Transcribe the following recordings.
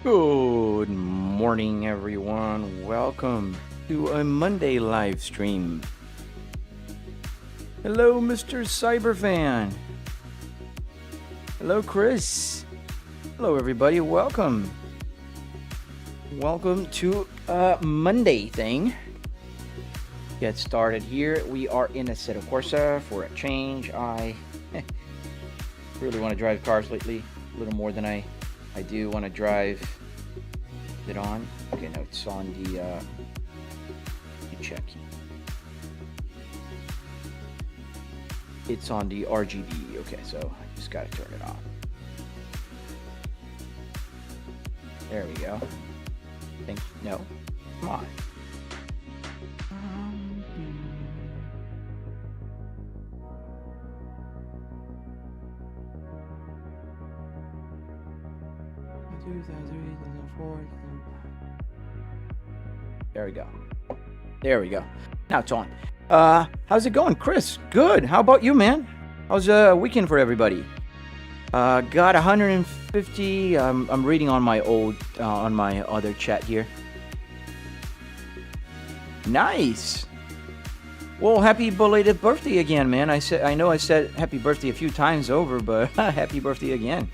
Good morning, everyone. Welcome to a Monday live stream. Hello, Mr. Cyberfan. Hello, Chris. Hello, everybody. Welcome. Welcome to a Monday thing. Get started here. We are in a Assetto Corsa for a change. I really want to drive cars lately, a little more than I do want to drive it on. Okay, no, it's on the check. It's on the RGB. Okay, so I just gotta turn it off. There we go. No, come on. There we go. There we go. Now it's on. How's it going, Chris? Good. How about you, man? How's weekend for everybody? Got 150. I'm reading on my on my other chat here. Nice. Well, happy belated birthday again, man. I know I said happy birthday a few times over, but happy birthday again.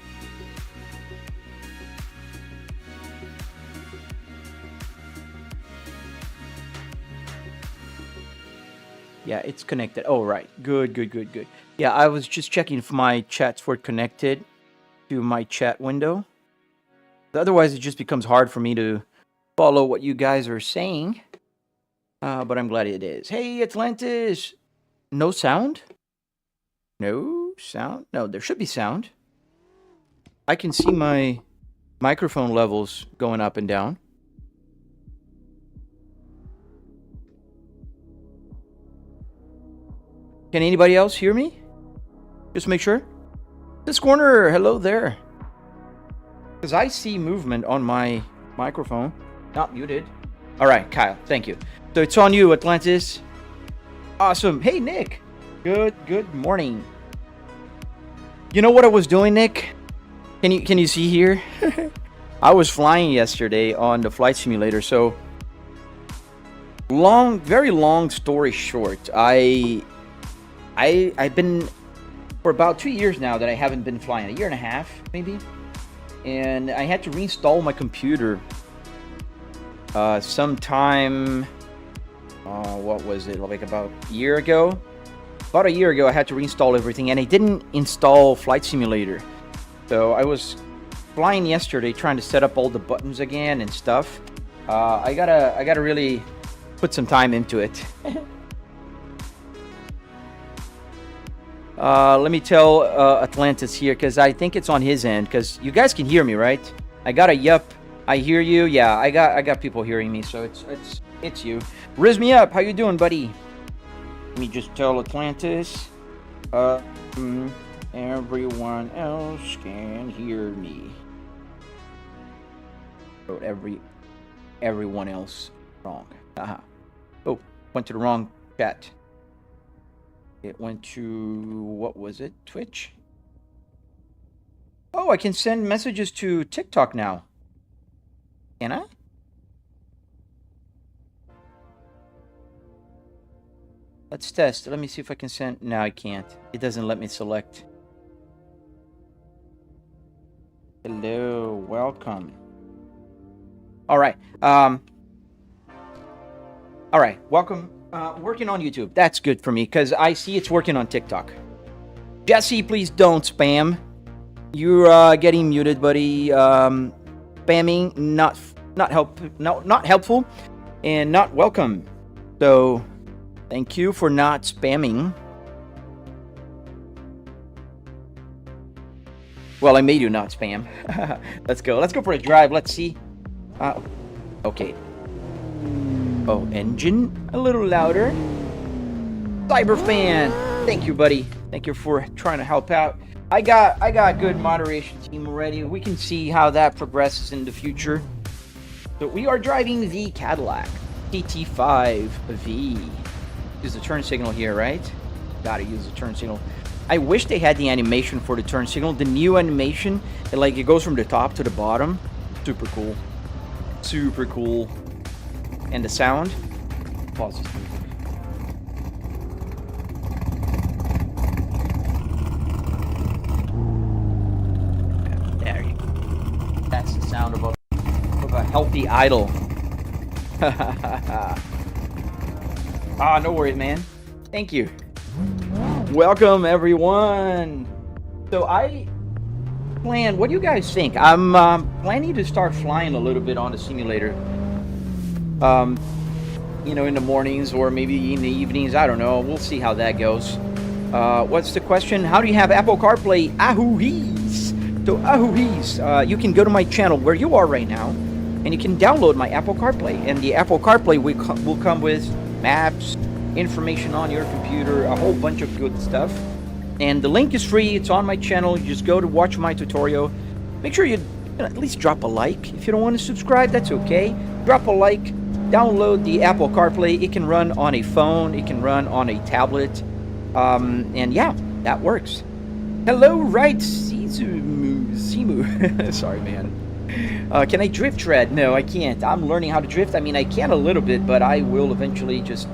Yeah, it's connected. Oh, right. Good. Yeah, I was just checking if my chats were connected to my chat window. Otherwise, it just becomes hard for me to follow what you guys are saying. But I'm glad it is. Hey, Atlantis! No sound? No sound? No, there should be sound. I can see my microphone levels going up and down. Can anybody else hear me? Just make sure. This corner, hello there. Because I see movement on my microphone. Not muted. All right, Kyle, thank you. So it's on you, Atlantis. Awesome. Hey, Nick. Good morning. You know what I was doing, Nick? Can you see here? I was flying yesterday on the flight simulator. So very long story short, I've been for about 2 years now that I haven't been flying, a year and a half maybe, and I had to reinstall my computer sometime. What was it, like about a year ago? About a year ago, I had to reinstall everything, and I didn't install Flight Simulator. So I was flying yesterday, trying to set up all the buttons again and stuff. I gotta really put some time into it. Let me tell Atlantis here, because I think it's on his end, because you guys can hear me, right? I got a yup. I hear you. Yeah, I got people hearing me, so it's you. Riz me up. How you doing, buddy? Let me just tell Atlantis. Everyone else can hear me. Wrote everyone else wrong. Oh, went to the wrong chat. It went to, what was it? Twitch? Oh, I can send messages to TikTok now. Can I? Let's test. Let me see if I can send. No, I can't. It doesn't let me select. Hello, welcome. All right. All right, welcome. Working on YouTube. That's good for me, because I see it's working on TikTok. Jesse, please don't spam. You're getting muted, buddy. Spamming not helpful and not welcome. So thank you for not spamming. Well, I made you not spam. Let's go for a drive. Let's see. Okay. Oh, engine a little louder. Cyberfan, thank you, buddy. Thank you for trying to help out. I got a good moderation team already. We can see how that progresses in the future. So we are driving the Cadillac TT5V. Use the turn signal here, right? Gotta use the turn signal. I wish they had the animation for the turn signal. The new animation, it goes from the top to the bottom. Super cool. Super cool. And the sound. Pause this music. There you go. That's the sound of a healthy idle. Ah, no worries, man. Thank you. Welcome, everyone. So what do you guys think? I'm planning to start flying a little bit on the simulator. You know, in the mornings or maybe in the evenings. I don't know. We'll see how that goes. What's the question? How do you have Apple CarPlay? Ahoo-hees. So, ahoo-hees. You can go to my channel where you are right now, and you can download my Apple CarPlay. And the Apple CarPlay will come with maps, information on your computer, a whole bunch of good stuff. And the link is free. It's on my channel. You just go to watch my tutorial. Make sure you at least drop a like. If you don't want to subscribe, that's okay. Drop a like. Download the Apple CarPlay. It can run on a phone. It can run on a tablet. And yeah, that works. Hello, right, Simu. Sorry, man. Can I drift tread? No, I can't. I'm learning how to drift. I mean, I can a little bit, but I will eventually just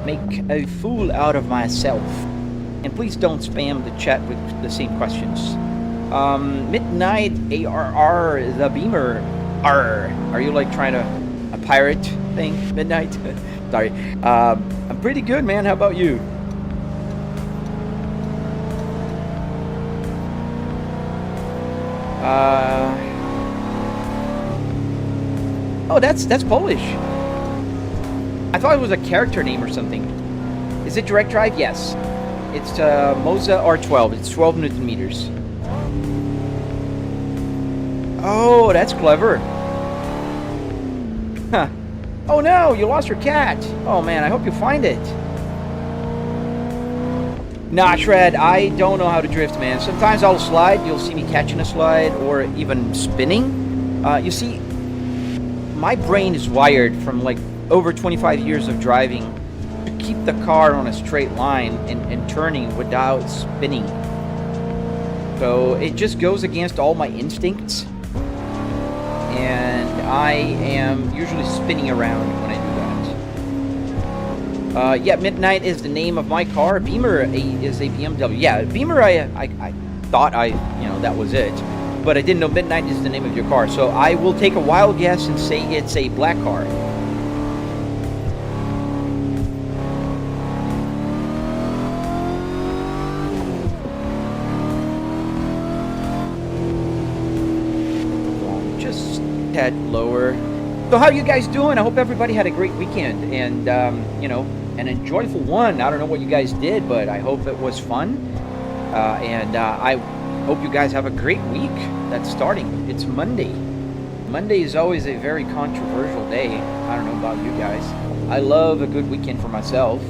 make a fool out of myself. And please don't spam the chat with the same questions. Midnight ARR, the Beamer. Are you like trying to a pirate thing? Midnight? Sorry. I'm pretty good, man. How about you? Oh, that's Polish. I thought it was a character name or something. Is it direct drive? Yes. It's Moza R12. It's 12 Newton meters. Oh, that's clever. Huh. Oh no, you lost your cat. Oh man, I hope you find it. Nah, Shred, I don't know how to drift, man. Sometimes I'll slide. You'll see me catching a slide or even spinning. You see, my brain is wired from like over 25 years of driving to keep the car on a straight line and turning without spinning. So it just goes against all my instincts. And I am usually spinning around when I do that. Yeah, Midnight is the name of my car. Beamer is a BMW. Yeah, Beamer, I thought that was it. But I didn't know Midnight is the name of your car. So I will take a wild guess and say it's a black car. Just a tad lower. So how you guys doing? I hope everybody had a great weekend and, an enjoyable one. I don't know what you guys did, but I hope it was fun. I hope you guys have a great week that's starting. It's Monday. Monday is always a very controversial day. I don't know about you guys. I love a good weekend for myself.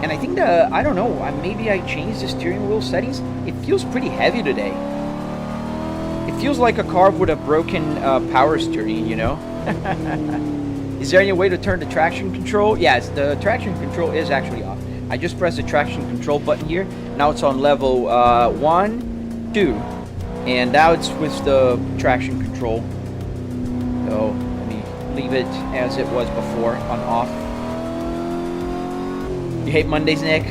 And I think I don't know, maybe I changed the steering wheel settings. It feels pretty heavy today. It feels like a car with a broken power steering, you know? Is there any way to turn the traction control? Yes, the traction control is actually off. I just pressed the traction control button here. Now it's on level 1, 2. And now it's with the traction control. So let me leave it as it was before, on off. You hate Mondays, Nick?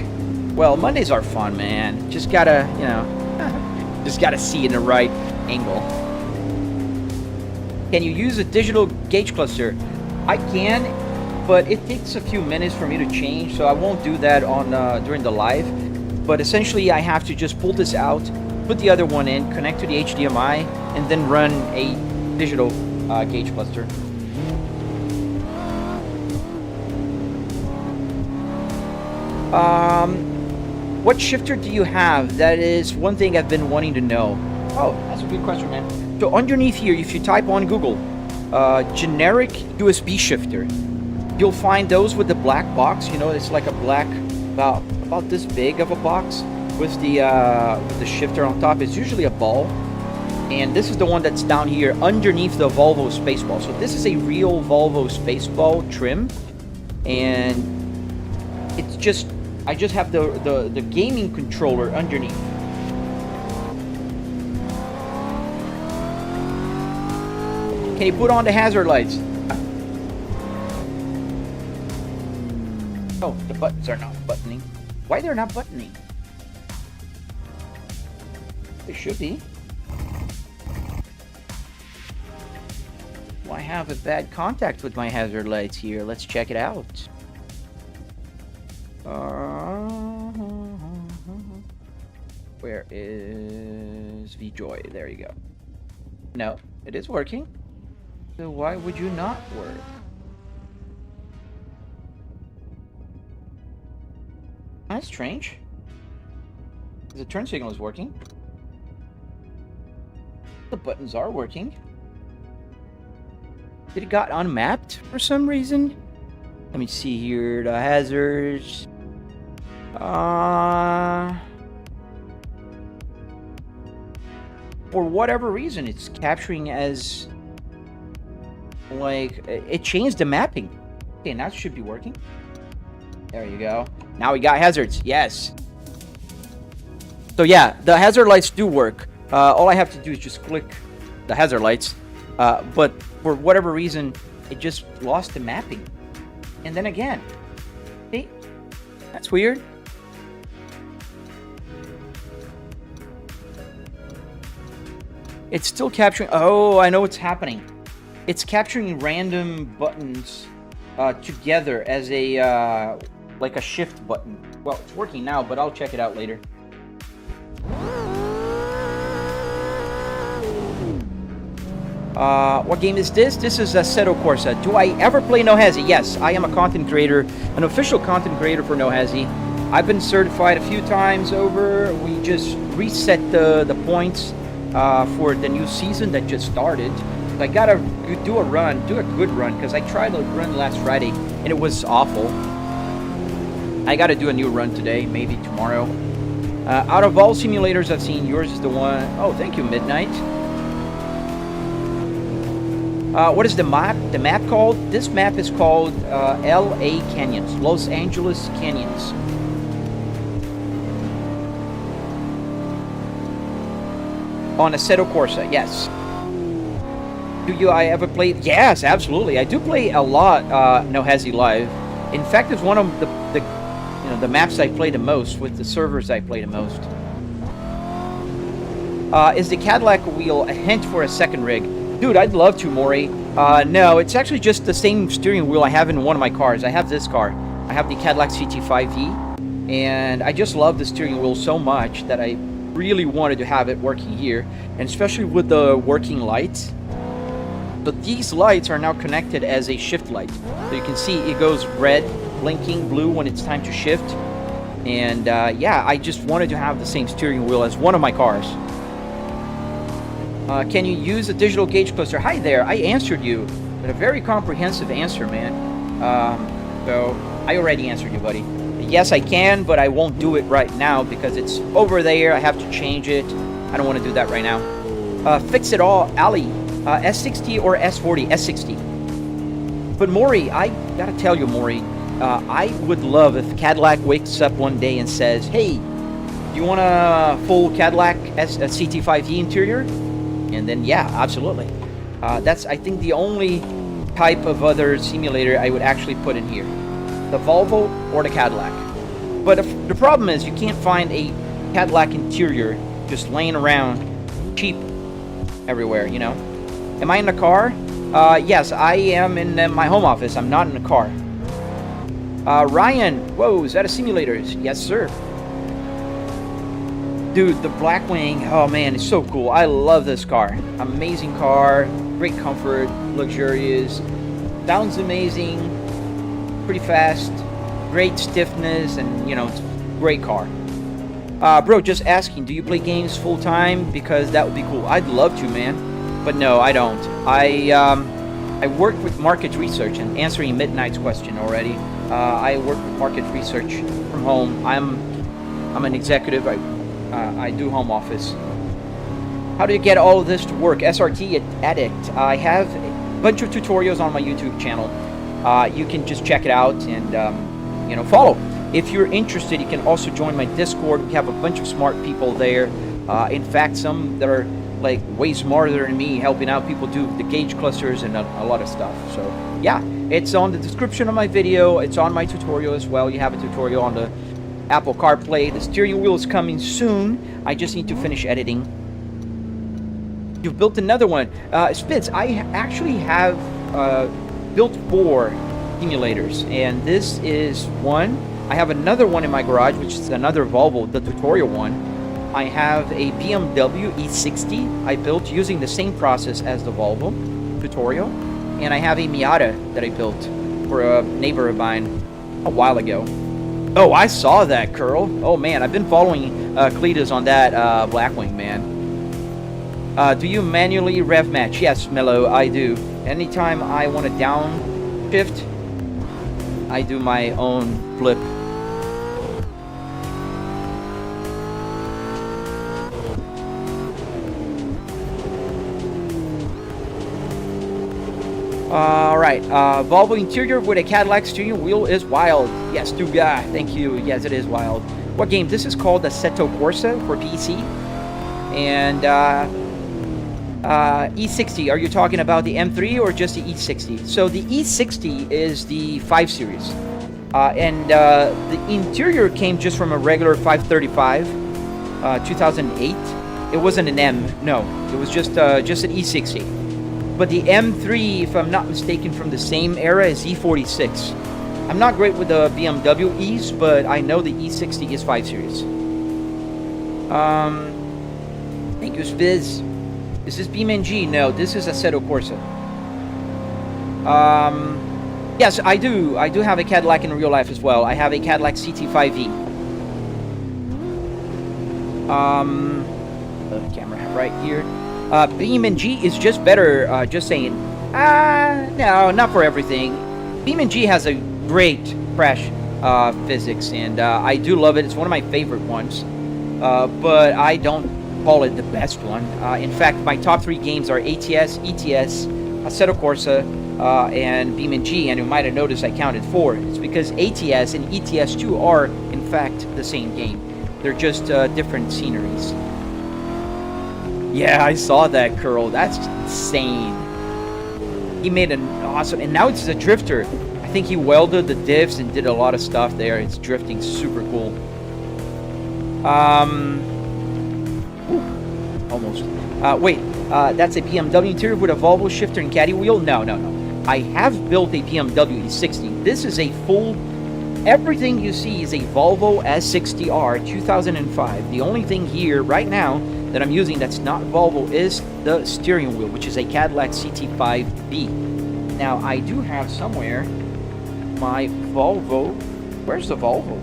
Well, Mondays are fun, man. Just gotta, just gotta see in the right angle. Can you use a digital gauge cluster? I can, but it takes a few minutes for me to change, so I won't do that on during the live. But essentially, I have to just pull this out, put the other one in, connect to the HDMI, and then run a digital gauge cluster. What shifter do you have? That is one thing I've been wanting to know. Oh, that's a good question, man. So underneath here, if you type on Google, generic USB shifter, you'll find those with the black box. You know, it's like a black, about this big of a box with the shifter on top. It's usually a ball. And this is the one that's down here underneath the Volvo Spaceball. So this is a real Volvo Spaceball trim. And it's just, I just have the gaming controller underneath. Can you put on the hazard lights? Oh, the buttons are not buttoning. Why they're not buttoning? They should be. Well, I have a bad contact with my hazard lights here. Let's check it out. Where is VJoy? There you go. No, it is working. So why would you not work? That's strange. The turn signal is working. The buttons are working. Did it got unmapped for some reason? Let me see here. The hazards. For whatever reason, it's capturing as like it changed the mapping. Okay, now it should be working. There you go. Now we got hazards. Yes. So yeah, the hazard lights do work. All I have to do is just click the hazard lights. But for whatever reason, it just lost the mapping. And then again. See? That's weird. It's still capturing. Oh, I know what's happening. It's capturing random buttons together as a like a shift button. Well, it's working now, but I'll check it out later. What game is this? This is Assetto Corsa. Do I ever play No Hazy? Yes, I am a content creator, an official content creator for No Hazy. I've been certified a few times over. We just reset the points for the new season that just started. I gotta do a good run, because I tried a run last Friday and it was awful. I gotta do a new run today, maybe tomorrow. Out of all simulators I've seen, yours is the one. Oh, thank you, Midnight. What is the map? The map called? This map is called LA Canyons, Los Angeles Canyons. On Assetto Corsa, yes. I ever played? Yes, absolutely. I do play a lot. No Hazy Live. In fact, it's one of the maps I play the most with the servers I play the most. Is the Cadillac wheel a hint for a second rig? Dude, I'd love to, Maury. No, it's actually just the same steering wheel I have in one of my cars. I have this car. I have the Cadillac CT5e, and I just love the steering wheel so much that I really wanted to have it working here, and especially with the working lights. But these lights are now connected as a shift light. So you can see it goes red, blinking blue when it's time to shift. And yeah, I just wanted to have the same steering wheel as one of my cars. Can you use a digital gauge cluster? Hi there, I answered you with a very comprehensive answer, man. So I already answered you, buddy. Yes, I can, but I won't do it right now because it's over there. I have to change it. I don't want to do that right now. Fix it all, Ali. S60 or S40? S60. But Maury, I gotta tell you, Maury, I would love if Cadillac wakes up one day and says, hey, do you want a full Cadillac CT5e interior? And then, yeah, absolutely. That's, I think, the only type of other simulator I would actually put in here. The Volvo or the Cadillac. But the problem is you can't find a Cadillac interior just laying around cheap everywhere, you know? Am I in the car? Yes, I am in my home office. I'm not in the car. Ryan, whoa, is that a simulator? Yes, sir. Dude, the Blackwing, oh man, it's so cool. I love this car. Amazing car, great comfort, luxurious, sounds amazing, pretty fast, great stiffness, and you know, it's a great car. Bro, just asking, do you play games full time? Because that would be cool. I'd love to, man. But no, I don't. I work with market research, and answering Midnight's question already. I work with market research from home. I'm an executive. I do home office. How do you get all of this to work? SRT Addict. I have a bunch of tutorials on my YouTube channel. You can just check it out and you know, follow. If you're interested, you can also join my Discord. We have a bunch of smart people there. In fact, some that are like way smarter than me, helping out people do the gauge clusters and a lot of stuff. So yeah, it's on the description of my video. It's on my tutorial as well. You have a tutorial on the Apple CarPlay. The steering wheel is coming soon. I just need to finish editing. You've built another one. Spitz, I actually have built 4 simulators, and this is one. I have another one in my garage, which is another Volvo, the tutorial one. I have a BMW E60 I built using the same process as the Volvo tutorial. And I have a Miata that I built for a neighbor of mine a while ago. Oh, I saw that, Curl. Oh, man, I've been following Cletus on that Blackwing, man. Do you manually rev match? Yes, Mello, I do. Anytime I want to downshift, I do my own flip. Alright, Volvo interior with a Cadillac steering wheel is wild. Yes, Duga, thank you. Yes, it is wild. What game? This is called Assetto Corsa for PC. And, E60, are you talking about the M3 or just the E60? So the E60 is the 5 Series. And the interior came just from a regular 535, 2008. It wasn't an M, no. It was just an E60. But the M3, if I'm not mistaken, from the same era is E46. I'm not great with the BMW E's, but I know the E60 is 5 Series. Thank you, Spiz. Is this BeamNG? No, this is Assetto Corsa. Yes, I do. I do have a Cadillac in real life as well. I have a Cadillac CT5V. The camera right here. BeamNG is just better, just saying. No, not for everything. BeamNG has a great crash physics, and I do love it. It's one of my favorite ones, but I don't call it the best one. In fact, my top 3 games are ATS, ETS, Assetto Corsa, and BeamNG, and you might have noticed I counted 4. It's because ATS and ETS2 are, in fact, the same game. They're just different sceneries. Yeah, I saw that, Curl. That's insane. He made an awesome... And now it's a drifter. I think he welded the diffs and did a lot of stuff there. It's drifting super cool. Almost. Wait, that's a BMW interior with a Volvo shifter and caddy wheel? No, no, no. I have built a BMW E60. This is a full... Everything you see is a Volvo S60R 2005. The only thing here, right now, that I'm using that's not Volvo is the steering wheel, which is a Cadillac CT5B. Now, I do have somewhere my Volvo. Where's the Volvo?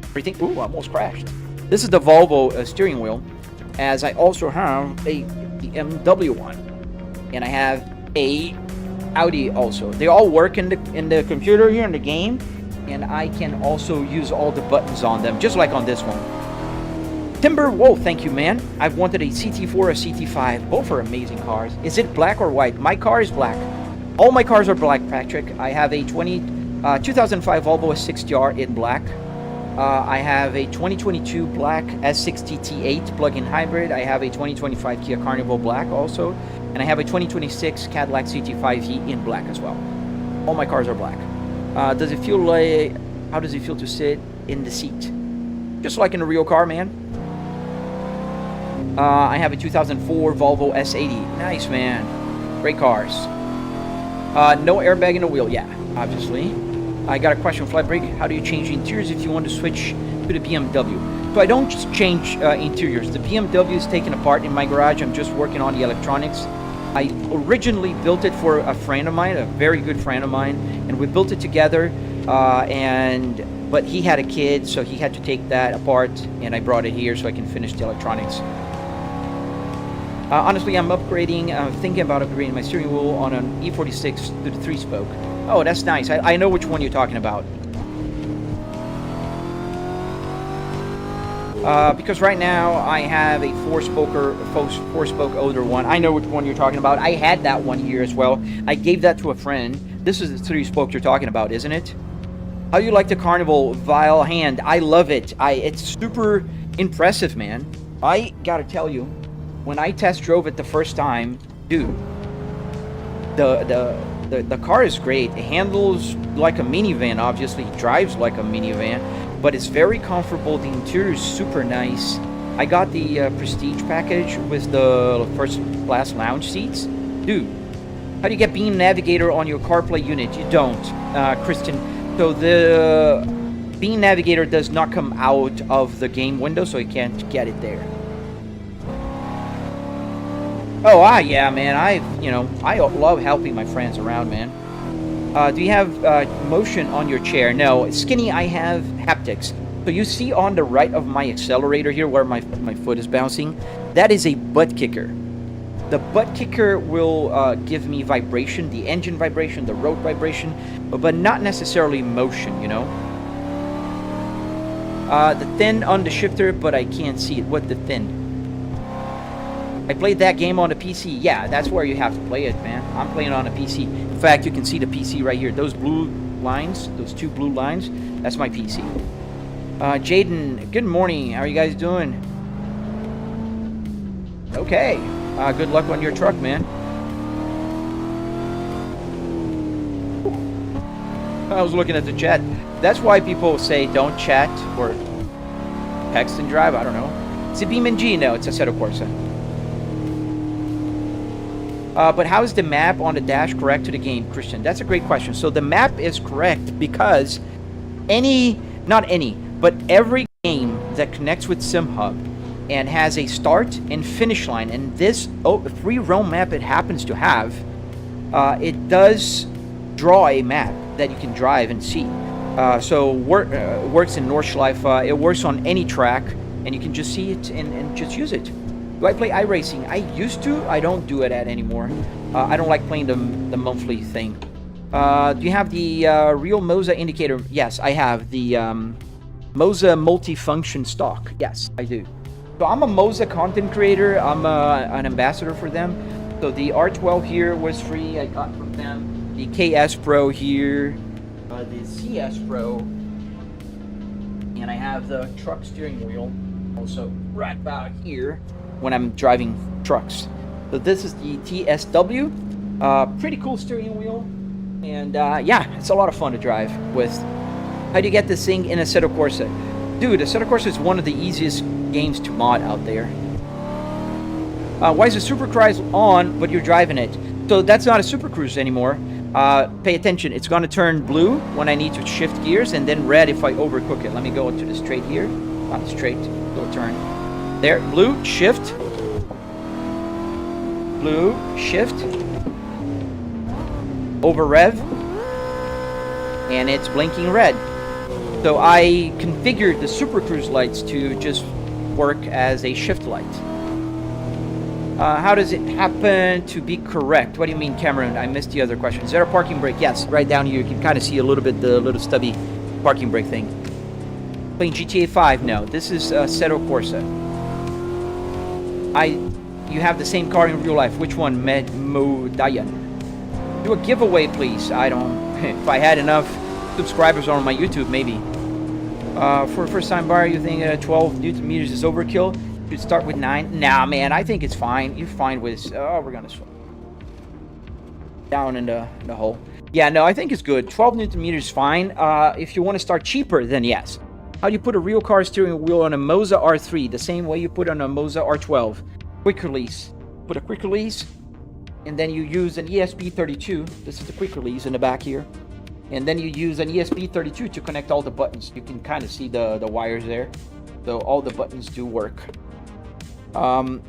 Everything. Ooh, I almost crashed. This is the Volvo steering wheel, as I also have a BMW one, and I have a Audi also. They all work in the computer here in the game. And I can also use all the buttons on them, just like on this one. Timber Wolf, thank you, man. I've wanted a CT4 or a CT5. Both are amazing cars. Is it black or white? My car is black. All my cars are black, Patrick. I have a 2005 Volvo S60R in black. I have a 2022 black S60 T8 plug-in hybrid. I have a 2025 Kia Carnival black also. And I have a 2026 Cadillac CT5e in black as well. All my cars are black. Does it feel like... How does it feel to sit in the seat? Just like in a real car, man. I have a 2004 Volvo S80. Nice, man. Great cars. No airbag in the wheel. Yeah, obviously. I got a question, Flybrick. How do you change interiors if you want to switch to the BMW? So I don't just change interiors. The BMW is taken apart in my garage. I'm just working on the electronics. I originally built it for a friend of mine, a very good friend of mine, and we built it together, but he had a kid, so he had to take that apart, and I brought it here so I can finish the electronics. Honestly, I'm thinking about upgrading my steering wheel on an E46 to the 3-spoke. Oh, that's nice. I know which one you're talking about. Because right now I have a four-spoke older one. I know which one you're talking about. I had that one here as well. I gave that to a friend. This is the 3-spoke you're talking about, isn't it? How you like the Carnival Vile Hand? I love it. It's super impressive, man. I gotta tell you, when I test drove it the first time, dude, the car is great. It handles like a minivan, obviously. It drives like a minivan, but it's very comfortable. The interior is super nice. I got the Prestige package with the first class lounge seats. Dude, how do you get Beam Navigator on your CarPlay unit? You don't, Christian. So the Beam Navigator does not come out of the game window, so you can't get it there. Oh, yeah, man. I love helping my friends around, man. Do you have motion on your chair? No. Skinny, I have haptics. So you see on the right of my accelerator here where my foot is bouncing, that is a butt kicker. The butt kicker will give me vibration, the engine vibration, the road vibration, but not necessarily motion, you know? The thin on the shifter, but I can't see it. What the thin? I played that game on the PC. Yeah, that's where you have to play it, man. I'm playing on a PC. In fact, you can see the PC right here. Those blue lines, those two blue lines, that's my PC. Jaden, good morning. How are you guys doing? Okay. Good luck on your truck, man. I was looking at the chat. That's why people say don't chat or text and drive. I don't know. It's a Beam G. No, it's a Assetto Corsa. But how is the map on the dash correct to the game, Christian? That's a great question. So the map is correct because but every game that connects with SimHub and has a start and finish line, and this free roam map it happens to have, it does draw a map that you can drive and see. So works in Nordschleife. It works on any track, and you can just see it and just use it. Do I play iRacing? I used to. I don't do it anymore. I don't like playing the monthly thing. Do you have the real Moza indicator? Yes, I have the Moza multifunction stock. Yes, I do. So I'm a Moza content creator. I'm an ambassador for them. So the R12 here was free. I got from them. The KS Pro here. The CS Pro. And I have the truck steering wheel also right about here when I'm driving trucks. So this is the TSW. Pretty cool steering wheel. And yeah, it's a lot of fun to drive with. How do you get this thing in Assetto Corsa? Dude, Assetto Corsa is one of the easiest games to mod out there. Why is the Super Cruise on, but you're driving it? So that's not a Super Cruise anymore. Pay attention, it's gonna turn blue when I need to shift gears, and then red if I overcook it. Let me go into the straight here. Not straight, go turn. There, blue, shift. Blue, shift. Over rev. And it's blinking red. So I configured the Super Cruise lights to just work as a shift light. How does it happen to be correct? What do you mean, Cameron? I missed the other question. Is there a parking brake? Yes, right down here. You can kind of see a little bit the little stubby parking brake thing. Playing GTA 5? No, this is Assetto Corsa. You have the same car in real life. Which one? Modayan. Do a giveaway, please. I don't... If I had enough subscribers on my YouTube, maybe. For a first-time buyer, you think 12 Newton meters is overkill? Should start with 9? Nah, man, I think it's fine. You're fine with... Oh, we're gonna swim down in the hole. Yeah, no, I think it's good. 12 Newton meters is fine. If you want to start cheaper, then yes. How do you put a real car steering wheel on a Moza R3? The same way you put on a Moza R12. Quick release. Put a quick release, and then you use an ESP32. This is the quick release in the back here. And then you use an ESP32 to connect all the buttons. You can kind of see the wires there. So all the buttons do work. Have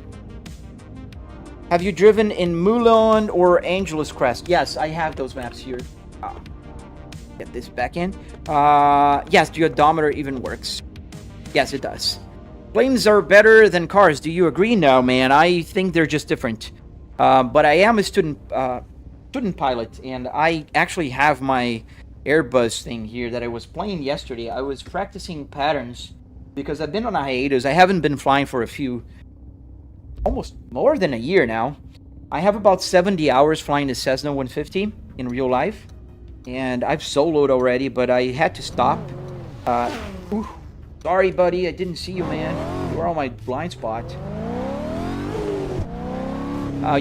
you driven in Moulin or Angeles Crest? Yes, I have those maps here. Get this back in. Yes, the odometer even works. Yes, it does. Planes are better than cars. Do you agree? No, man. I think they're just different. But I am a student pilot, and I actually have my Airbus thing here that I was playing yesterday. I was practicing patterns because I've been on a hiatus. I haven't been flying for almost more than a year now. I have about 70 hours flying the Cessna 150 in real life. And I've soloed already, but I had to stop. Ooh, sorry, buddy. I didn't see you, man. You were on my blind spot.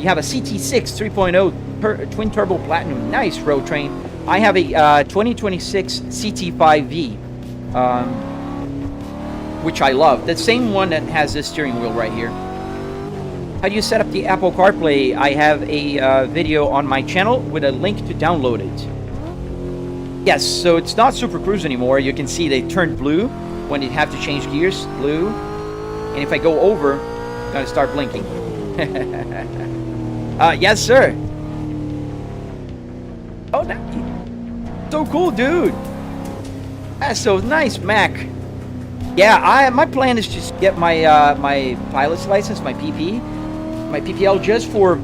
You have a CT6 3.0 twin turbo platinum. Nice, road train. I have a 2026 CT5V, which I love. The same one that has this steering wheel right here. How do you set up the Apple CarPlay? I have a video on my channel with a link to download it. Yes, so it's not Super Cruise anymore. You can see they turned blue when you have to change gears. Blue. And if I go over, it's going to start blinking. Yes, sir. Oh, nice. So cool, dude. That's so nice, Mac. Yeah, my plan is just get my my pilot's license, my PPL, just for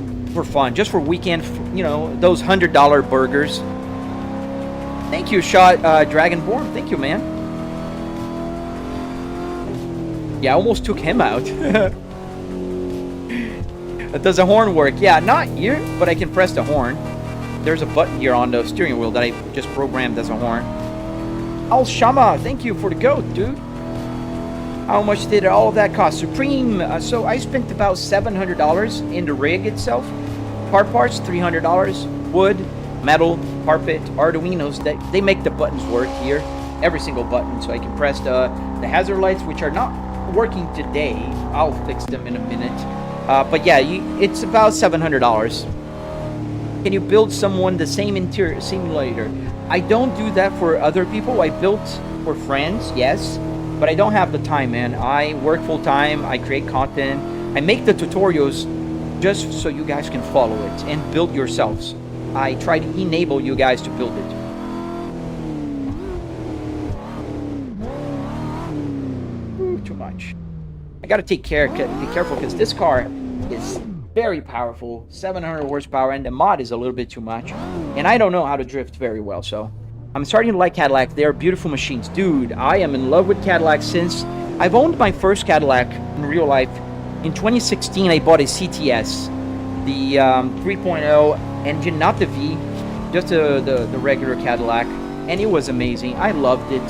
fun, just for weekend, you know, those $100 burgers. Thank you, Dragonborn. Thank you, man. Yeah, I almost took him out. Does the horn work? Yeah, not here, but I can press the horn. There's a button here on the steering wheel that I just programmed as a horn. Al Shama, thank you for the goat, dude. How much did all of that cost? Supreme, so I spent about $700 in the rig itself. Parts, $300. Wood, metal, carpet, arduinos. They make the buttons work here. Every single button, so I can press the hazard lights, which are not working today. I'll fix them in a minute. But yeah, it's about $700. Can you build someone the same interior simulator? I don't do that for other people. I built for friends, yes, but I don't have the time, man. I work full time. I create content. I make the tutorials just so you guys can follow it and build yourselves. I try to enable you guys to build it. Ooh, too much. I gotta be careful, because this car is very powerful, 700 horsepower, and the mod is a little bit too much. And I don't know how to drift very well, so I'm starting to like Cadillac. They're beautiful machines. Dude, I am in love with Cadillac since I've owned my first Cadillac in real life. In 2016, I bought a CTS, the 3.0 engine, not the V, just the regular Cadillac, and it was amazing. I loved it.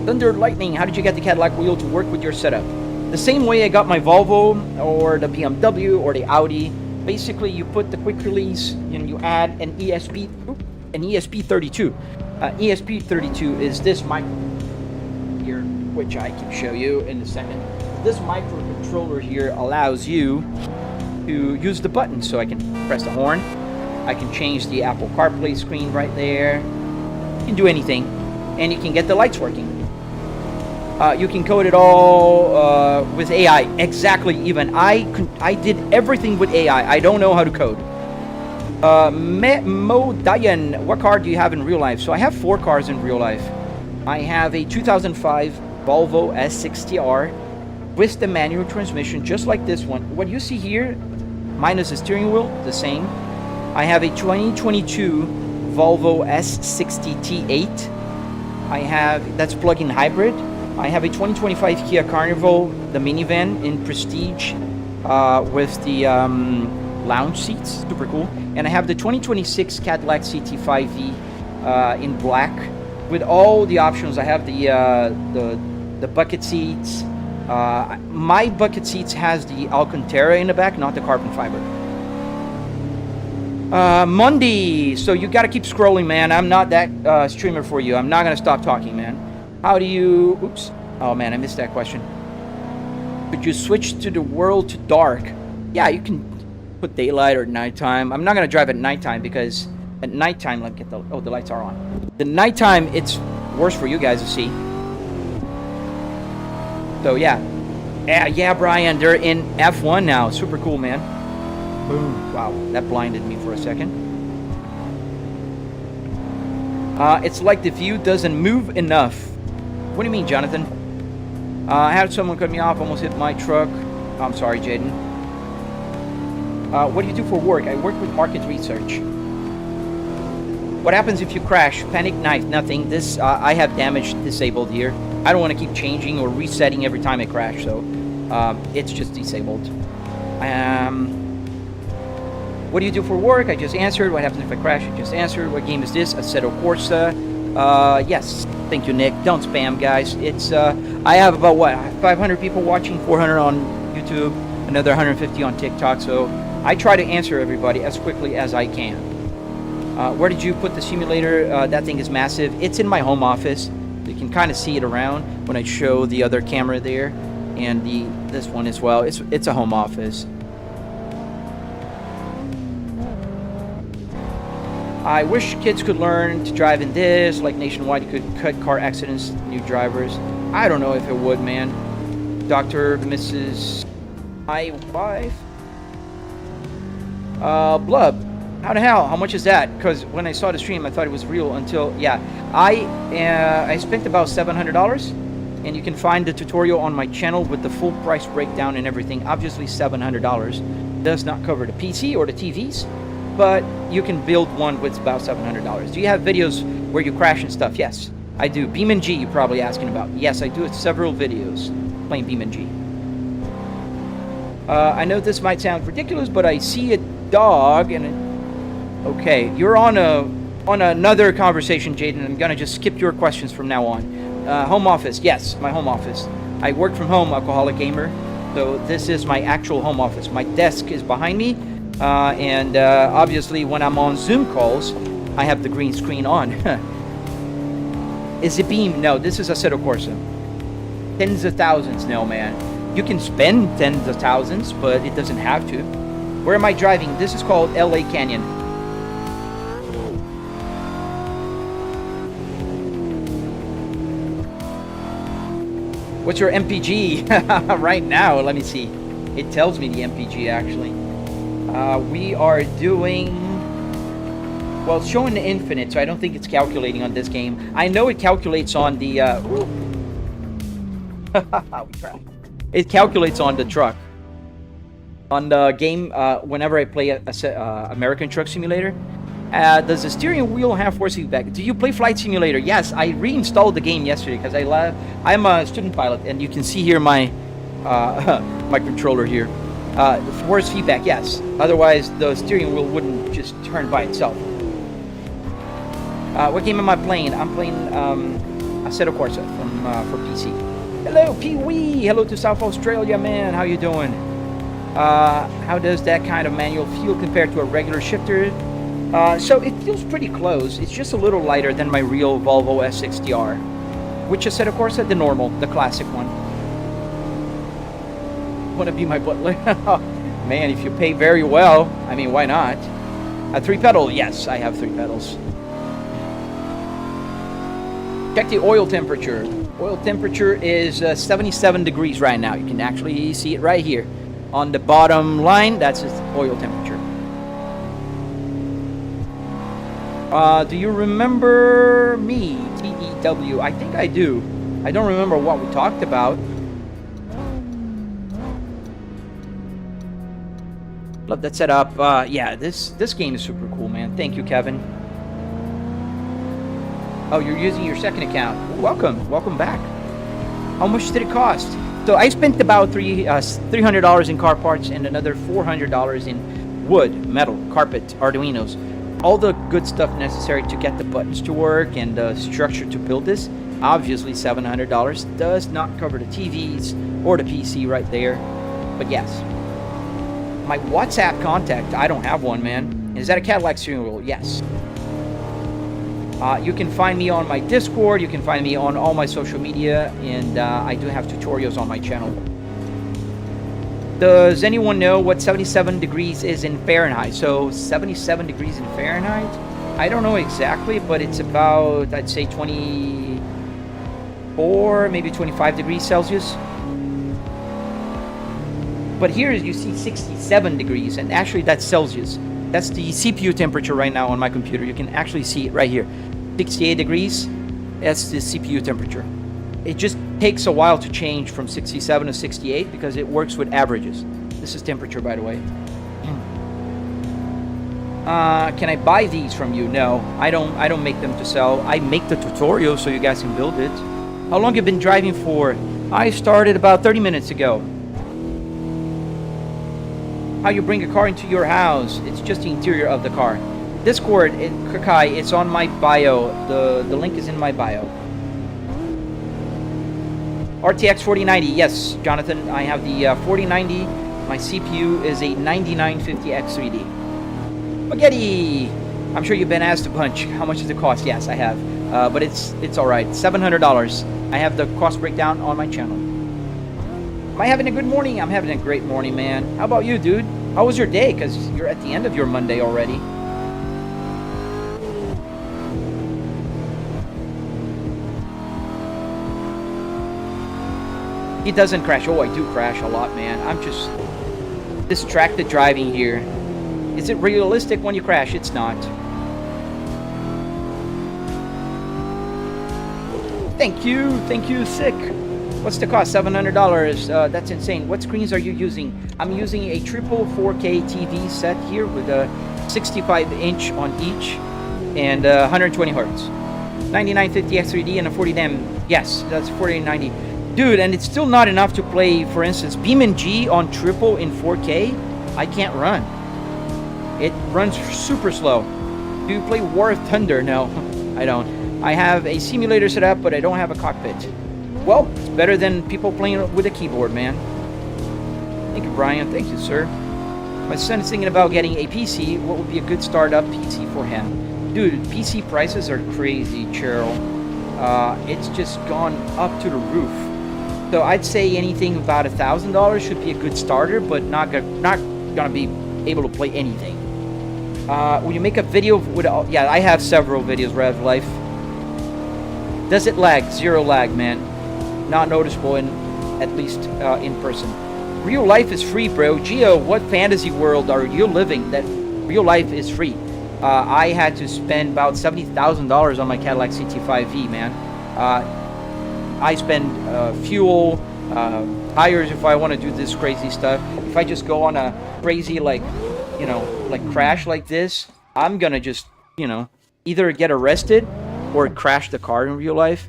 Thunder Lightning, how did you get the Cadillac wheel to work with your setup? The same way I got my Volvo or the BMW or the Audi. Basically, you put the quick release and you add an ESP32. ESP32 is this micro here, which I can show you in a second. This microcontroller here allows you to use the button, so I can press the horn. I can change the Apple CarPlay screen right there. You can do anything, and you can get the lights working. You can code it all with AI. Exactly, even. I did everything with AI. I don't know how to code. Mo Dayan, what car do you have in real life? So I have 4 cars in real life. I have a 2005 Volvo S60R with the manual transmission, just like this one. What you see here, minus the steering wheel, the same. I have a 2022 Volvo S60 T8. That's plug-in hybrid. I have a 2025 Kia Carnival, the minivan in Prestige, with the lounge seats, super cool. And I have the 2026 Cadillac CT5V in black, with all the options. I have the bucket seats. My bucket seats has the Alcantara in the back, not the carbon fiber. Monday, so you gotta keep scrolling, man. I'm not that streamer for you. I'm not gonna stop talking, man. How do you... Oops. Oh, man, I missed that question. Could you switch to the world to dark? Yeah, you can put daylight or nighttime. I'm not going to drive at nighttime because at nighttime... Let me get the... Oh, the lights are on. The nighttime, it's worse for you guys to see. So, yeah. Yeah, Brian, they're in F1 now. Super cool, man. Boom. Wow, that blinded me for a second. It's like the view doesn't move enough. What do you mean, Jonathan? I had someone cut me off, almost hit my truck. I'm sorry, Jaden. What do you do for work? I work with market research. What happens if you crash? Panic knife, nothing. This, I have damage disabled here. I don't want to keep changing or resetting every time I crash, so it's just disabled. What do you do for work? I just answered. What happens if I crash? I just answered. What game is this? Assetto Corsa. Yes. Thank you, Nick. Don't spam, guys. It's I have about what 500 people watching, 400 on YouTube, another 150 on TikTok. So I try to answer everybody as quickly as I can. Where did you put the simulator? That thing is massive. It's in my home office. You can kind of see it around when I show the other camera there, and this one as well. It's a home office. I wish kids could learn to drive in this, like nationwide. You could cut car accidents, new drivers. I don't know if it would, man. Dr. Mrs. My wife. Blub. How the hell? How much is that? Because when I saw the stream, I thought it was real until, yeah. I spent about $700, and you can find the tutorial on my channel with the full price breakdown and everything. Obviously, $700 does not cover the PC or the TVs, but you can build one with about $700. Do you have videos where you crash and stuff? Yes, I do. BeamNG, you're probably asking about. Yes, I do several videos playing BeamNG. I know this might sound ridiculous, but I see a dog and okay, you're on another conversation, Jaden. I'm gonna just skip your questions from now on. Home office, yes, my home office. I work from home, Alcoholic Gamer. So this is my actual home office. My desk is behind me, and obviously when I'm on Zoom calls, I have the green screen on. Is it Beam? No, this is Assetto Corsa. Tens of thousands, no, man. You can spend tens of thousands, but it doesn't have to. Where am I driving? This is called LA Canyon. What's your MPG right now? Let me see. It tells me the MPG actually. We are doing, well, it's showing the infinite, so I don't think it's calculating on this game. I know it calculates on the it calculates on the truck. On the game, whenever I play American Truck Simulator, does the steering wheel have force feedback? Do you play Flight Simulator? Yes, I reinstalled the game yesterday because I'm a student pilot, and you can see here my my controller here. Force feedback, yes. Otherwise, the steering wheel wouldn't just turn by itself. What game am I playing? I'm playing Assetto Corsa for PC. Hello, Pee-wee. Hello to South Australia, man. How you doing? How does that kind of manual feel compared to a regular shifter? So it feels pretty close. It's just a little lighter than my real Volvo S60R. Which Assetto Corsa? The normal, the classic one. Want to be my butler? Man, if you pay very well, I mean, why not? A 3-pedal? Yes, I have 3 pedals. Check the oil temperature. Oil temperature is 77 degrees right now. You can actually see it right here. On the bottom line, that's its oil temperature. Do you remember me? TEW. I think I do. I don't remember what we talked about. Love that setup. Yeah, this game is super cool, man. Thank you, Kevin. Oh, you're using your second account. Welcome back. How much did it cost? So I spent about $300 in car parts and another $400 in wood, metal, carpet, arduinos. All the good stuff necessary to get the buttons to work and the structure to build this. Obviously, $700 does not cover the TVs or the PC right there. But yes. My WhatsApp contact, I don't have one, man. Is that a Cadillac steering wheel? Yes. You can find me on my Discord. You can find me on all my social media. And I do have tutorials on my channel. Does anyone know what 77 degrees is in Fahrenheit? So 77 degrees in Fahrenheit? I don't know exactly, but it's about, I'd say 24, maybe 25 degrees Celsius. But here you see 67 degrees, and actually that's Celsius. That's the CPU temperature right now on my computer. You can actually see it right here. 68 degrees, that's the CPU temperature. It just takes a while to change from 67 to 68 because it works with averages. This is temperature, by the way. Can I buy these from you? No, I don't make them to sell. I make the tutorial so you guys can build it. How long have you been driving for? I started about 30 minutes ago. how you bring a car into your house. It's just the interior of the car. Discord, Kakai, it's on my bio. The link is in my bio. RTX 4090, yes, Jonathan, I have the 4090. My CPU is a 9950X3D. Spaghetti! I'm sure you've been asked a bunch. How much does it cost? Yes, I have. But it's all right. $700. I have the cost breakdown on my channel. Am I having a good morning? I'm having a great morning, man. How about you, dude? How was your day? Because you're at the end of your Monday already. He doesn't crash. Oh, I do crash a lot, man. I'm just distracted driving here. Is it realistic when you crash? It's not. Thank you, Sick. What's the cost? $700. That's insane. What screens are you using? I'm using a triple 4K TV set here with a 65-inch on each and 120 hertz. 9950X3D and a 4090. Yes, that's 4090. Dude, and it's still not enough to play, for instance, BeamNG on triple in 4K. I can't run. It runs super slow. Do you play War of Thunder? No, I don't. I have a simulator set up, but I don't have a cockpit. Well, it's better than people playing with a keyboard, man. Thank you, Brian. Thank you, sir. My son is thinking about getting a PC. What would be a good startup PC for him? Dude, PC prices are crazy, Cheryl. It's just gone up to the roof. So I'd say anything about $1,000 should be a good starter, but not gonna be able to play anything. When you make a video with, yeah, I have several videos, Rev Life. Does it lag? Zero lag, man. Not noticeable at least in person. Real life is free, bro. Gio, what fantasy world are you living that real life is free? I had to spend about $70,000 on my Cadillac CT5V, man. I spend fuel, tires if I want to do this crazy stuff. If I just go on a crazy, like crash like this, I'm gonna just, either get arrested or crash the car in real life.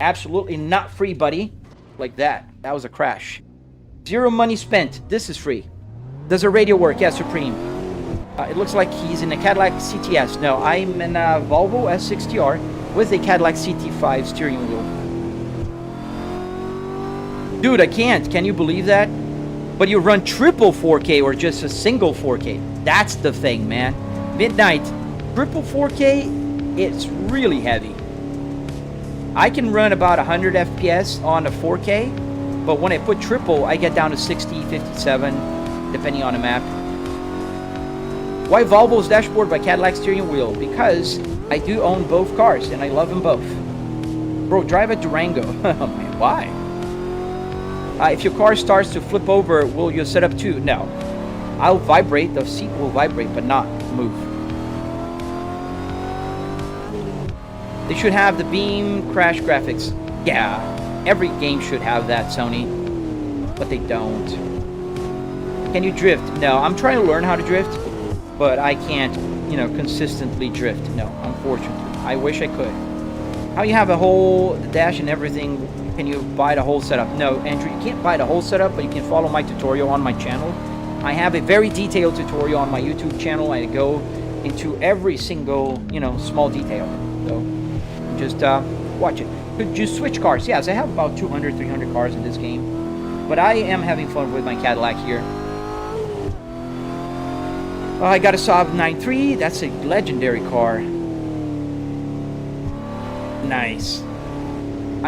Absolutely not free, buddy. Like that. That was a crash. Zero money spent. This is free. Does the radio work? Yeah, Supreme. It looks like he's in a Cadillac CTS. No, I'm in a Volvo S60R with a Cadillac CT5 steering wheel. Dude, I can't. Can you believe that? But you run triple 4K or just a single 4K. That's the thing, man. Midnight. Triple 4K, it's really heavy. I can run about 100 FPS on a 4K, but when I put triple, I get down to 60, 57, depending on the map. Why Volvo's dashboard by Cadillac steering wheel? Because I do own both cars, and I love them both. Bro, drive a Durango. Oh, man, why? If your car starts to flip over, will your setup too? No. I'll vibrate, the seat will vibrate, but not move. They should have the beam crash graphics. Yeah, every game should have that, Sony. But they don't. Can you drift? No, I'm trying to learn how to drift, but I can't, consistently drift. No, unfortunately. I wish I could. How you have a whole dash and everything, can you buy the whole setup? No, Andrew, you can't buy the whole setup, but you can follow my tutorial on my channel. I have a very detailed tutorial on my YouTube channel. I go into every single, small detail. So just watch it. Could you switch cars? Yes, I have about 200, 300 cars in this game. But I am having fun with my Cadillac here. I got a Saab 9.3. That's a legendary car. Nice.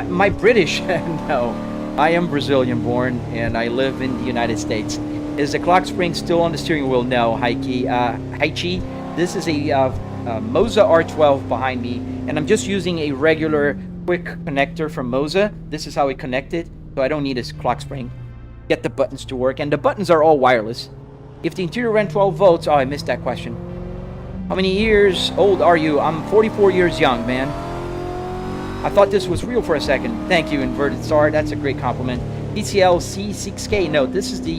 My British? No. I am Brazilian born and I live in the United States. Is the clock spring still on the steering wheel? No, Haichi. This is a Moza R12 behind me, and I'm just using a regular quick connector from Moza. This is how it connected, so I don't need a clock spring. Get the buttons to work, and the buttons are all wireless. If the interior ran 12 volts, oh, I missed that question. How many years old are you? I'm 44 years young, man. I thought this was real for a second. Thank you, Inverted Star. That's a great compliment. TCL C6K. No, this is the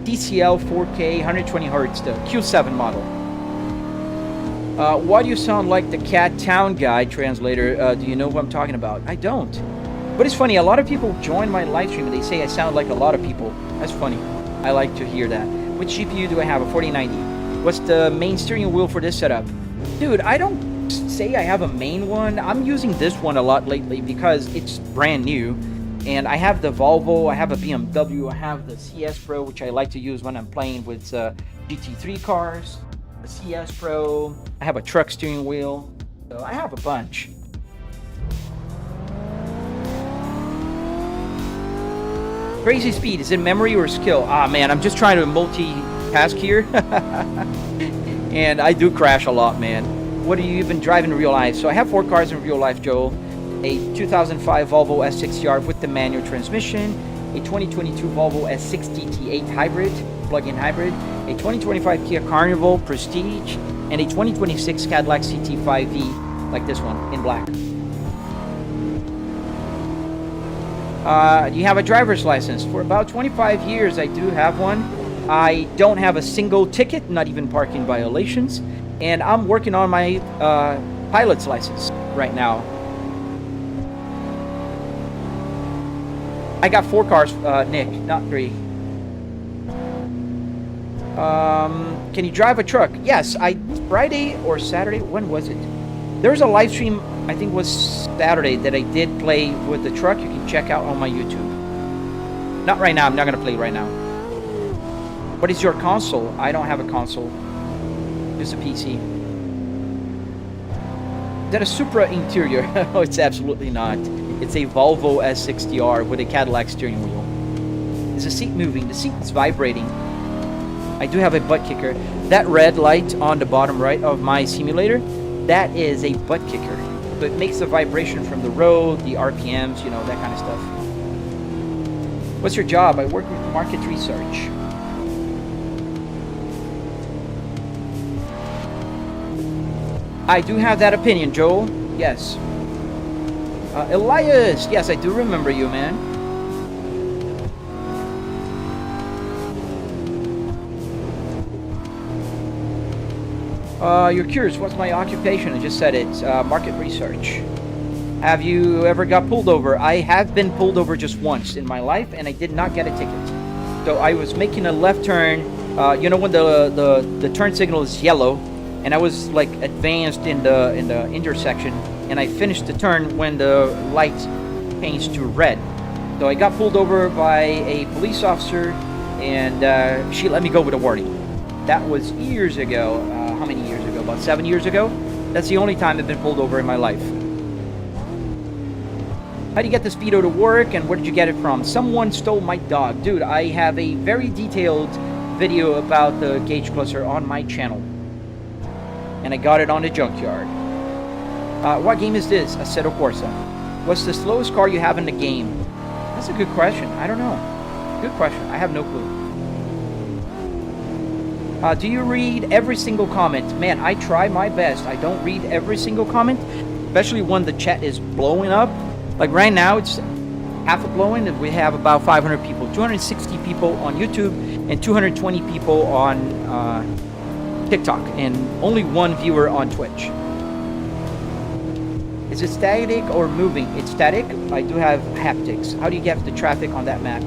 TCL 4K 120 Hz, the Q7 model. Why do you sound like the Cat Town Guy translator? Do you know who I'm talking about? I don't. But it's funny, a lot of people join my live stream and they say I sound like a lot of people. That's funny. I like to hear that. When Which GPU do I have? A 4090. What's the main steering wheel for this setup? Dude, I don't say I have a main one. I'm using this one a lot lately because it's brand new. And I have the Volvo, I have a BMW, I have the CS Pro, which I like to use when I'm playing with GT3 cars. The CS Pro, I have a truck steering wheel. So I have a bunch. Crazy speed, is it memory or skill? Ah man, I'm just trying to multitask here. And I do crash a lot, man. What do you even drive in real life? So I have 4 cars in real life, Joel. A 2005 Volvo S60R with the manual transmission, a 2022 Volvo S60 T8 hybrid, plug-in hybrid, a 2025 Kia Carnival Prestige, and a 2026 Cadillac CT5V, like this one, in black. Do you have a driver's license? For about 25 years, I do have one. I don't have a single ticket, not even parking violations, and I'm working on my pilot's license right now. I got 4 cars, Nick, not 3. Can you drive a truck? Yes, Friday or Saturday, when was it? There was a live stream, I think it was Saturday, that I did play with the truck. You can check out on my YouTube. Not right now, I'm not gonna play right now. What is your console? I don't have a console, just a PC. Is that a Supra interior? No, it's absolutely not. It's a Volvo S60R with a Cadillac steering wheel. Is the seat moving? The seat is vibrating. I do have a butt kicker. That red light on the bottom right of my simulator, that is a butt kicker. So it makes the vibration from the road, the RPMs, you know, that kind of stuff. What's your job? I work with market research. I do have that opinion, Joel. Yes. Elias, yes, I do remember you, man. You're curious, what's my occupation? I just said it, market research. Have you ever got pulled over? I have been pulled over just once in my life, and I did not get a ticket. So I was making a left turn, you know when the turn signal is yellow, and I was like advanced in the intersection, and I finished the turn when the light changed to red. So I got pulled over by a police officer, and she let me go with a warning. That was years ago. How many years ago? About 7 years ago. That's the only time I've been pulled over in my life. How do you get the Speedo to work, and where did you get it from? Someone stole my dog. Dude, I have a very detailed video about the gauge cluster on my channel. And I got it on the Junkyard. What game is this? Assetto Corsa. What's the slowest car you have in the game? That's a good question. I don't know. Good question. I have no clue. Do you read every single comment? Man, I try my best. I don't read every single comment, especially when the chat is blowing up. Like right now, it's half a blowing, and we have about 500 people. 260 people on YouTube and 220 people on TikTok, and only 1 viewer on Twitch. Is it static or moving? It's static. I do have haptics. How do you get the traffic on that map?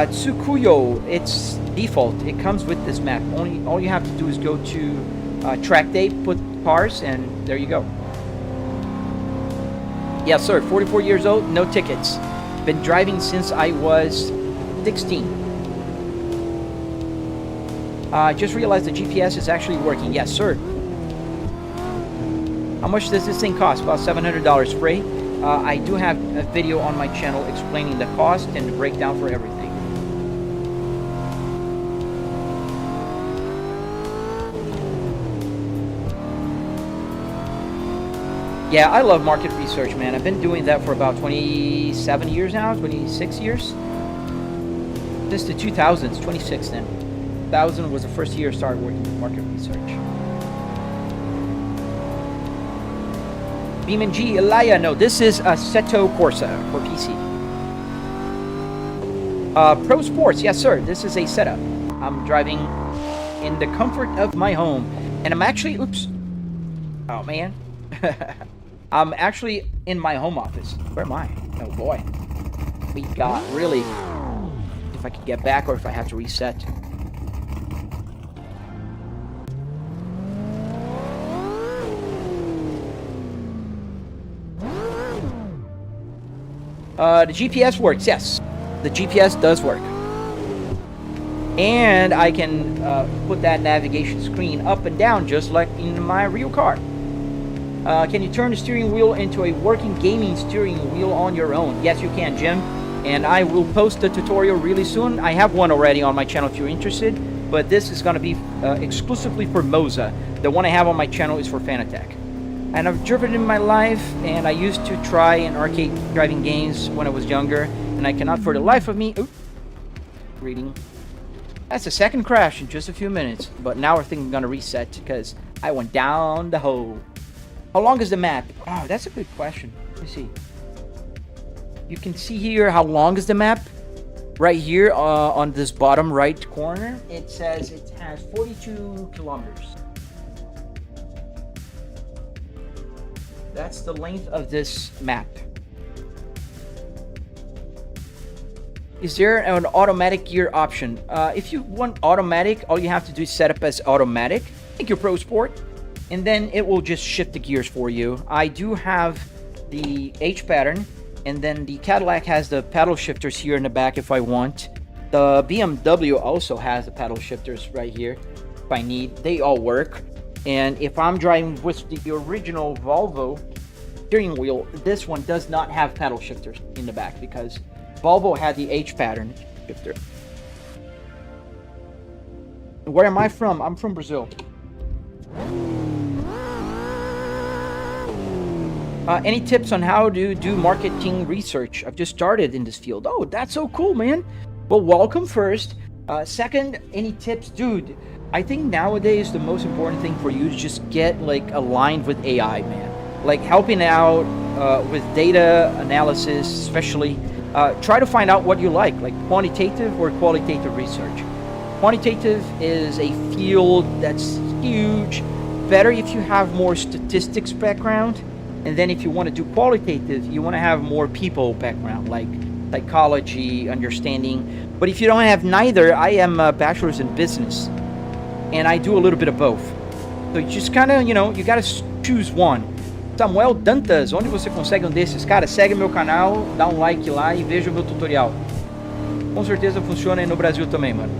Tsukuyo, it's default. It comes with this map. All you have to do is go to track day, put cars, and there you go. Yes, sir. 44 years old, no tickets. Been driving since I was 16. Just realized the GPS is actually working. Yes, sir. How much does this thing cost? About $700 free. I do have a video on my channel explaining the cost and the breakdown for everything. Yeah, I love market research, man. I've been doing that for about 27 years now, 26 years. Since the 2000s, 26 then. 2000 was the first year I started working with market research. Beeman G, Elia, no, this is Assetto Corsa for PC. Pro Sports, yes sir, this is a setup. I'm driving in the comfort of my home. And I'm actually, oops. Oh man. I'm actually in my home office. Where am I? Oh boy. We got really... If I can get back or if I have to reset. The GPS works, yes. The GPS does work. And I can put that navigation screen up and down just like in my real car. Can you turn the steering wheel into a working gaming steering wheel on your own? Yes, you can, Jim. And I will post the tutorial really soon. I have one already on my channel if you're interested. But this is going to be exclusively for Moza. The one I have on my channel is for Fanatec. And I've driven in my life, and I used to try in arcade driving games when I was younger. And I cannot for the life of me... Oops. Reading. That's the second crash in just a few minutes. But now I think I'm going to reset because I went down the hole. How long is the map? Oh, that's a good question. Let me see. You can see here how long is the map. Right here on this bottom right corner, it says it has 42 kilometers. That's the length of this map. Is there an automatic gear option? If you want automatic, all you have to do is set up as automatic. Take your Pro Sport, and then it will just shift the gears for you. I do have the H pattern, and then the Cadillac has the paddle shifters here in the back if I want. The BMW also has the paddle shifters right here if I need. They all work. And if I'm driving with the original Volvo steering wheel, this one does not have paddle shifters in the back because Volvo had the H pattern shifter. Where am I from? I'm from Brazil. Any tips on how to do marketing research? I've just started in this field. Oh, that's so cool, man. Well, welcome first. Second, any tips? Dude, I think nowadays the most important thing for you is just get like aligned with AI, man. Like helping out with data analysis, especially. Try to find out what you like quantitative or qualitative research. Quantitative is a field that's huge. Better if you have more statistics background. And then if you want to do qualitative, you want to have more people background, like psychology, understanding. But if you don't have neither, I am a bachelor's in business. And I do a little bit of both. So you just kind of, you got to choose one. Samuel Dantas, onde você consegue desses? Cara, segue meu canal, dá like lá e veja o meu tutorial. Com certeza funciona aí no Brasil também, mano.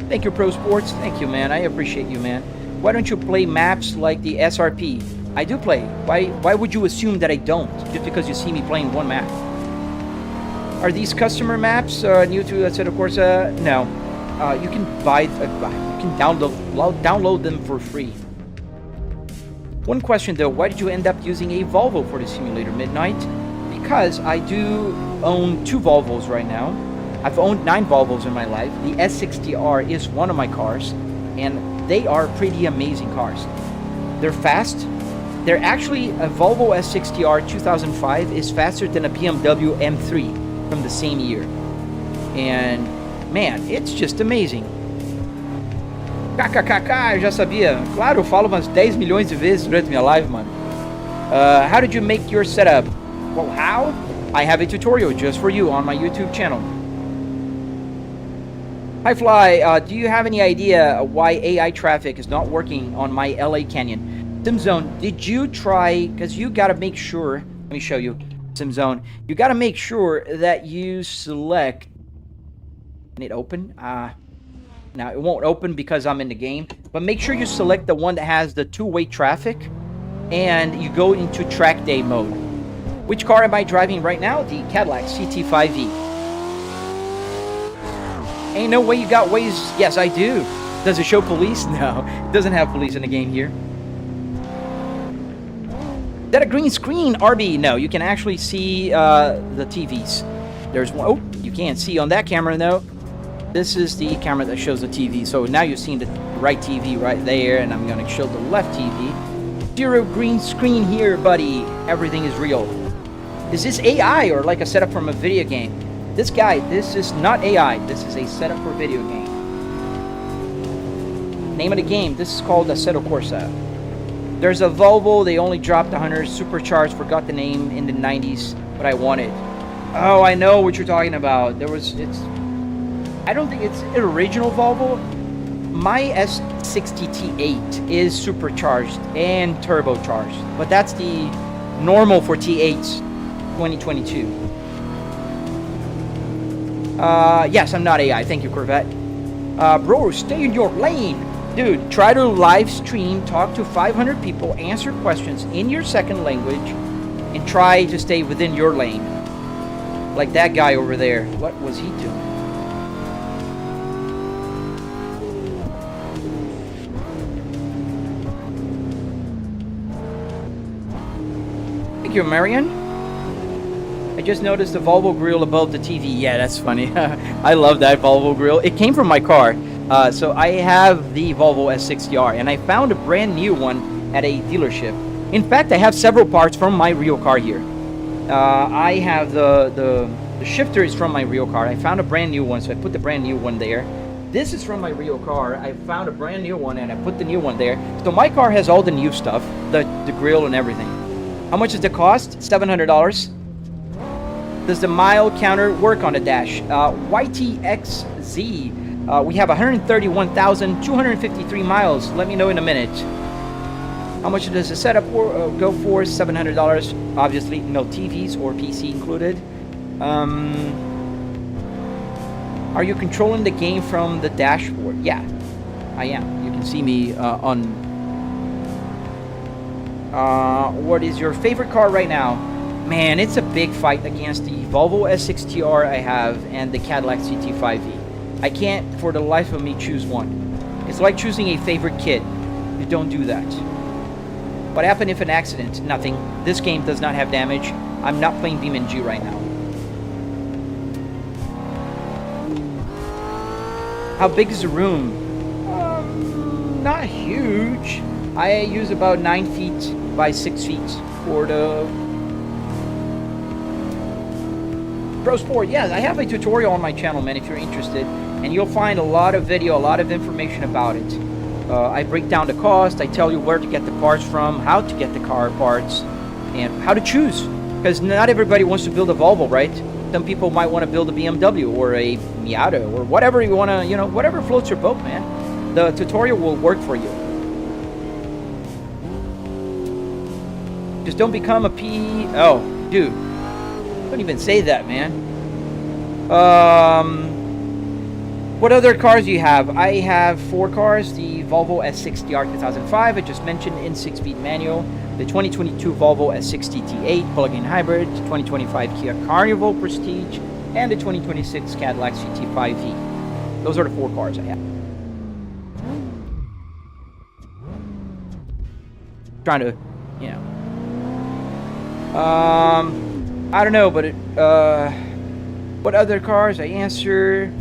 Thank you, Pro Sports. Thank you, man. I appreciate you, man. Why don't you play maps like the SRP? I do play. Why would you assume that I don't? Just because you see me playing one map. Are these customer maps new to Assetto Corsa? No. You can you can download them for free. One question though, why did you end up using a Volvo for the simulator, Midnight? Because I do own 2 Volvos right now. I've owned 9 Volvos in my life. The S60R is one of my cars, and they are pretty amazing cars. They're fast. They're actually, a Volvo S60R 2005 is faster than a BMW M3 from the same year. And, man, it's just amazing. KKKK, eu já sabia. Claro, eu falo umas 10 milhões de vezes durante minha live, mano. How did you make your setup? Well, how? I have a tutorial just for you on my YouTube channel. Hi Fly, do you have any idea why AI traffic is not working on my LA Canyon? SimZone, did you try, because you got to make sure, let me show you, SimZone, you got to make sure that you select, can it open? Now it won't open because I'm in the game, but make sure you select the one that has the 2-way traffic, and you go into track day mode. Which car am I driving right now? The Cadillac CT5e. Ain't no way you got Waze. Yes, I do. Does it show police? No, it doesn't have police in the game here. Is that a green screen, RB? No, you can actually see the TVs. There's one. Oh, you can't see on that camera, though. This is the camera that shows the TV. So now you're seeing the right TV right there, and I'm going to show the left TV. 0 green screen here, buddy. Everything is real. Is this AI or like a setup from a video game? This guy, this is not AI. This is a setup for a video game. Name of the game, this is called Assetto Corsa. There's a Volvo, they only dropped 100 supercharged, forgot the name, in the 90s, but I want it. Oh, I know what you're talking about. I don't think it's an original Volvo. My S60 T8 is supercharged and turbocharged, but that's the normal for T8s 2022. Yes, I'm not AI. Thank you, Corvette. Bro, stay in your lane. Dude, try to live stream, talk to 500 people, answer questions in your second language, and try to stay within your lane. Like that guy over there. What was he doing? Thank you, Marion. I just noticed the Volvo grill above the TV. Yeah, that's funny. I love that Volvo grill. It came from my car. So I have the Volvo S60R, and I found a brand new one at a dealership. In fact, I have several parts from my real car here. I have the shifter is from my real car. I found a brand new one, so I put the brand new one there. This is from my real car. I found a brand new one, and I put the new one there. So my car has all the new stuff, the grill and everything. How much is the cost? $700. Does the mile counter work on the dash? YTXZ. We have 131,253 miles. Let me know in a minute. How much does the setup go for? $700. Obviously, no TVs or PC included. Are you controlling the game from the dashboard? Yeah, I am. You can see me on... what is your favorite car right now? Man, it's a big fight against the Volvo S60R I have and the Cadillac CT5V. I can't for the life of me choose one. It's like choosing a favorite kid. You don't do that. What happened if an accident? Nothing. This game does not have damage. I'm not playing BeamNG right now. How big is the room? Not huge. I use about 9 feet by 6 feet for the Pro Sport. Yeah, I have a tutorial on my channel, man, if you're interested. And you'll find a lot of video, a lot of information about it. I break down the cost. I tell you where to get the parts from, how to get the car parts, and how to choose. Because not everybody wants to build a Volvo, right? Some people might want to build a BMW or a Miata or whatever you want to, you know, whatever floats your boat, man. The tutorial will work for you. Just don't become a P... Oh, dude. Don't even say that, man. What other cars do you have? I have 4 cars. The Volvo S60R 2005, I just mentioned, in 6-speed manual. The 2022 Volvo S60 T8 plug-in hybrid. 2025 Kia Carnival Prestige. And the 2026 Cadillac CT5V. Those are the 4 cars I have. Trying to, you know. I don't know, but what other cars? I answer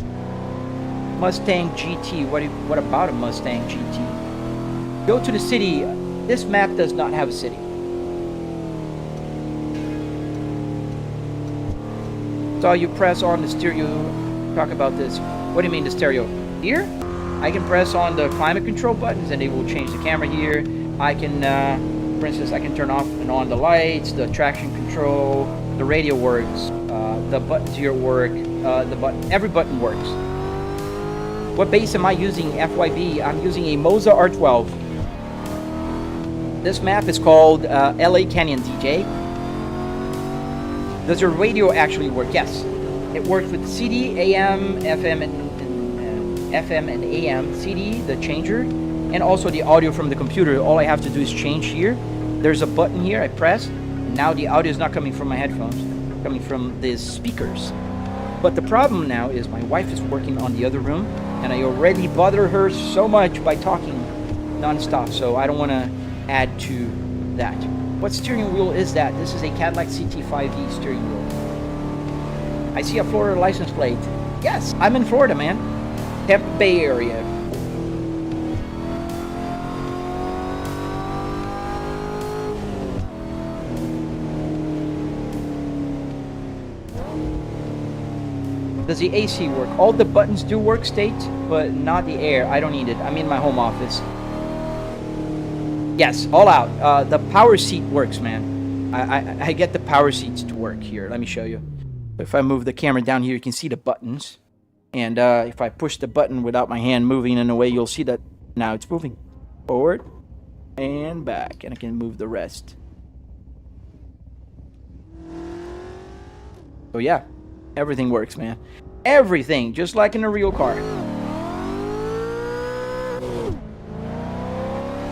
Mustang GT. What about a Mustang GT? Go to the city. This map does not have a city. So you press on the stereo. Talk about this. What do you mean the stereo? Here, I can press on the climate control buttons and they will change the camera here. I can, for instance, I can turn off and on the lights, the traction control, the radio works, the buttons here work, every button works. What base am I using? FYB, I'm using a Moza R12. This map is called LA Canyon DJ. Does your radio actually work? Yes. It works with CD, AM, FM, FM and AM, CD, the changer, and also the audio from the computer. All I have to do is change here. There's a button here, I press, and now the audio is not coming from my headphones, coming from these speakers. But the problem now is my wife is working on the other room, and I already bother her so much by talking non-stop, so I don't want to add to that. What steering wheel is that? This is a Cadillac CT5V steering wheel. I see a Florida license plate. Yes, I'm in Florida, man. Tampa Bay area. Does the AC work? All the buttons do work, state, but not the air. I don't need it. I'm in my home office. Yes, all out. The power seat works, man. I get the power seats to work here. Let me show you. If I move the camera down here, you can see the buttons. And if I push the button without my hand moving in a way, you'll see that now it's moving forward and back. And I can move the rest. So yeah, everything works, man. Everything, just like in a real car.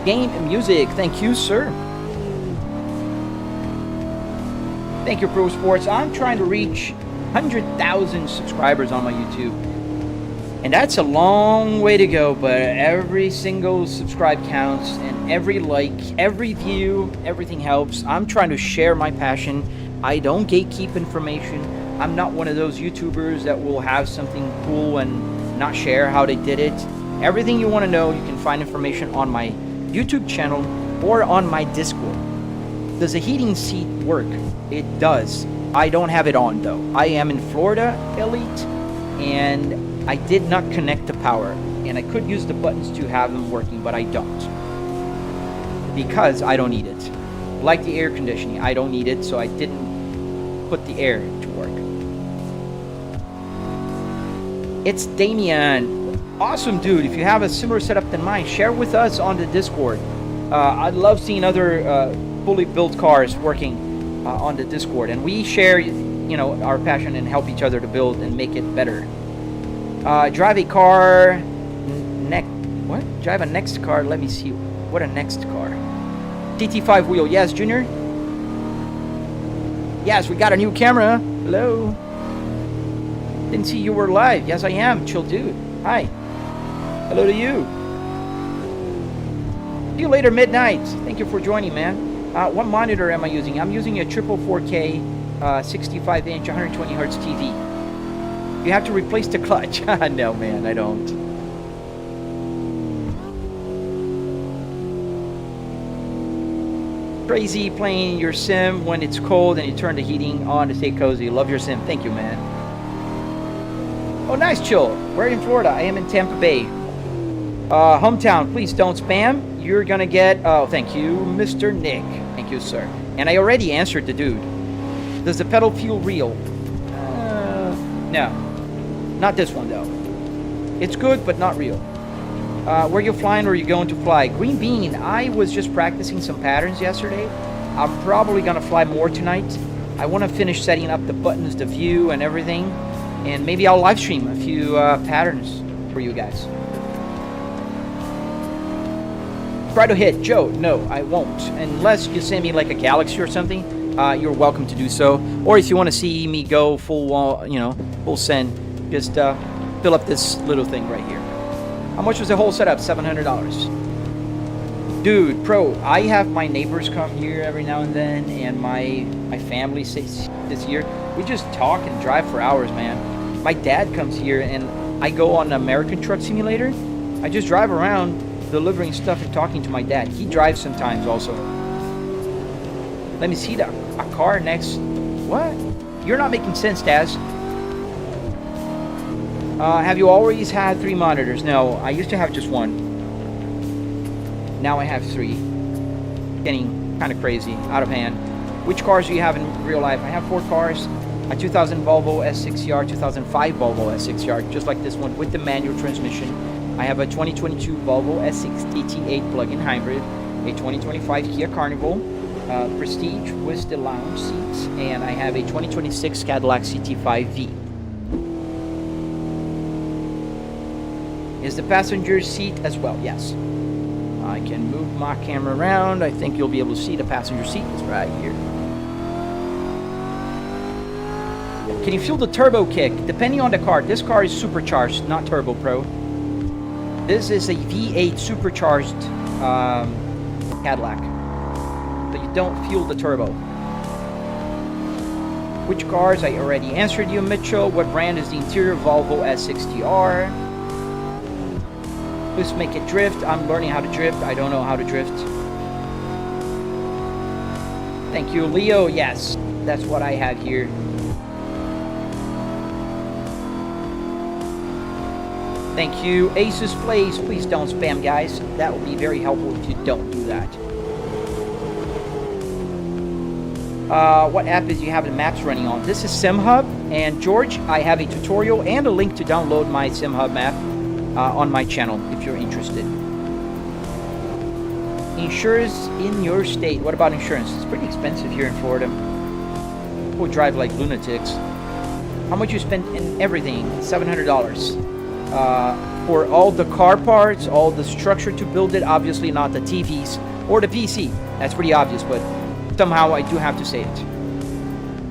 Game music, thank you, sir. Thank you, Pro Sports. I'm trying to reach 100,000 subscribers on my YouTube. And that's a long way to go, but every single subscribe counts, and every like, every view, everything helps. I'm trying to share my passion. I don't gatekeep information. I'm not one of those YouTubers that will have something cool and not share how they did it. Everything you want to know, you can find information on my YouTube channel or on my Discord. Does the heating seat work? It does. I don't have it on though. I am in Florida, Elite, and I did not connect the power, and I could use the buttons to have them working, but I don't, because I don't need it. Like the air conditioning, I don't need it, so I didn't put the air to work. It's Damien. Awesome, dude. If you have a similar setup than mine, share with us on the Discord. I love seeing other fully built cars working on the Discord, and we share, you know, our passion and help each other to build and make it better. Drive a car. Drive a next car. Let me see. What a next car. TT5 wheel. Yes, Junior. Yes, we got a new camera. Hello. Didn't see you were live. Yes, I am. Chill dude. Hi. Hello to you. See you later, midnight. Thank you for joining, man. What monitor am I using? I'm using a triple 4K 65-inch 120 Hz TV. You have to replace the clutch. No, man, I don't. Crazy playing your sim when it's cold and you turn the heating on to stay cozy. Love your sim. Thank you, man. Oh, nice, Chill. We're in Florida. I am in Tampa Bay. Hometown, please don't spam. You're gonna get... Oh, thank you, Mr. Nick. Thank you, sir. And I already answered the dude. Does the pedal feel real? No. Not this one, though. It's good, but not real. Where you flying or are you going to fly? Green Bean, I was just practicing some patterns yesterday. I'm probably going to fly more tonight. I want to finish setting up the buttons, the view, and everything. And maybe I'll live stream a few patterns for you guys. Try to hit. Joe, no, I won't. Unless you send me like a galaxy or something, you're welcome to do so. Or if you want to see me go full wall, you know, full send, just fill up this little thing right here. How much was the whole setup? $700. Dude, Pro, I have my neighbors come here every now and then, and my family this year. We just talk and drive for hours, man. My dad comes here, and I go on American Truck Simulator. I just drive around delivering stuff and talking to my dad. He drives sometimes also. Let me see a car next. What? You're not making sense, Daz. Have you always had 3 monitors? No, I used to have just 1. Now I have 3. Getting kind of crazy, out of hand. Which cars do you have in real life? I have 4 cars. A 2000 Volvo S60R, 2005 Volvo S60R, just like this one with the manual transmission. I have a 2022 Volvo S60 T8 plug-in hybrid, a 2025 Kia Carnival, Prestige with the lounge seats, and I have a 2026 Cadillac CT5V. Is the passenger seat as well? Yes. I can move my camera around. I think you'll be able to see the passenger seat. It's right here. Can you feel the turbo kick? Depending on the car. This car is supercharged, not turbo, Pro. This is a V8 supercharged Cadillac. But you don't feel the turbo. Which cars? I already answered you, Mitchell. What brand is the interior? Volvo S60R. Let's make it drift. I'm learning how to drift. I don't know how to drift. Thank you, Leo. Yes, that's what I have here. Thank you, Asus Plays. Please don't spam, guys. That will be very helpful if you don't do that. What app is you have the maps running on? This is SimHub. And George, I have a tutorial and a link to download my SimHub map on my channel if you're interested. Insurance in your state. What about insurance? It's pretty expensive here in Florida. People drive like lunatics. How much you spent in everything? $700. For all the car parts, all the structure to build it, obviously not the TVs or the PC. That's pretty obvious, but somehow I do have to say it.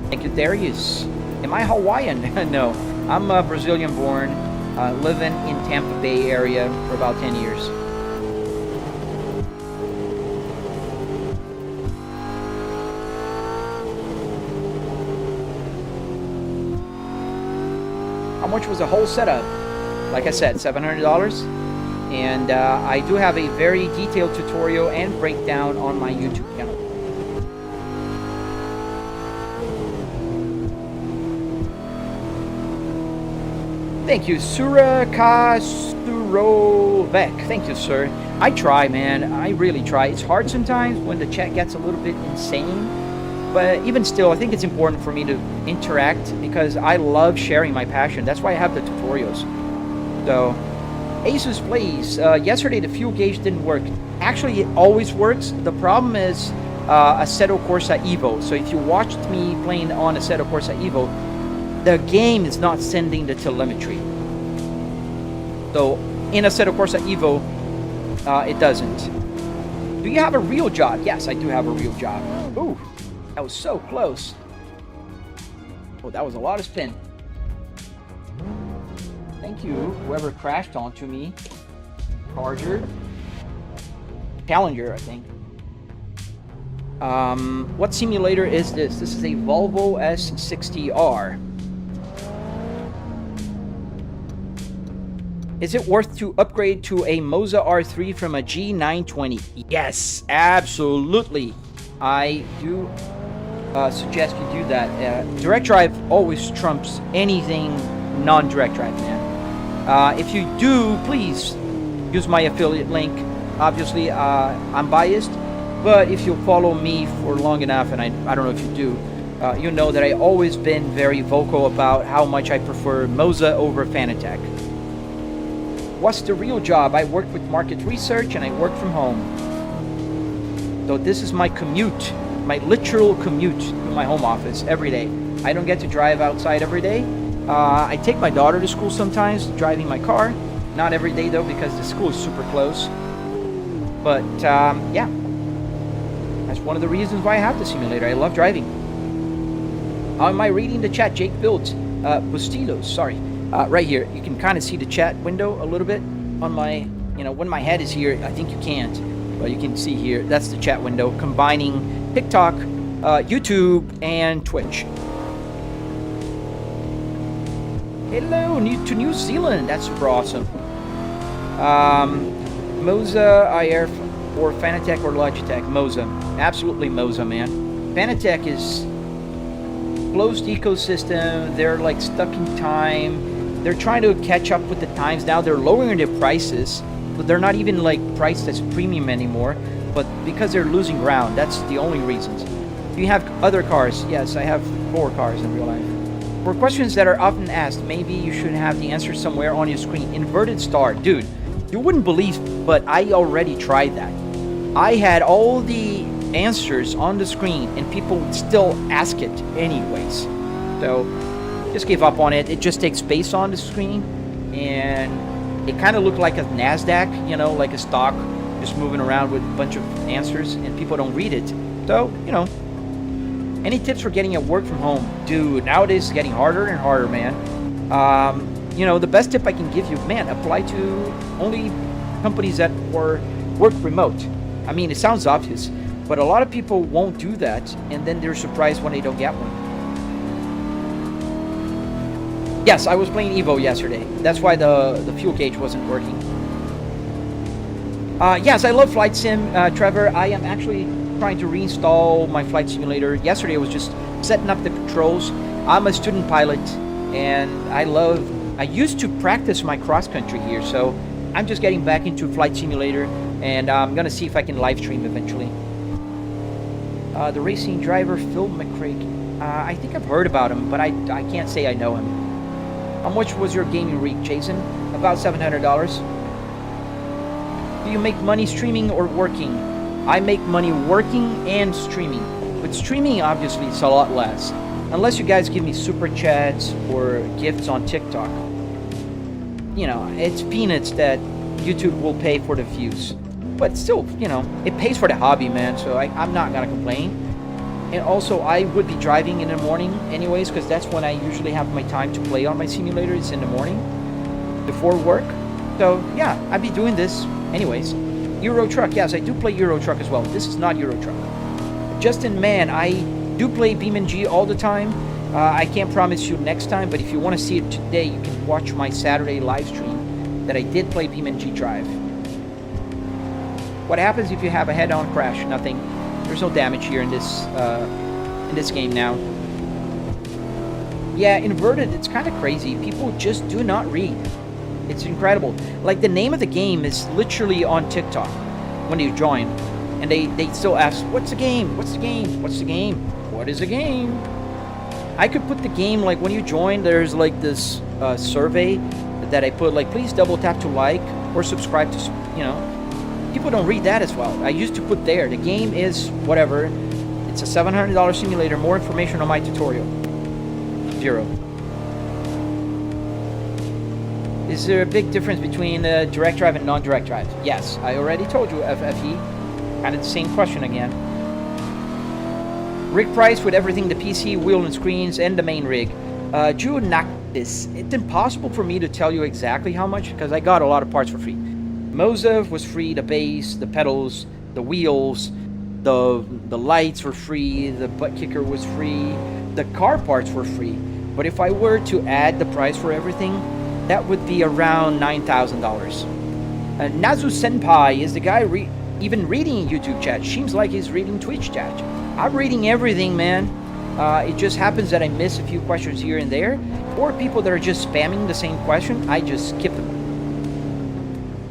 Thank you, Darius. Am I Hawaiian? No, I'm Brazilian born, living in Tampa Bay area for about 10 years. How much was the whole setup? Like I said, $700. And I do have a very detailed tutorial and breakdown on my YouTube channel. Thank you, Suraka Surovek. Thank you, sir. I try, man. I really try. It's hard sometimes when the chat gets a little bit insane. But even still, I think it's important for me to interact because I love sharing my passion. That's why I have the tutorials. So, Asus Plays. Yesterday, the fuel gauge didn't work. Actually, it always works. The problem is Assetto Corsa Evo. So if you watched me playing on Assetto Corsa Evo, the game is not sending the telemetry. So in Assetto Corsa Evo, it doesn't. Do you have a real job? Yes, I do have a real job. Ooh, that was so close. Oh, that was a lot of spin. Thank you, whoever crashed onto me. Charger. Challenger, I think. What simulator is this? This is a Volvo S60R. Is it worth to upgrade to a Moza R3 from a G920? Yes, absolutely. I do suggest you do that. Direct drive always trumps anything non-direct drive, man. If you do, please use my affiliate link. Obviously, I'm biased, but if you follow me for long enough, and I don't know if you do, you know that I've always been very vocal about how much I prefer Moza over Fanatec. What's the real job? I work with market research and I work from home. So this is my commute, my literal commute to my home office every day. I don't get to drive outside every day. I take my daughter to school sometimes, driving my car. Not every day though, because the school is super close. But yeah, that's one of the reasons why I have the simulator. I love driving. How am I reading the chat? Jake built Bustillos, sorry. Right here, you can kind of see the chat window a little bit on my, when my head is here, I think you can't, but you can see here, that's the chat window, combining TikTok, YouTube, and Twitch. Hello, to New Zealand, that's super awesome. Moza IR or Fanatec or Logitech? Moza, absolutely Moza, man. Fanatec is closed ecosystem, they're like stuck in time. They're trying to catch up with the times now. They're lowering their prices, but they're not even like priced as premium anymore. But because they're losing ground, that's the only reasons. Do you have other cars? Yes, I have 4 cars in real life. For questions that are often asked, maybe you should have the answer somewhere on your screen. Inverted star, dude, you wouldn't believe, but I already tried that. I had all the answers on the screen, and people would still ask it anyways. So just gave up on it. It just takes space on the screen, and it kind of looked like a NASDAQ, like a stock, just moving around with a bunch of answers, and people don't read it. So, any tips for getting a work from home? Dude, nowadays it's getting harder and harder, man. The best tip I can give you, man, apply to only companies that work remote. I mean, it sounds obvious, but a lot of people won't do that, and then they're surprised when they don't get one. Yes, I was playing Evo yesterday. That's why the fuel gauge wasn't working. Yes, I love Flight Sim, Trevor. I am actually trying to reinstall my flight simulator. Yesterday I was just setting up the controls. I'm a student pilot, and I used to practice my cross-country here, so I'm just getting back into Flight Simulator, and I'm going to see if I can live stream eventually. The racing driver, Phil McCraig. I think I've heard about him, but I can't say I know him. How much was your gaming rig, Jason? About $700. Do you make money streaming or working? I make money working and streaming. But streaming, obviously, it's a lot less. unless you guys give me super chats or gifts on TikTok, you know, it's peanuts that YouTube will pay for the views. But still, you know, it pays for the hobby, man, so I'm not gonna complain. And also, I would be driving in the morning anyways, because that's when I usually have my time to play on my simulator. It's in the morning, before work. So, yeah, I'd be doing this anyways. Euro Truck, yes, I do play Euro Truck as well. This is not Euro Truck. Justin, man, I do play BeamNG all the time. I can't promise you next time, but if you want to see it today, you can watch my Saturday live stream that I did play BeamNG Drive. What happens if you have a head-on crash? Nothing. There's no damage here in this game now. Yeah, inverted, it's kind of crazy. People just do not read. It's incredible. Like, the name of the game is literally on TikTok when you join. And they still ask, what's the game? What's the game? What's the game? What is a game? I could put the game, like, when you join, there's, like, this survey that I put, like, please double tap to like or subscribe to, you know. People don't read that as well. I used to put there, the game is whatever. It's a $700 simulator. More information on my tutorial. 0. Is there a big difference between direct drive and non-direct drive? Yes, I already told you, FFE. Kind of the same question again. Rig price with everything, the PC, wheel and screens, and the main rig. Drew Nactis. It's impossible for me to tell you exactly how much, because I got a lot of parts for free. Moza was free, the base, the pedals, the wheels, the lights were free, the Buttkicker was free, the car parts were free. But if I were to add the price for everything, that would be around $9,000. Nazu Senpai is the guy even reading YouTube chat. Seems like he's reading Twitch chat. I'm reading everything, man. It just happens that I miss a few questions here and there, or people that are just spamming the same question, I just skip them.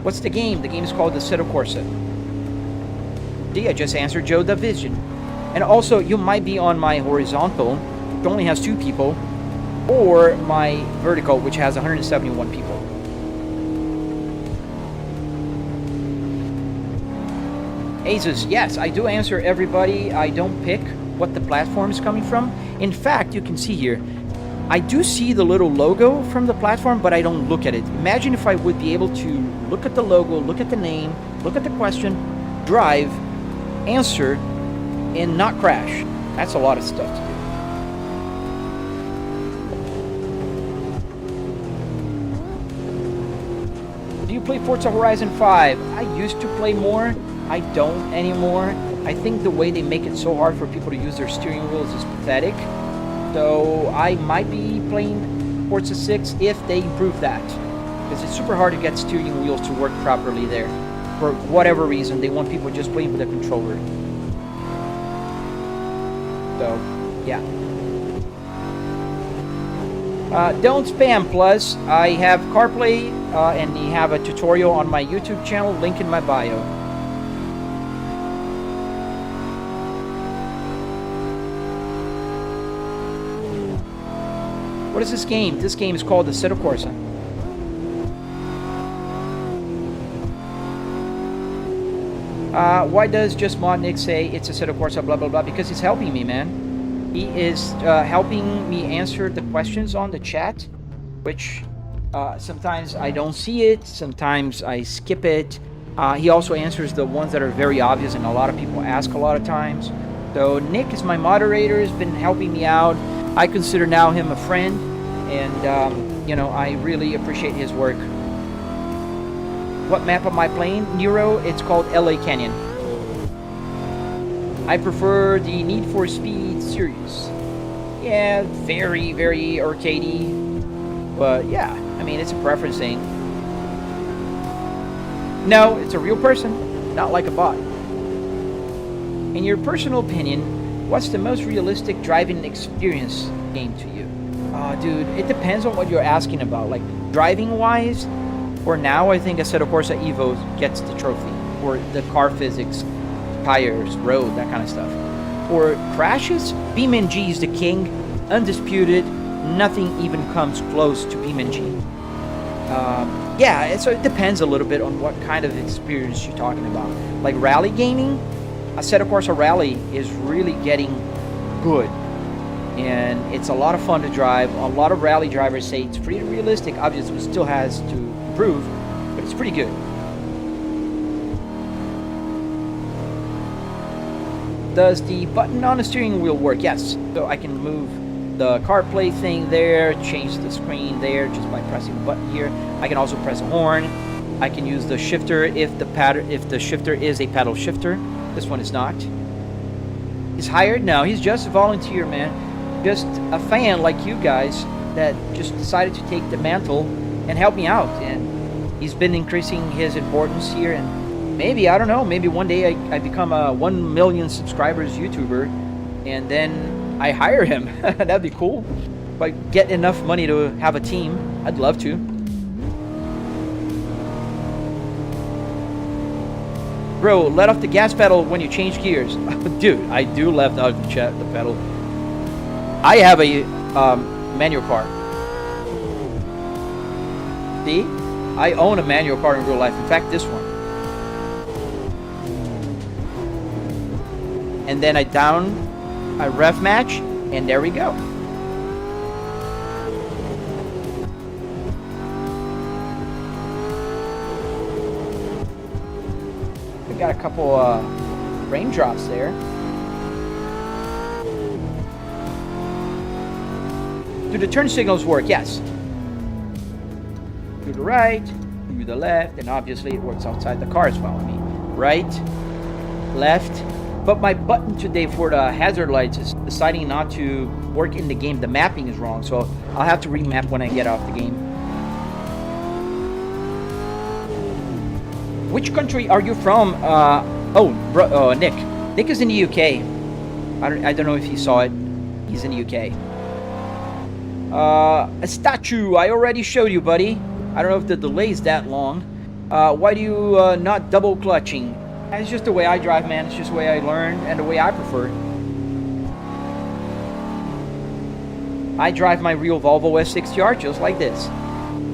What's the game? The game is called the Assetto Corsa. See, I just answered Joe Division. And also, you might be on my horizontal, which only has 2 people, or my vertical, which has 171 people. Asus, yes, I do answer everybody. I don't pick what the platform is coming from. In fact, you can see here, I do see the little logo from the platform, but I don't look at it. Imagine if I would be able to look at the logo, look at the name, look at the question, drive, answer, and not crash. That's a lot of stuff to do. Do you play Forza Horizon 5? I used to play more. I don't anymore. I think the way they make it so hard for people to use their steering wheels is pathetic. So I might be playing Forza 6 if they improve that. Because it's super hard to get steering wheels to work properly there. For whatever reason, they want people just playing with a controller. So, yeah. Don't spam, plus. I have CarPlay and you have a tutorial on my YouTube channel, link in my bio. What is this game? This game is called the Assetto Corsa. Why does just Modnick say it's Assetto Corsa blah blah blah? Because he's helping me, man. He is helping me answer the questions on the chat, which sometimes I don't see it, sometimes I skip it. He also answers the ones that are very obvious and a lot of people ask a lot of times. So Nick is my moderator, has been helping me out. I consider now him a friend, and you know, I really appreciate his work. What map am I playing? Nero, it's called LA Canyon. I prefer the Need for Speed series. Yeah, very, very arcadey, but yeah, I mean, it's a preference thing. No, it's a real person, not like a bot. In your personal opinion, what's the most realistic driving experience game to you? Dude, it depends on what you're asking about. Like, driving-wise, for now, I think Assetto Corsa Evo gets the trophy. Or the car physics, tires, road, that kind of stuff. For crashes, BeamNG is the king, undisputed. Nothing even comes close to BeamNG. Yeah, so it depends a little bit on what kind of experience you're talking about. Like rally gaming, Assetto Corsa Rally is really getting good. and it's a lot of fun to drive. A lot of rally drivers say it's pretty realistic. Obviously, it still has to improve, but it's pretty good. Does the button on the steering wheel work? Yes. So I can move the CarPlay thing there, change the screen there just by pressing the button here. I can also press a horn. I can use the shifter if the shifter is a paddle shifter. This one is not. He's hired? No, he's just a volunteer, man. Just a fan like you guys that just decided to take the mantle and help me out. And he's been increasing his importance here, and maybe, I don't know, maybe one day I become a 1 million subscribers YouTuber, and then I hire him. That'd be cool. If I get enough money to have a team, I'd love to. Bro, let off the gas pedal when you change gears. Dude, I do let off the pedal. I have a manual car. See? I own a manual car in real life. In fact, this one. And then I rev match, and there we go. We got a couple raindrops there. Do the turn signals work? Yes. To the right, to the left, and obviously it works outside the car as well. I mean, right, left. But my button today for the hazard lights is deciding not to work in the game. The mapping is wrong, so I'll have to remap when I get off the game. Which country are you from? Nick. Nick is in the UK. I don't know if you saw it. He's in the UK. A statue. I already showed you, buddy. I don't know if the delay is that long. Why do you not double clutching? It's just the way I drive, man. It's just the way I learn and the way I prefer. I drive my real Volvo S60R just like this.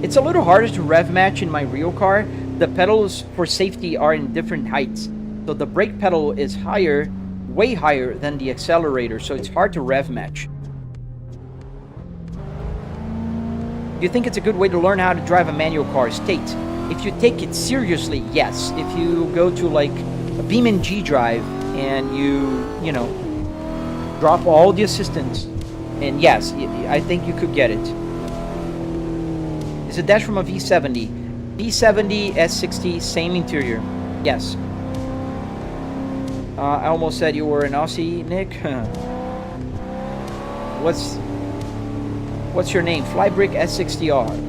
It's a little harder to rev match in my real car. The pedals for safety are in different heights. So the brake pedal is higher, way higher than the accelerator, so it's hard to rev match. Do you think it's a good way to learn how to drive a manual car? State. If you take it seriously, yes. If you go to like a Beam G drive and you know, drop all the assistance, and yes, I think you could get it. It's a dash from a V70. V70, S60, same interior. Yes. I almost said you were an Aussie, Nick. What's your name? Flybrick S60R.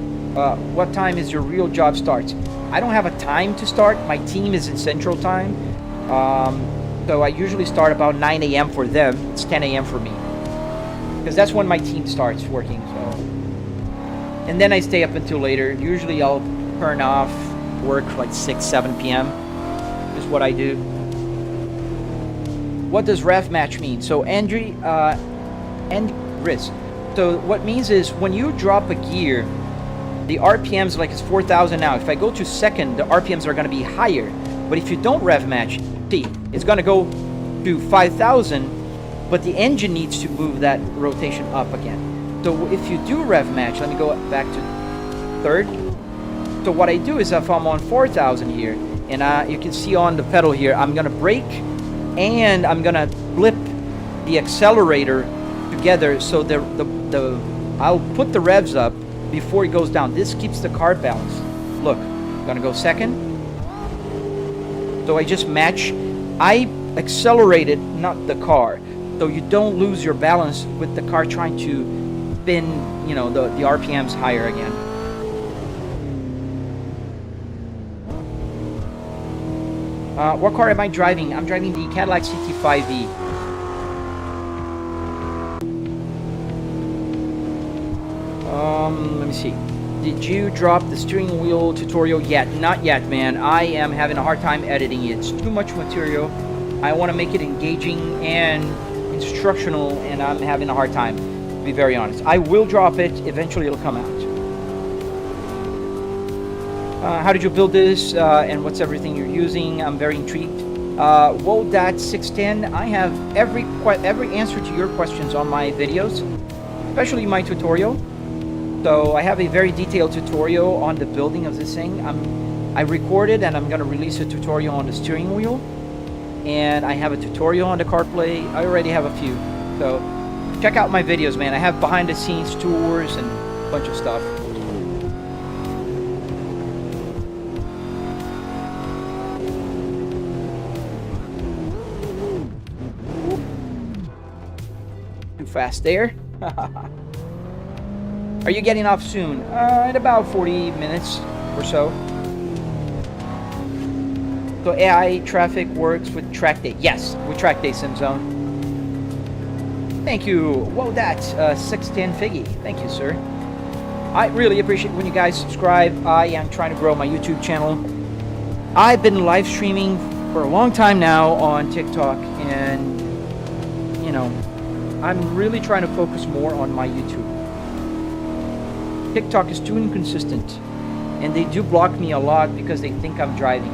What time is your real job starts? I don't have a time to start. My team is in Central Time. So I usually start about 9 a.m. for them. It's 10 a.m. for me. Because that's when my team starts working. So, and then I stay up until later. Usually I'll turn off work like 6, 7 p.m. is what I do. What does rev match mean? So Andrew, and risk. So what it means is when you drop a gear, the RPMs, like it's 4,000 now. If I go to second, the RPMs are going to be higher. But if you don't rev match, see, it's going to go to 5,000, but the engine needs to move that rotation up again. So if you do rev match, let me go back to third. So what I do is if I'm on 4,000 here, and you can see on the pedal here, I'm going to brake and I'm going to flip the accelerator together so I'll put the revs up before it goes down. This keeps the car balanced. Look, I'm gonna go second. So I just match. I accelerated, not the car. So you don't lose your balance with the car trying to spin, you know, the RPMs higher again. What car am I driving? I'm driving the Cadillac CT5e. Let me see. Did you drop the steering wheel tutorial yet? Not yet, man. I am having a hard time editing it. It's too much material. I want to make it engaging and instructional, and I'm having a hard time, to be very honest. I will drop it. Eventually, it'll come out. How did you build this, and what's everything you're using? I'm very intrigued. Wodat 610. I have every answer to your questions on my videos, especially my tutorial. So I have a very detailed tutorial on the building of this thing. I recorded and I'm going to release a tutorial on the steering wheel. And I have a tutorial on the CarPlay. I already have a few. So check out my videos, man. I have behind the scenes tours and a bunch of stuff. Too fast there. Are you getting off soon? In about 40 minutes or so. So AI traffic works with track day. Yes, with track day, SimZone. Thank you. Whoa, that's 610 Figgy. Thank you, sir. I really appreciate when you guys subscribe. I am trying to grow my YouTube channel. I've been live streaming for a long time now on TikTok, and you know, I'm really trying to focus more on my YouTube. TikTok is too inconsistent, and they do block me a lot because they think I'm driving.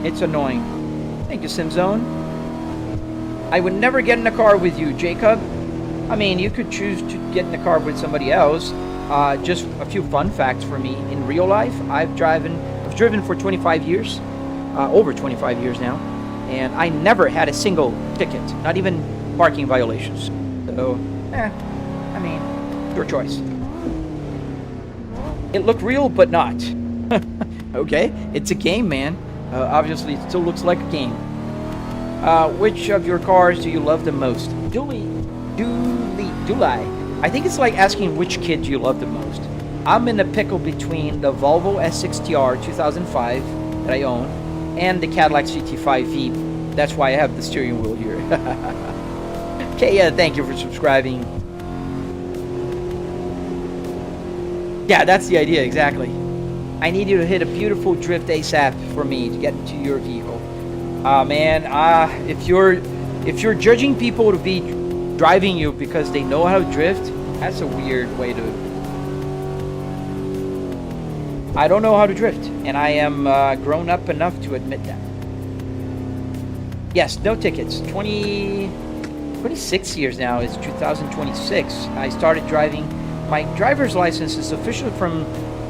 It's annoying. Thank you, SimZone. I would never get in a car with you, Jacob. I mean, you could choose to get in a car with somebody else. Just a few fun facts for me. In real life, I've driven for 25 years, over 25 years now, and I never had a single ticket, not even parking violations. So, I mean, your choice. It looked real, but not. Okay, it's a game, man. Obviously, it still looks like a game. Which of your cars do you love the most? Dooley. I think it's like asking which kid do you love the most. I'm in a pickle between the Volvo S60R 2005 that I own and the Cadillac CT5V. That's why I have the steering wheel here. Okay, yeah, thank you for subscribing. Yeah, that's the idea, exactly. I need you to hit a beautiful drift ASAP for me to get into your vehicle. Man, if you're judging people to be driving you because they know how to drift, that's a weird way to... I don't know how to drift, and I am grown up enough to admit that. Yes, no tickets. 26 years now. It's 2026. I started driving. My driver's license is official from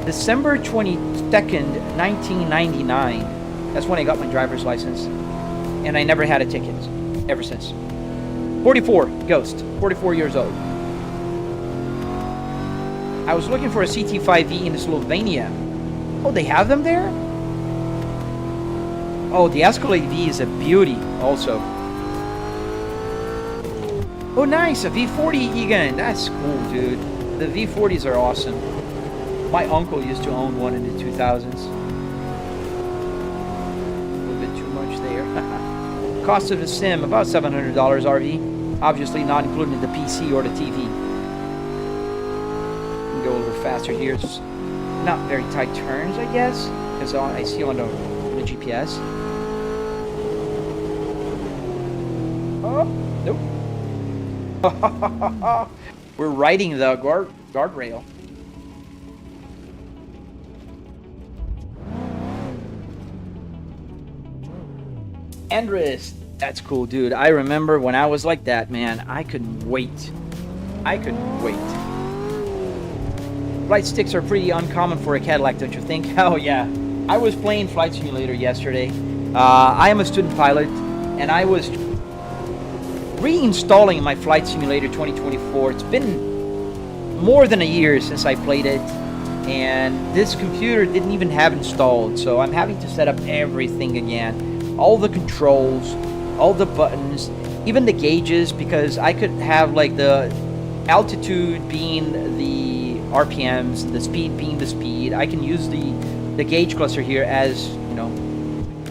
December 22nd, 1999. That's when I got my driver's license. And I never had a ticket ever since. 44, Ghost. 44 years old. I was looking for a CT5V in Slovenia. Oh, they have them there? Oh, the Escalade V is a beauty also. Oh, nice. A V40 Egan. That's cool, dude. The V40s are awesome. My uncle used to own one in the 2000s. A little bit too much there. Cost of the sim, about $700 RV. Obviously not including the PC or the TV. Can go a little faster here. It's not very tight turns, I guess, because I see on the GPS. Oh, nope. We're riding the guardrail. Andres, that's cool, dude. I remember when I was like that, man. I couldn't wait. Flight sticks are pretty uncommon for a Cadillac, don't you think? Oh, yeah. I was playing Flight Simulator yesterday. I am a student pilot, and I was reinstalling my Flight Simulator 2024. It's been more than a year since I played it, and this computer didn't even have installed, so I'm having to set up everything again. All the controls, all the buttons, even the gauges, because I could have like the altitude being the RPMs, the speed being the speed. I can use the gauge cluster here as, you know,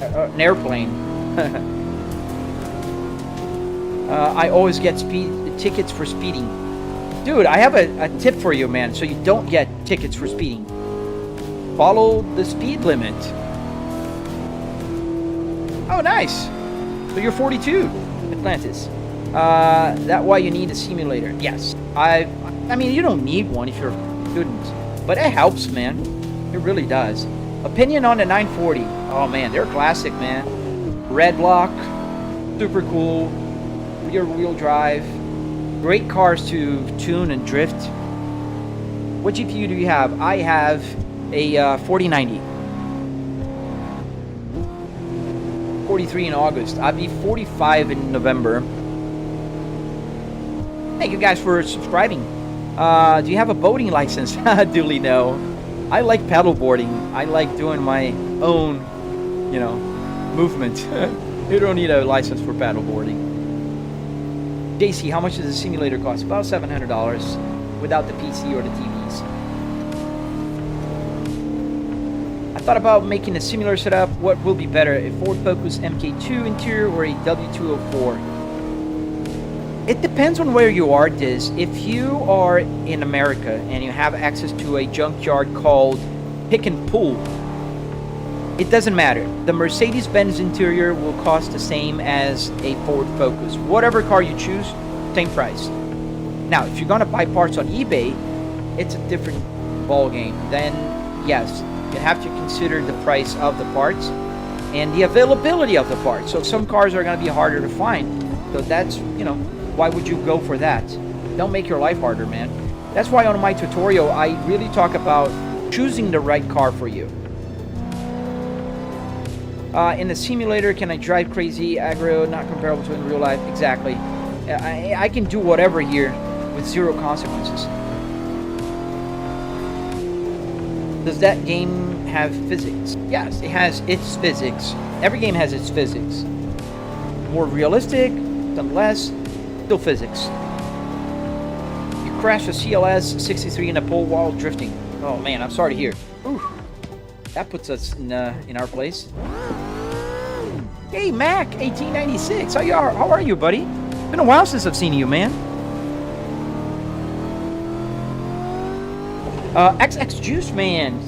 an airplane. I always get tickets for speeding. Dude, I have a tip for you, man, so you don't get tickets for speeding. Follow the speed limit. Oh, nice. So you're 42, Atlantis. That's why you need a simulator. Yes. I mean, you don't need one if you're a student, but it helps, man. It really does. Opinion on the 940. Oh, man, they're classic, man. red block, super cool, rear wheel drive, great cars to tune and drift. What GPU do you have? I have a 4090. 43 in August. I'll be 45 in November. Thank you guys for subscribing. Do you have a boating license? Duly no. I like paddleboarding. I like doing my own, you know, movement. You don't need a license for paddleboarding. JC, how much does the simulator cost? About $700 without the PC or the TVs. I thought about making a similar setup. What will be better, a Ford Focus MK2 interior or a W204? It depends on where you are, Diz. If you are in America and you have access to a junkyard called Pick and Pull, it doesn't matter. The Mercedes-Benz interior will cost the same as a Ford Focus. Whatever car you choose, same price. Now, if you're gonna buy parts on eBay, it's a different ball game. Then, yes, you have to consider the price of the parts and the availability of the parts. So some cars are gonna be harder to find. So that's, you know, why would you go for that? Don't make your life harder, man. That's why on my tutorial, I really talk about choosing the right car for you. In the simulator, can I drive crazy, aggro, not comparable to in real life? Exactly. I can do whatever here with zero consequences. Does that game have physics? Yes, it has its physics. Every game has its physics. More realistic, some less, still physics. You crashed a CLS 63 in a pole while drifting. Oh man, I'm sorry to hear. Ooh, that puts us in our place. Hey Mac, 1896. How are you, buddy? Been a while since I've seen you, man. XX Juice Man.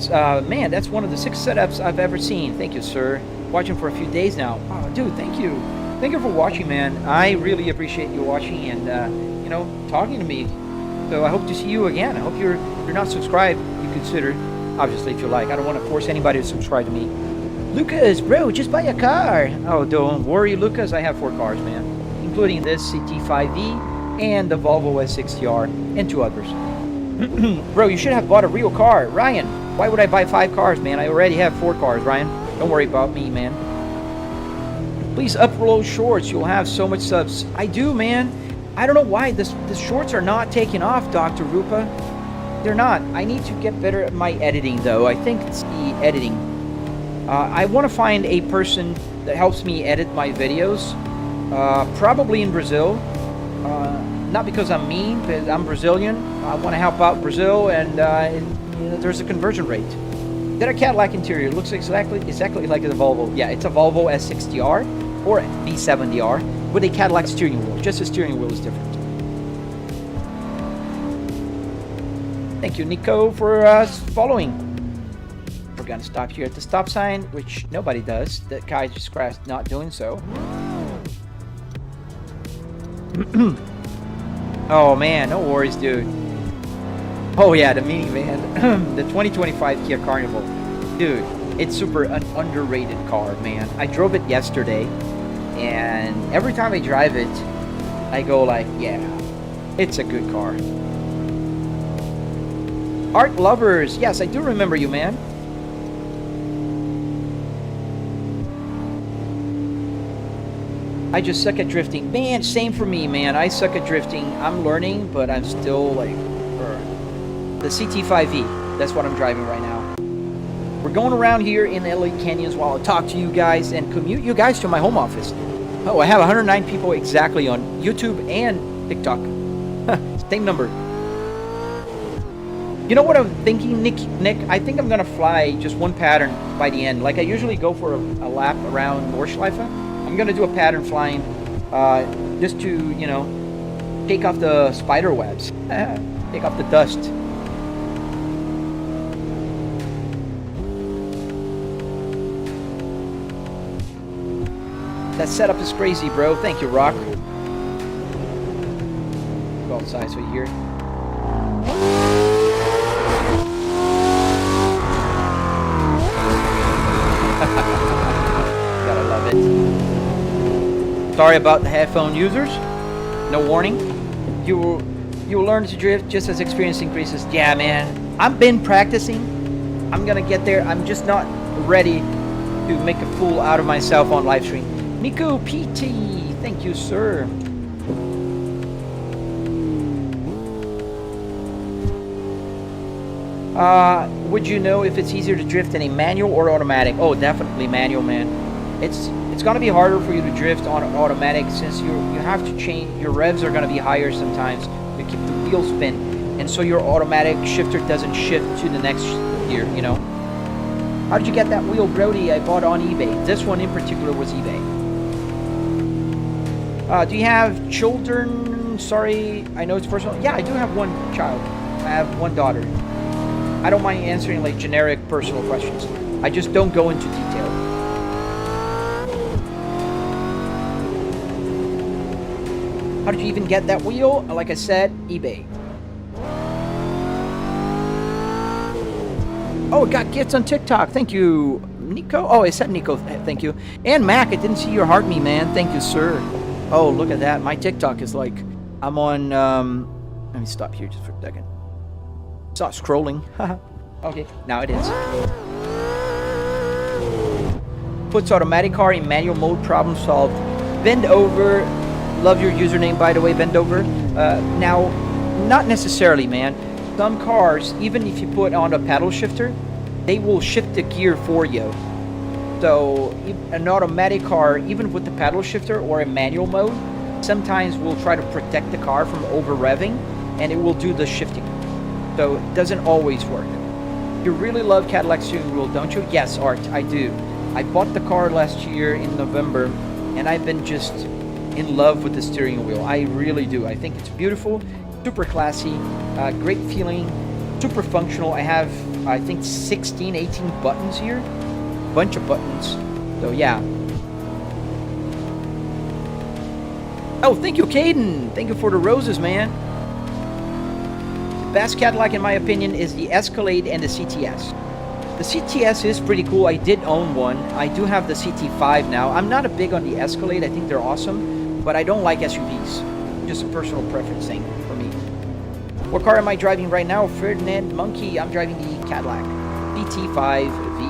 Man, that's one of the 6 setups I've ever seen. Thank you, sir. Watching for a few days now. Oh, dude, thank you. Thank you for watching, man. I really appreciate you watching and, you know, talking to me. So I hope to see you again. I hope if you're not subscribed, you consider, obviously, if you like. I don't want to force anybody to subscribe to me. Lucas, bro, just buy a car. Oh, don't worry, Lucas. I have 4 cars, man, including this CT5V and the Volvo S60R and 2 others. Bro, you should have bought a real car. Ryan, why would I buy 5 cars, man? I already have 4 cars, Ryan. Don't worry about me, man. Please upload shorts. You'll have so much subs. I do, man. I don't know why the shorts are not taking off, Dr. Rupa. They're not. I need to get better at my editing, though. I think it's the editing. I want to find a person that helps me edit my videos. Probably in Brazil. Not because I'm mean, but I'm Brazilian. I want to help out Brazil, and you know, there's a conversion rate. Then a Cadillac interior. It looks exactly like a Volvo. Yeah, it's a Volvo S60R or V70R with a Cadillac steering wheel. Just the steering wheel is different. Thank you, Nico, for following. We're gonna stop here at the stop sign, which nobody does. That guy just crashed not doing so. Oh man, no worries, dude. Oh yeah, the minivan, the 2025 Kia Carnival. Dude, it's super an underrated car, man. I drove it yesterday, and every time I drive it, I go like, yeah, it's a good car. Art lovers, yes, I do remember you, man. I just suck at drifting. Man, same for me, man. I suck at drifting. I'm learning, but I'm still like... The CT5V. That's what I'm driving right now. We're going around here in the LA Canyons while I talk to you guys and commute you guys to my home office. Oh, I have 109 people exactly on YouTube and TikTok. Same number. You know what I'm thinking, Nick? I think I'm going to fly just one pattern by the end. Like I usually go for a lap around Nordschleife. I'm gonna do a pattern flying, just to, you know, take off the spider webs, take off the dust. That setup is crazy, bro. Thank you, Rock. Go outside so you hear it. Gotta love it. Sorry about the headphone users. No warning. You will learn to drift just as experience increases. Yeah, man. I've been practicing. I'm gonna get there. I'm just not ready to make a fool out of myself on live stream. Nico PT, thank you, sir. Would you know if it's easier to drift in a manual or automatic? Oh, definitely manual, man. It's gonna be harder for you to drift on automatic since you have to change. Your revs are gonna be higher sometimes to keep the wheel spin, and so your automatic shifter doesn't shift to the next gear. You know. How did you get that wheel, Brody? I bought on eBay. This one in particular was eBay. Do you have children? Sorry, I know it's personal. Yeah, I do have one child. I have one daughter. I don't mind answering like generic personal questions. I just don't go into detail. How did you even get that wheel? Like I said, eBay. Oh, it got gifts on TikTok. Thank you, Nico. Oh, it said Nico. Thank you. And Mac, I didn't see your heart me, man. Thank you, sir. Oh, look at that. My TikTok is like, I'm on, let me stop here just for a second. It's not scrolling. Okay, now it is. Puts automatic car in manual mode, problem solved. Bend over. Love your username, by the way, bend over. Now, not necessarily, man. Some cars, even if you put on a paddle shifter, they will shift the gear for you. So an automatic car, even with the paddle shifter or a manual mode, sometimes will try to protect the car from over revving, and it will do the shifting. So it doesn't always work. You really love Cadillac steering wheel, don't you? Yes, Art, I do. I bought the car last year in November, and I've been just in love with the steering wheel. I really do. I think it's beautiful, super classy, great feeling, super functional. I have, I think, 16, 18 buttons here. Bunch of buttons. So, yeah. Oh, thank you, Caden. Thank you for the roses, man. The best Cadillac, in my opinion, is the Escalade and the CTS. The CTS is pretty cool. I did own one. I do have the CT5 now. I'm not a big on the Escalade. I think they're awesome, but I don't like SUVs. Just a personal preference thing for me. What car am I driving right now? Ferdinand Monkey. I'm driving the Cadillac CT5V.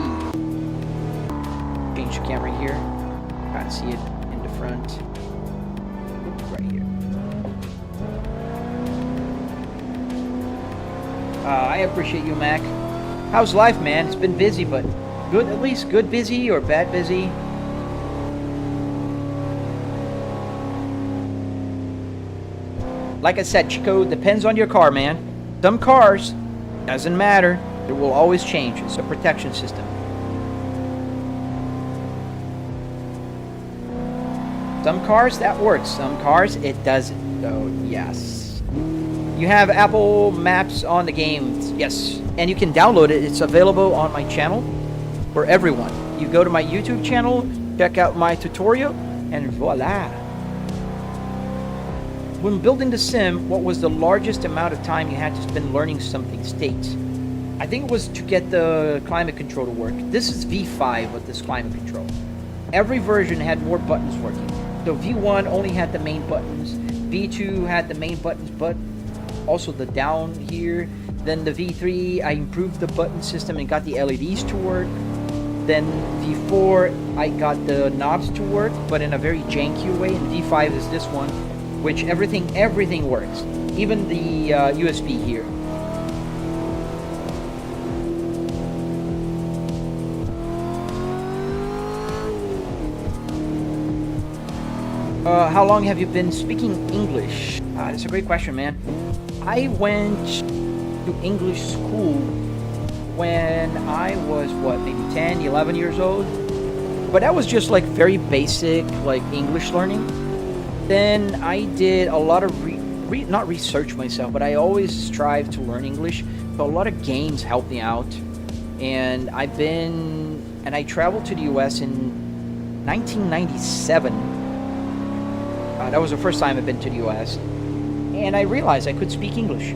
Change the camera here. Try to see it in the front. Right here. I appreciate you, Mac. How's life, man? It's been busy, but good at least. Good busy or bad busy? Like I said, Chico, depends on your car, man. Some cars, doesn't matter. It will always change. It's a protection system. Some cars, that works. Some cars, it doesn't. So, yes. You have Apple Maps on the game. Yes. And you can download it. It's available on my channel for everyone. You go to my YouTube channel, check out my tutorial, and voila. When building the sim, what was the largest amount of time you had to spend learning something? States. I think it was to get the climate control to work. This is V5 with this climate control. Every version had more buttons working. So V1 only had the main buttons. V2 had the main buttons, but also the down here. Then the V3, I improved the button system and got the LEDs to work. Then V4, I got the knobs to work, but in a very janky way. And V5 is this one, which everything works. Even the USB here. How long have you been speaking English? That's a great question, man. I went to English school when I was, what, maybe 10, 11 years old? But that was just like very basic, like English learning. Then I did a lot of, not research myself, but I always strive to learn English. So a lot of games helped me out. And I traveled to the US in 1997. That was the first time I've been to the US. And I realized I could speak English.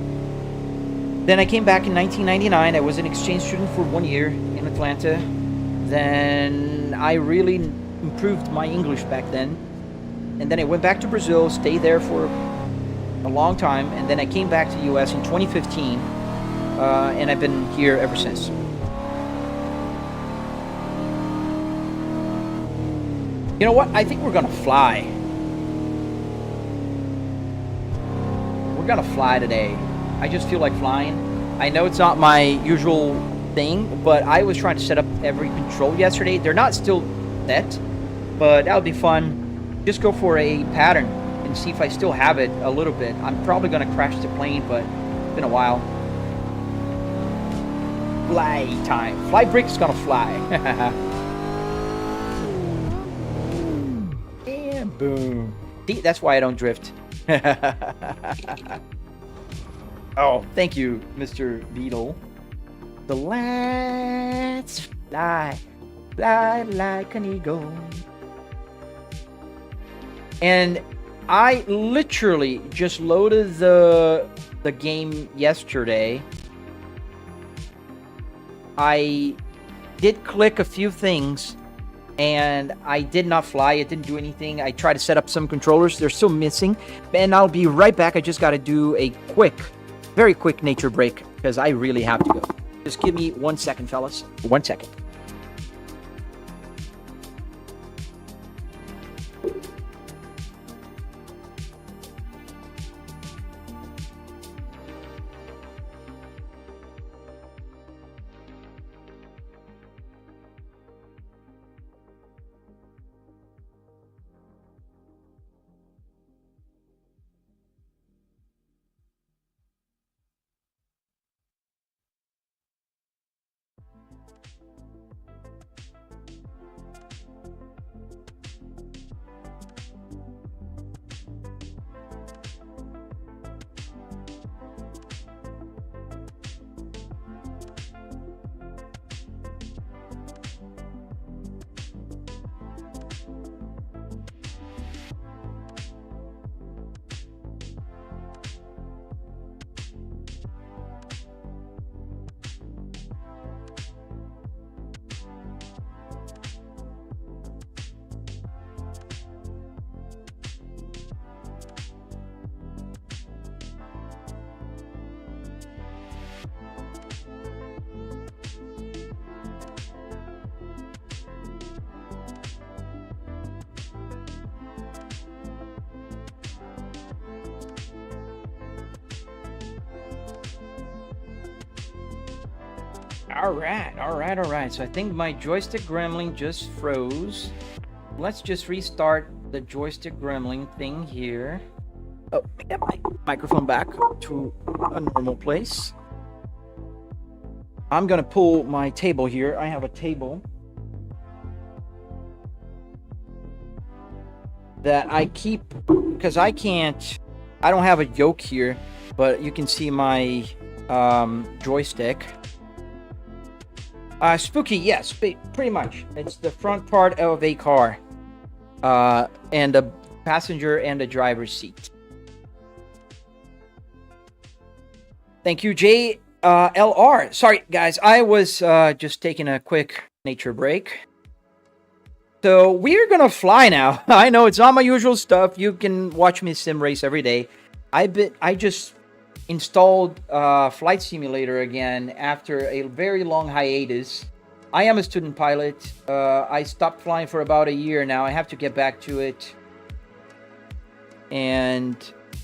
Then I came back in 1999. I was an exchange student for 1 year in Atlanta. Then I really improved my English back then. and then I went back to Brazil, stayed there for a long time, and then I came back to the US in 2015, and I've been here ever since. You know what? I think we're gonna fly. We're gonna fly today. I just feel like flying. I know it's not my usual thing, but I was trying to set up every control yesterday. They're not still set, but that would be fun. Just go for a pattern and see if I still have it a little bit. I'm probably gonna crash the plane, but it's been a while. Fly time. Flybrick's gonna fly. And boom. See, that's why I don't drift. Oh, thank you, Mr. Beetle. So let's fly, fly like an eagle. And I literally just loaded the game yesterday. I did click a few things, and I did not fly. It didn't do anything. I tried to set up some controllers. They're still missing. And I'll be right back. I just got to do a very quick nature break, because I really have to go. Just give me 1 second, fellas. 1 second. All right. So I think my joystick gremlin just froze. Let's just restart the joystick gremlin thing here. Oh, get my microphone back to a normal place. I'm gonna pull my table here. I have a table that I keep because I don't have a yoke here, but you can see my joystick. Spooky, yes, pretty much. It's the front part of a car, and a passenger and a driver's seat. Thank you, JLR. Sorry, guys, I was just taking a quick nature break. So we're gonna fly now. I know it's not my usual stuff. You can watch me sim race every day. I just installed Flight Simulator again after a very long hiatus. I am a student pilot. I stopped flying for about a year now. I have to get back to it. And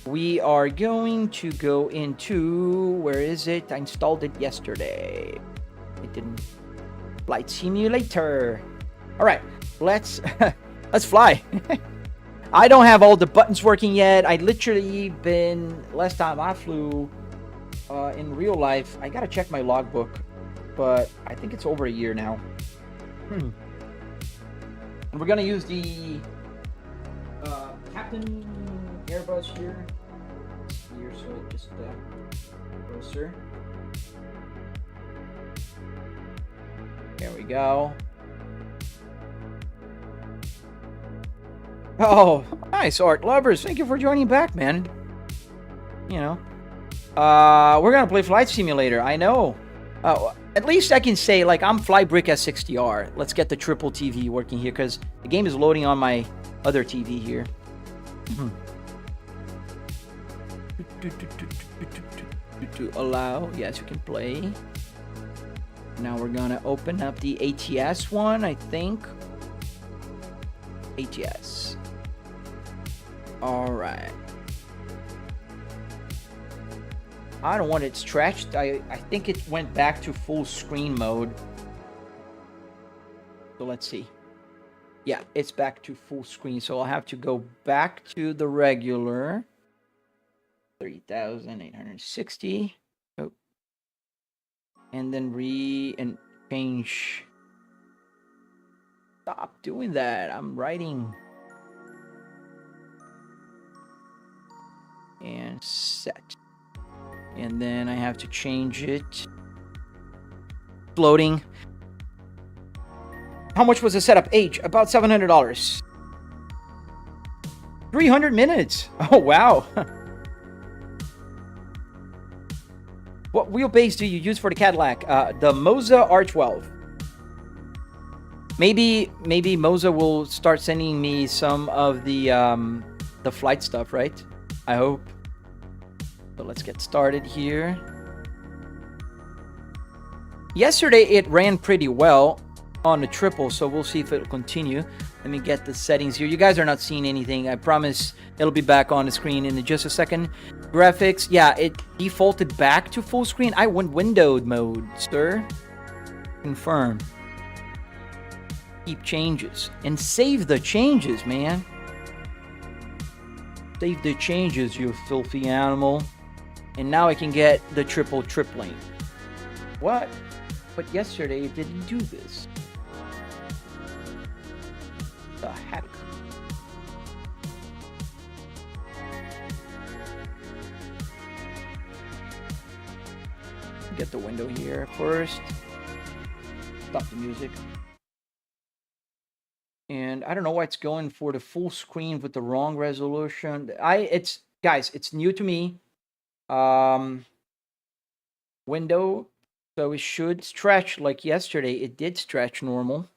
we are going to go into, where is it? I installed it yesterday. It didn't. Flight Simulator. All right, let's fly. I don't have all the buttons working yet. Last time I flew in real life, I gotta check my logbook, but I think it's over a year now. And we're gonna use the Captain Airbus here, so it just closer. There we go. Oh, nice, Art Lovers. Thank you for joining back, man. You know, we're gonna play Flight Simulator. I know. At least I can say, like, I'm Flybrick S60R. Let's get the triple TV working here, because the game is loading on my other TV here. To allow, yes, you can play. Now we're gonna open up the ATS one, I think. ATS. All right. I don't want it stretched. I think it went back to full screen mode. So let's see. Yeah, it's back to full screen. So I'll have to go back to the regular 3,860. Oh. And then change. Stop doing that. I'm writing. And set. And then I have to change it. Floating. How much was the setup? About $700. 300 minutes. Oh, wow. What wheelbase do you use for the Cadillac? The Moza R12. Maybe Moza will start sending me some of the flight stuff, right? I hope. So let's get started here. Yesterday it ran pretty well on the triple, so we'll see if it'll continue. Let me get the settings here. You guys are not seeing anything. I promise it'll be back on the screen in just a second. Graphics, yeah, it defaulted back to full screen. I went windowed mode, sir. Confirm. Keep changes. And save the changes, man. Save the changes, you filthy animal. And now I can get the tripling. What? But yesterday it didn't do this. The heck? Get the window here first. Stop the music. And I don't know why it's going for the full screen with the wrong resolution. Guys, it's new to me. Window, so it should stretch like yesterday. It did stretch normal.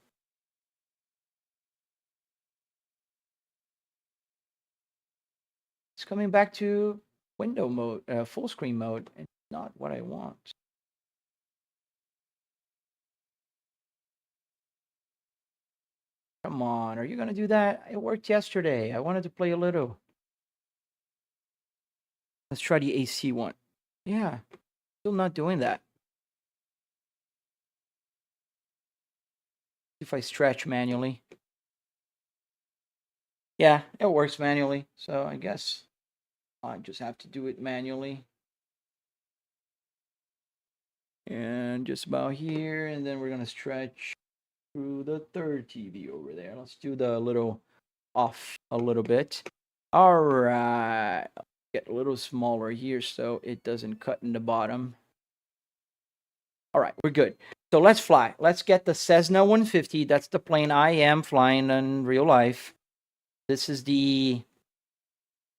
It's coming back to window mode, full screen mode, and not what I want. Come on, are you gonna do that? It worked yesterday. I wanted to play a little. Let's try the AC one. Yeah, still not doing that. If I stretch manually. Yeah, it works manually, so I guess I just have to do it manually. And just about here, and then we're gonna stretch through the third TV over there. Let's do the little off a little bit. All right, get a little smaller here so it doesn't cut in the bottom. All right, we're good. So let's fly. Let's get the Cessna 150. That's the plane I am flying in real life. This is the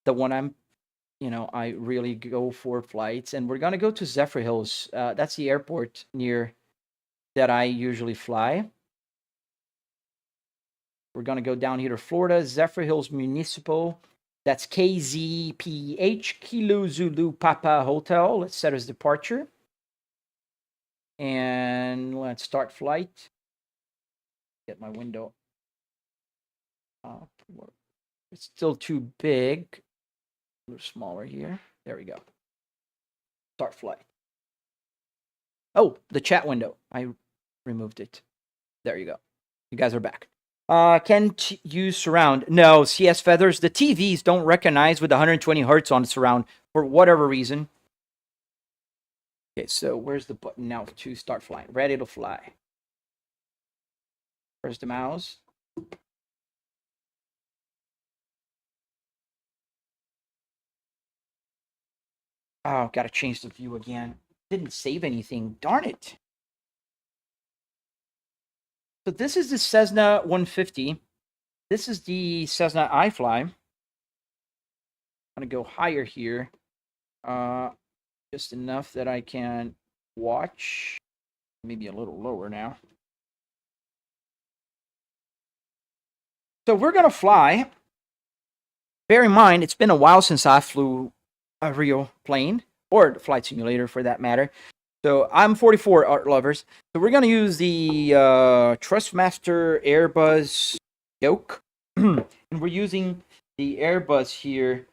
one I'm, I really go for flights. And we're going to go to Zephyr Hills. That's the airport near that I usually fly. We're going to go down here to Florida, Zephyr Hills Municipal. That's KZPH, Kilo Zulu Papa Hotel. Let's set as departure. And let's start flight. Get my window up. It's still too big. A little smaller here. There we go. Start flight. Oh, the chat window. I removed it. There you go. You guys are back. Can't use surround. No, CS Feathers. The TVs don't recognize with 120 hertz on surround for whatever reason. Okay, so where's the button now to start flying? Ready to fly. Where's the mouse? Oh, gotta change the view again. Didn't save anything. Darn it. So this is the Cessna 150. This is the Cessna I fly. I'm gonna go higher here. Just enough that I can watch. Maybe a little lower now. So we're gonna fly. Bear in mind, it's been a while since I flew a real plane, or the flight simulator for that matter. So I'm 44, art lovers. So we're gonna use the Trustmaster Airbus yoke, and we're using the Airbus here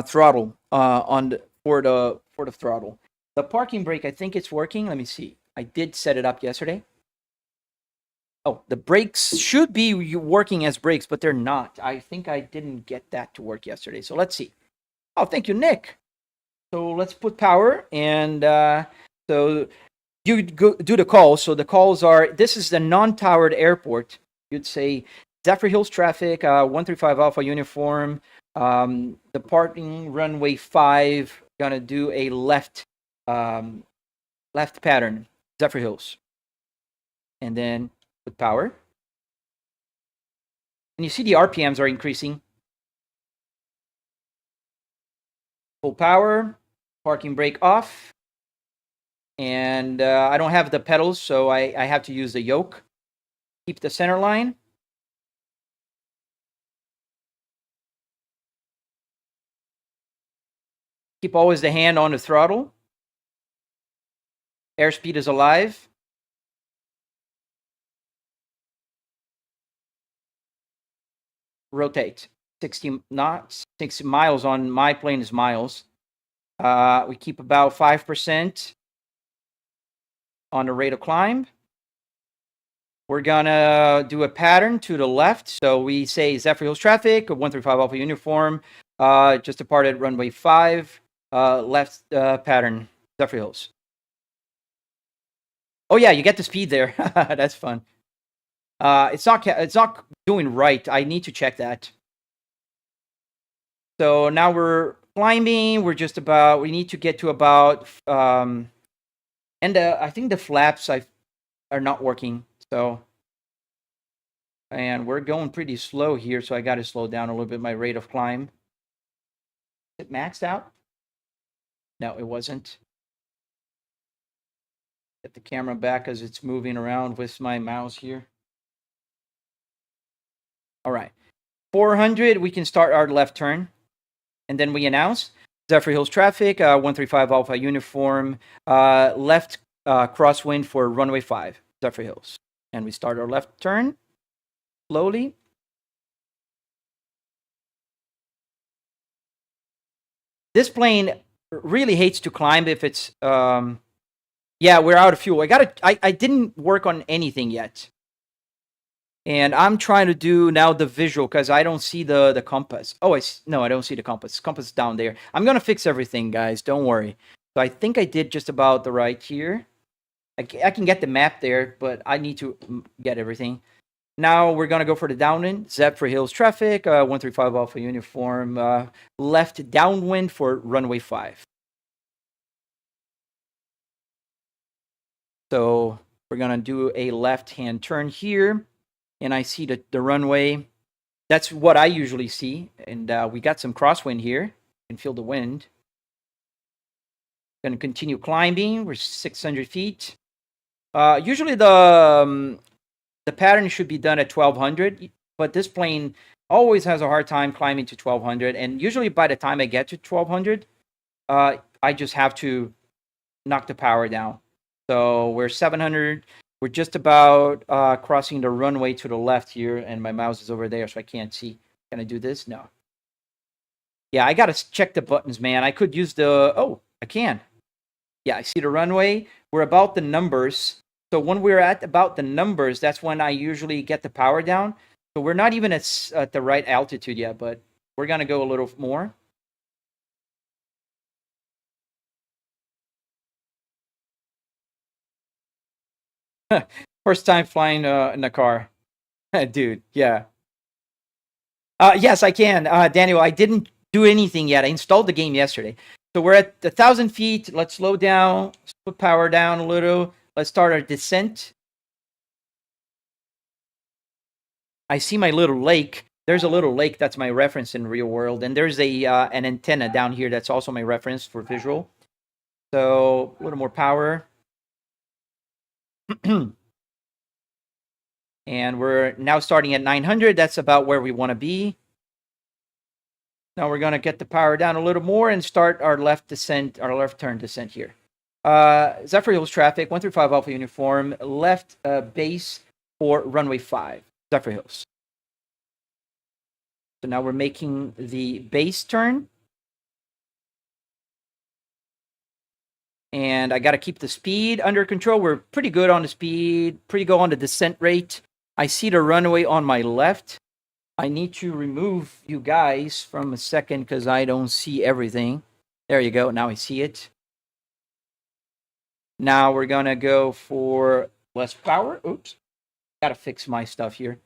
throttle for the throttle. The parking brake, I think it's working. Let me see. I did set it up yesterday. Oh, the brakes should be working as brakes, but they're not. I think I didn't get that to work yesterday. So let's see. Oh, thank you, Nick. So let's put power, and so you do the calls. So the calls are, this is the non-towered airport. You'd say Zephyr Hills traffic, 135 Alpha uniform, departing runway 5, gonna do a left pattern, Zephyr Hills. And then with power. And you see the RPMs are increasing. Full power, parking brake off. And I don't have the pedals, so I have to use the yoke. Keep the center line. Keep always the hand on the throttle. Airspeed is alive. Rotate. 60 knots, 60 miles on my plane is miles. We keep about 5% on the rate of climb. We're gonna do a pattern to the left. So we say Zephyr Hills traffic, 135 Alpha uniform, just departed runway 5, left pattern, Zephyr Hills. Oh yeah, you get the speed there. That's fun. It's not doing right. I need to check that. So now we're climbing. We need to get to about, and I think the flaps are not working. So, and we're going pretty slow here. So I got to slow down a little bit my rate of climb. Is it maxed out? No, it wasn't. Get the camera back as it's moving around with my mouse here. All right. 400, we can start our left turn. And then we announce Zephyr Hills traffic, 135 Alpha uniform, left crosswind for runway 5, Zephyr Hills. And we start our left turn slowly. This plane really hates to climb if it's, yeah, we're out of fuel. I didn't work on anything yet. And I'm trying to do now the visual because I don't see the compass. Oh, no, I don't see the compass. Compass is down there. I'm going to fix everything, guys. Don't worry. So I think I did just about the right here. I can get the map there, but I need to get everything. Now we're going to go for the downwind. Zephyr Hills traffic, 135 Alpha uniform, left downwind for runway 5. So we're going to do a left-hand turn here. And I see the runway. That's what I usually see. And we got some crosswind here. You can feel the wind. Going to continue climbing. We're 600 feet. Usually the pattern should be done at 1200. But this plane always has a hard time climbing to 1200. And usually by the time I get to 1200, I just have to knock the power down. So we're 700. We're just about crossing the runway to the left here, and my mouse is over there, so I can't see. Can I do this? No. Yeah, I got to check the buttons, man. I could use the... Oh, I can. Yeah, I see the runway. We're about the numbers. So when we're at about the numbers, that's when I usually get the power down. So we're not even at the right altitude yet, but we're going to go a little more. First time flying in a car. Dude, yeah. Yes, I can. Daniel, I didn't do anything yet. I installed the game yesterday. So we're at 1,000 feet. Let's slow down. Let's put power down a little. Let's start our descent. I see my little lake. There's a little lake. That's my reference in real world. And there's an antenna down here. That's also my reference for visual. So a little more power. And we're now starting at 900. That's about where we want to be. Now we're going to get the power down a little more and start our left turn descent here. Zephyr Hills traffic, 135 Alpha Uniform, left base for runway 5, Zephyr Hills. So now we're making the base turn. And I got to keep the speed under control. We're pretty good on the speed, pretty good on the descent rate. I see the runway on my left. I need to remove you guys from a second because I don't see everything. There you go. Now I see it. Now we're going to go for less power. Oops. Got to fix my stuff here.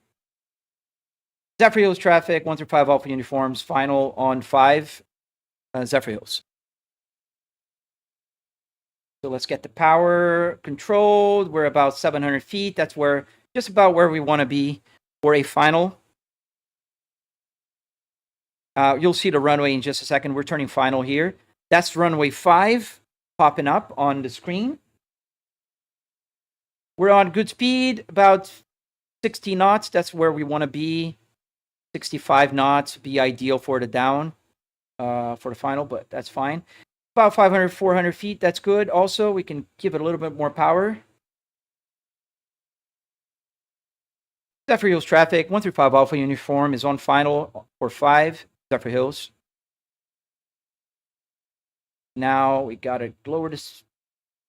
Zephyr Hills traffic, 135 Alpha Uniforms, final on 5, Zephyr Hills. So let's get the power controlled. We're about 700 feet. That's just about where we want to be for a final. You'll see the runway in just a second. We're turning final here. That's runway 5 popping up on the screen. We're on good speed, about 60 knots. That's where we want to be. 65 knots be ideal for the down, for the final, but that's fine. About 500, 400 feet, that's good. Also, we can give it a little bit more power. Zephyr Hills traffic, 135 Alpha Uniform is on final for 5, Zephyr Hills. Now we got to lower the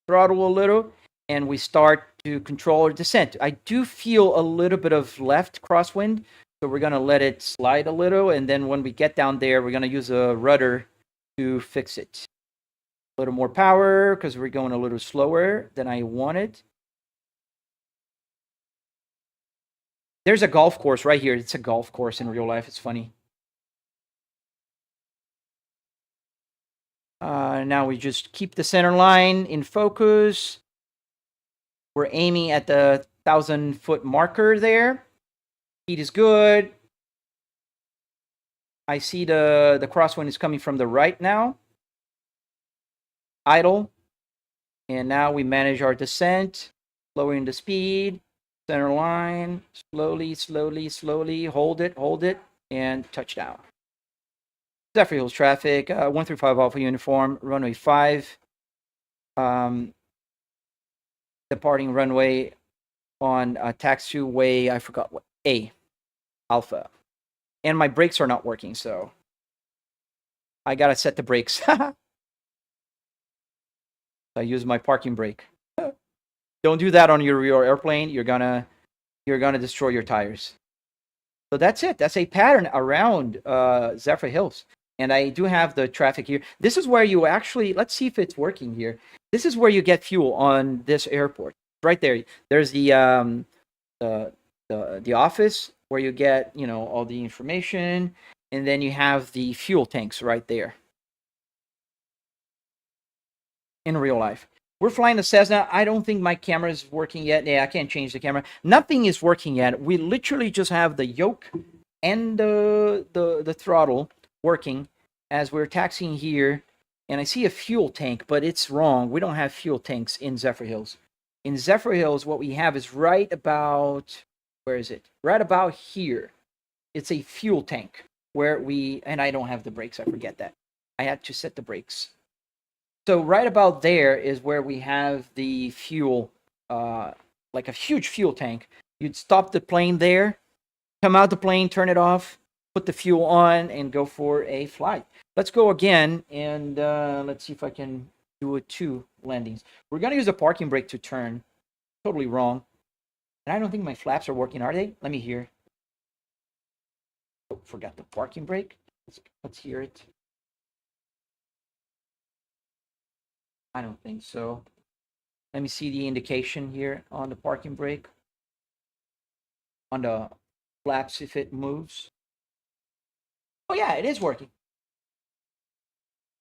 throttle a little, and we start to control our descent. I do feel a little bit of left crosswind, so we're going to let it slide a little, and then when we get down there, we're going to use a rudder to fix it. A little more power because we're going a little slower than I wanted. There's a golf course right here. It's a golf course in real life. It's funny. Now we just keep the center line in focus. We're aiming at the 1,000-foot marker there. Speed is good. I see the crosswind is coming from the right now. Idle. And now we manage our descent, lowering the speed, center line, slowly, slowly, slowly, hold it, and touchdown. Zephyr Hills traffic, 135 Alpha Uniform, runway 5. Departing runway on taxiway, I forgot what, A, Alpha. And my brakes are not working, so I gotta set the brakes. I use my parking brake. Don't do that on your airplane. You're gonna destroy your tires. So that's it. That's a pattern around Zephyr Hills. And I do have the traffic here. This is where you actually, let's see if it's working here. This is where you get fuel on this airport. Right there. There's the office where you get, all the information, and then you have the fuel tanks right there. In real life. We're flying the Cessna. I don't think my camera is working yet. Yeah, I can't change the camera. Nothing is working yet. We literally just have the yoke and the throttle working as we're taxiing here. And I see a fuel tank, but it's wrong. We don't have fuel tanks in Zephyr Hills. In Zephyr Hills, what we have is right about, where is it? Right about here. It's a fuel tank where and I don't have the brakes. I forget that. I had to set the brakes. So right about there is where we have the fuel, like a huge fuel tank. You'd stop the plane there, come out the plane, turn it off, put the fuel on, and go for a flight. Let's go again, and let's see if I can do 2 landings. We're going to use a parking brake to turn. Totally wrong. And I don't think my flaps are working, are they? Let me hear. Oh, forgot the parking brake. Let's hear it. I don't think so. Let me see the indication here on the parking brake. On the flaps if it moves. Oh yeah, it is working.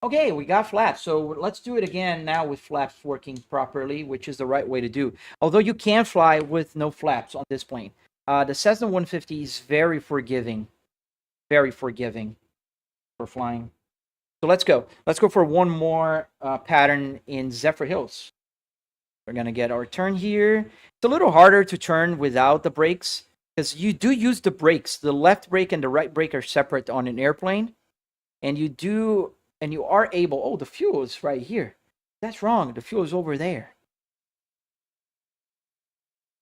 Okay, we got flaps. So let's do it again now with flaps working properly, which is the right way to do. Although you can fly with no flaps on this plane. The Cessna 150 is very forgiving for flying. So let's go. Let's go for one more pattern in Zephyr Hills. We're going to get our turn here. It's a little harder to turn without the brakes because you do use the brakes. The left brake and the right brake are separate on an airplane. and you are able, oh, the fuel is right here. That's wrong. The fuel is over there.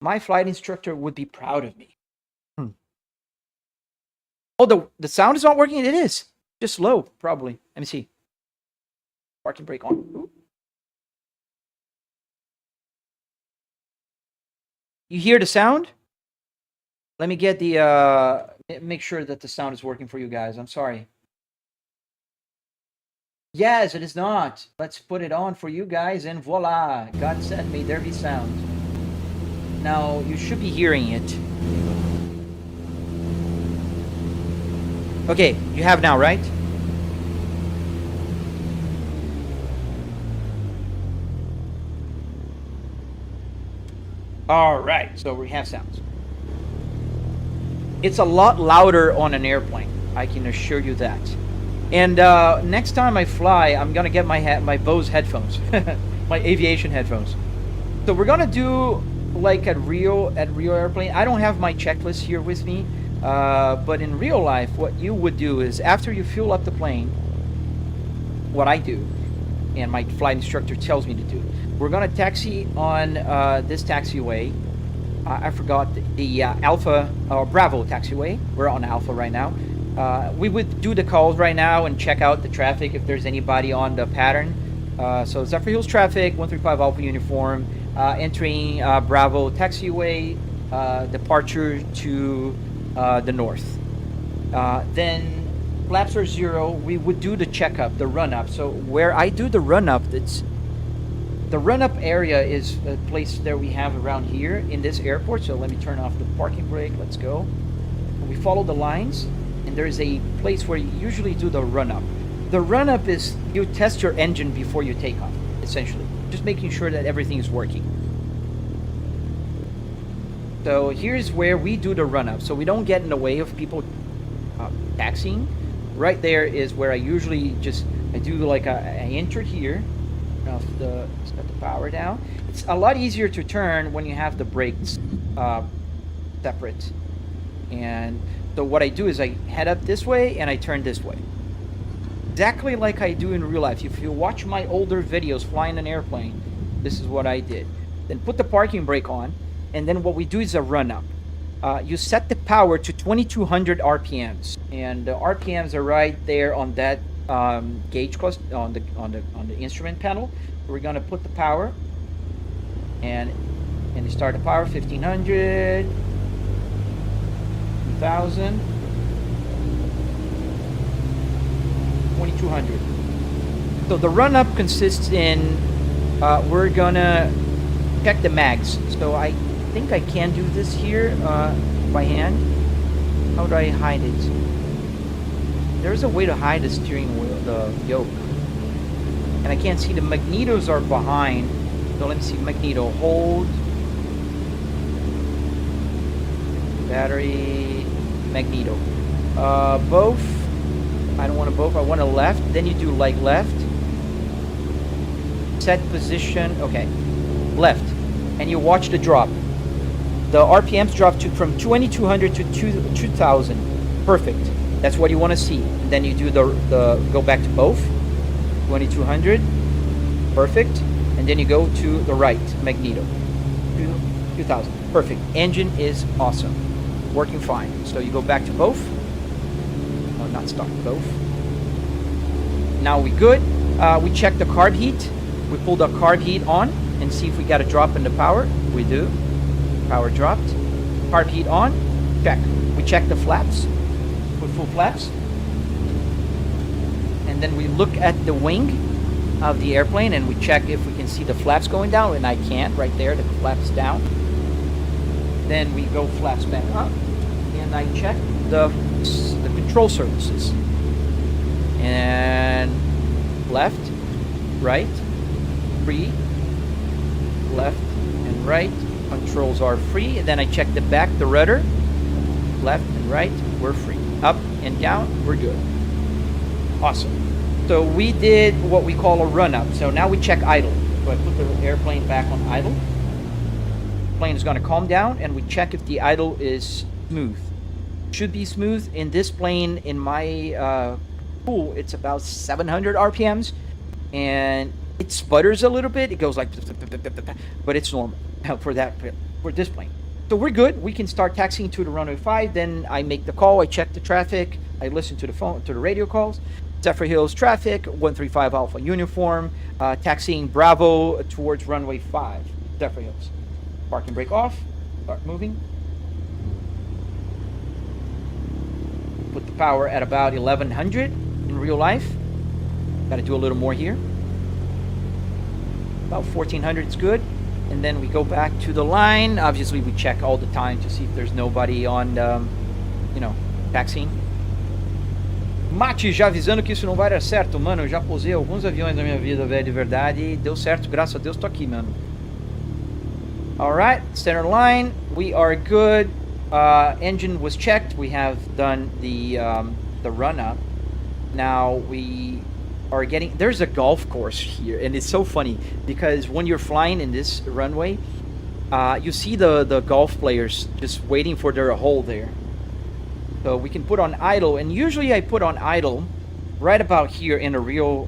My flight instructor would be proud of me. Oh, the sound is not working? It is. Just low, probably. Let me see. Parking brake on. Ooh. You hear the sound? Let me get the, make sure that the sound is working for you guys. I'm sorry. Yes, it is not. Let's put it on for you guys, and voila. God said, may there be sound. Now, you should be hearing it. Okay, you have now, right? All right, so we have sounds. It's a lot louder on an airplane, I can assure you that. And next time I fly, I'm gonna get my Bose headphones, my aviation headphones. So we're gonna do like at real airplane. I don't have my checklist here with me, but in real life, what you would do is after you fuel up the plane, what I do, and my flight instructor tells me to do, we're gonna taxi on this taxiway. I forgot the Alpha or Bravo taxiway. We're on Alpha right now. We would do the calls right now and check out the traffic if there's anybody on the pattern. So Zephyr Hills traffic, 135 Alpha uniform, entering Bravo taxiway, departure to the north. Then flaps are 0. We would do the checkup, the run-up. So where I do the run-up, the run-up area is a place that we have around here in this airport. So let me turn off the parking brake. Let's go. We follow the lines, and there's a place where you usually do the run-up. The run-up is you test your engine before you take off, essentially. Just making sure that everything is working. So here's where we do the run-up. So we don't get in the way of people taxiing. Right there is where I usually I do like I enter here. Let's got the power down. It's a lot easier to turn when you have the brakes separate. And so what I do is I head up this way and I turn this way. Exactly like I do in real life. If you watch my older videos flying an airplane, this is what I did. Then put the parking brake on, and then what we do is a run-up. You set the power to 2200 RPMs, and the RPMs are right there on that gauge cluster on the instrument panel. We're gonna put the power, and you start the power 1500, 2000, 2200. So the run-up consists in we're gonna check the mags. So I think I can do this here by hand. How do I hide it? There's a way to hide the steering wheel, the yoke. And I can't see, the magnetos are behind. So let me see, magneto, hold. Battery, magneto. Both. I don't want a both, I want a left. Then you do like left. Set position, okay. Left. And you watch the drop. The RPMs drop from 2200 to 2000. Perfect. That's what you want to see. And then you do the go back to both. 2200. Perfect. And then you go to the right, magneto. 2000. Perfect. Engine is awesome. Working fine. So you go back to both. No, not start, both. Now we good. We check the carb heat. We pull the carb heat on and see if we got a drop in the power. We do. Power dropped. Carb heat on. Check. We check the flaps. With full flaps. And then we look at the wing of the airplane and we check if we can see the flaps going down, and I can't. Right there, the flaps down. Then we go flaps back up, and I check the control surfaces. And left, right, free, left and right. Controls are free. And then I check the back, the rudder, left and right, we're free. Up and down, we're good. Awesome. So we did what we call a run-up. So now we check idle. So I put the airplane back on idle. Plane is going to calm down, and we check if the idle is smooth. Should be smooth in this plane. In my cool. It's about 700 RPMs, and it sputters a little bit. It goes like, but it's normal for this plane. So we're good. We can start taxiing to the runway 5. Then I make the call. I check the traffic. I listen to the radio calls. Zephyr Hills traffic, 135 Alpha uniform, taxiing Bravo towards runway 5, Zephyr Hills. Parking brake off, start moving. Put the power at about 1100 in real life. Got to do a little more here. About 1400 is good. And then we go back to the line. Obviously, we check all the time to see if there's nobody on, taxiing. Mate, já avisando que isso não vai dar certo, mano. Eu já posei alguns aviões na minha vida, velho, de verdade. E deu certo, graças a Deus, tô aqui, mano. Alright, center line. We are good. Engine was checked. We have done the run up. Now we are getting... There's a golf course here, and it's so funny because when you're flying in this runway, you see the golf players just waiting for their hole there. So we can put on idle, and usually I put on idle right about here in real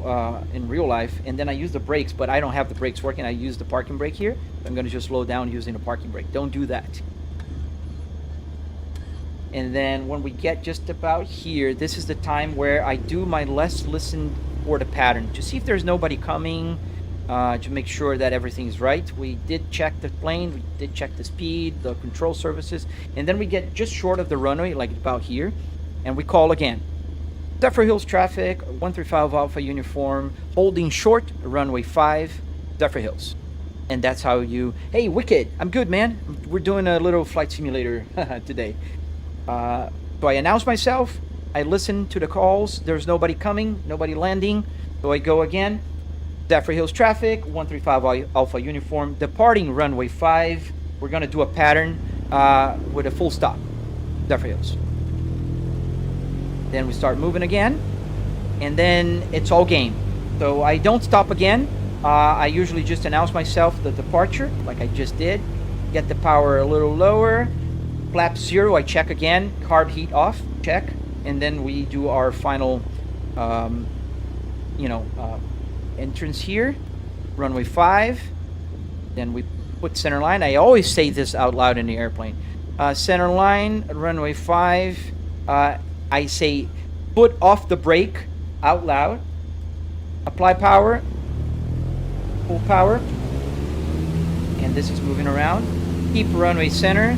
life, and then I use the brakes, but I don't have the brakes working. I use the parking brake here. I'm going to just slow down using the parking brake. Don't do that. And then when we get just about here, this is the time where I do my let's listen for the pattern to see if there's nobody coming, to make sure that everything's right. We did check the plane, we did check the speed, the control services, and then we get just short of the runway, like about here, and we call again. Zephyr Hills traffic, 135 Alpha uniform, holding short, runway 5, Zephyr Hills. And that's how you... Hey, Wicked, I'm good, man. We're doing a little flight simulator today. So I announce myself, I listen to the calls, there's nobody coming, nobody landing, so I go again. Zephyr Hills traffic, 135 Alpha uniform, departing runway 5. We're going to do a pattern with a full stop. Zephyr Hills. Then we start moving again, and then it's all game. So I don't stop again. I usually just announce myself the departure, like I just did. Get the power a little lower. Flap 0, I check again. Carb heat off, check. And then we do our final, entrance here, runway 5. Then we put center line. I always say this out loud in the airplane. Center line, runway 5. I say put off the brake out loud. Apply power, full power. And this is moving around. Keep runway center.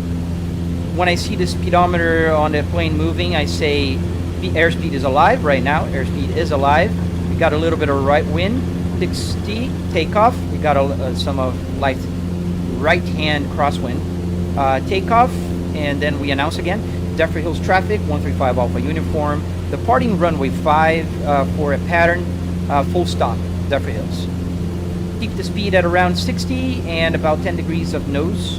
When I see the speedometer on the plane moving, I say airspeed is alive right now. Airspeed is alive. We got a little bit of right wind, 60, takeoff. We got some of light right-hand crosswind. Takeoff, and then we announce again. Zephyr Hills traffic, 135 Alpha uniform. Departing runway 5 for a pattern, full stop, Zephyr Hills. Keep the speed at around 60 and about 10 degrees of nose.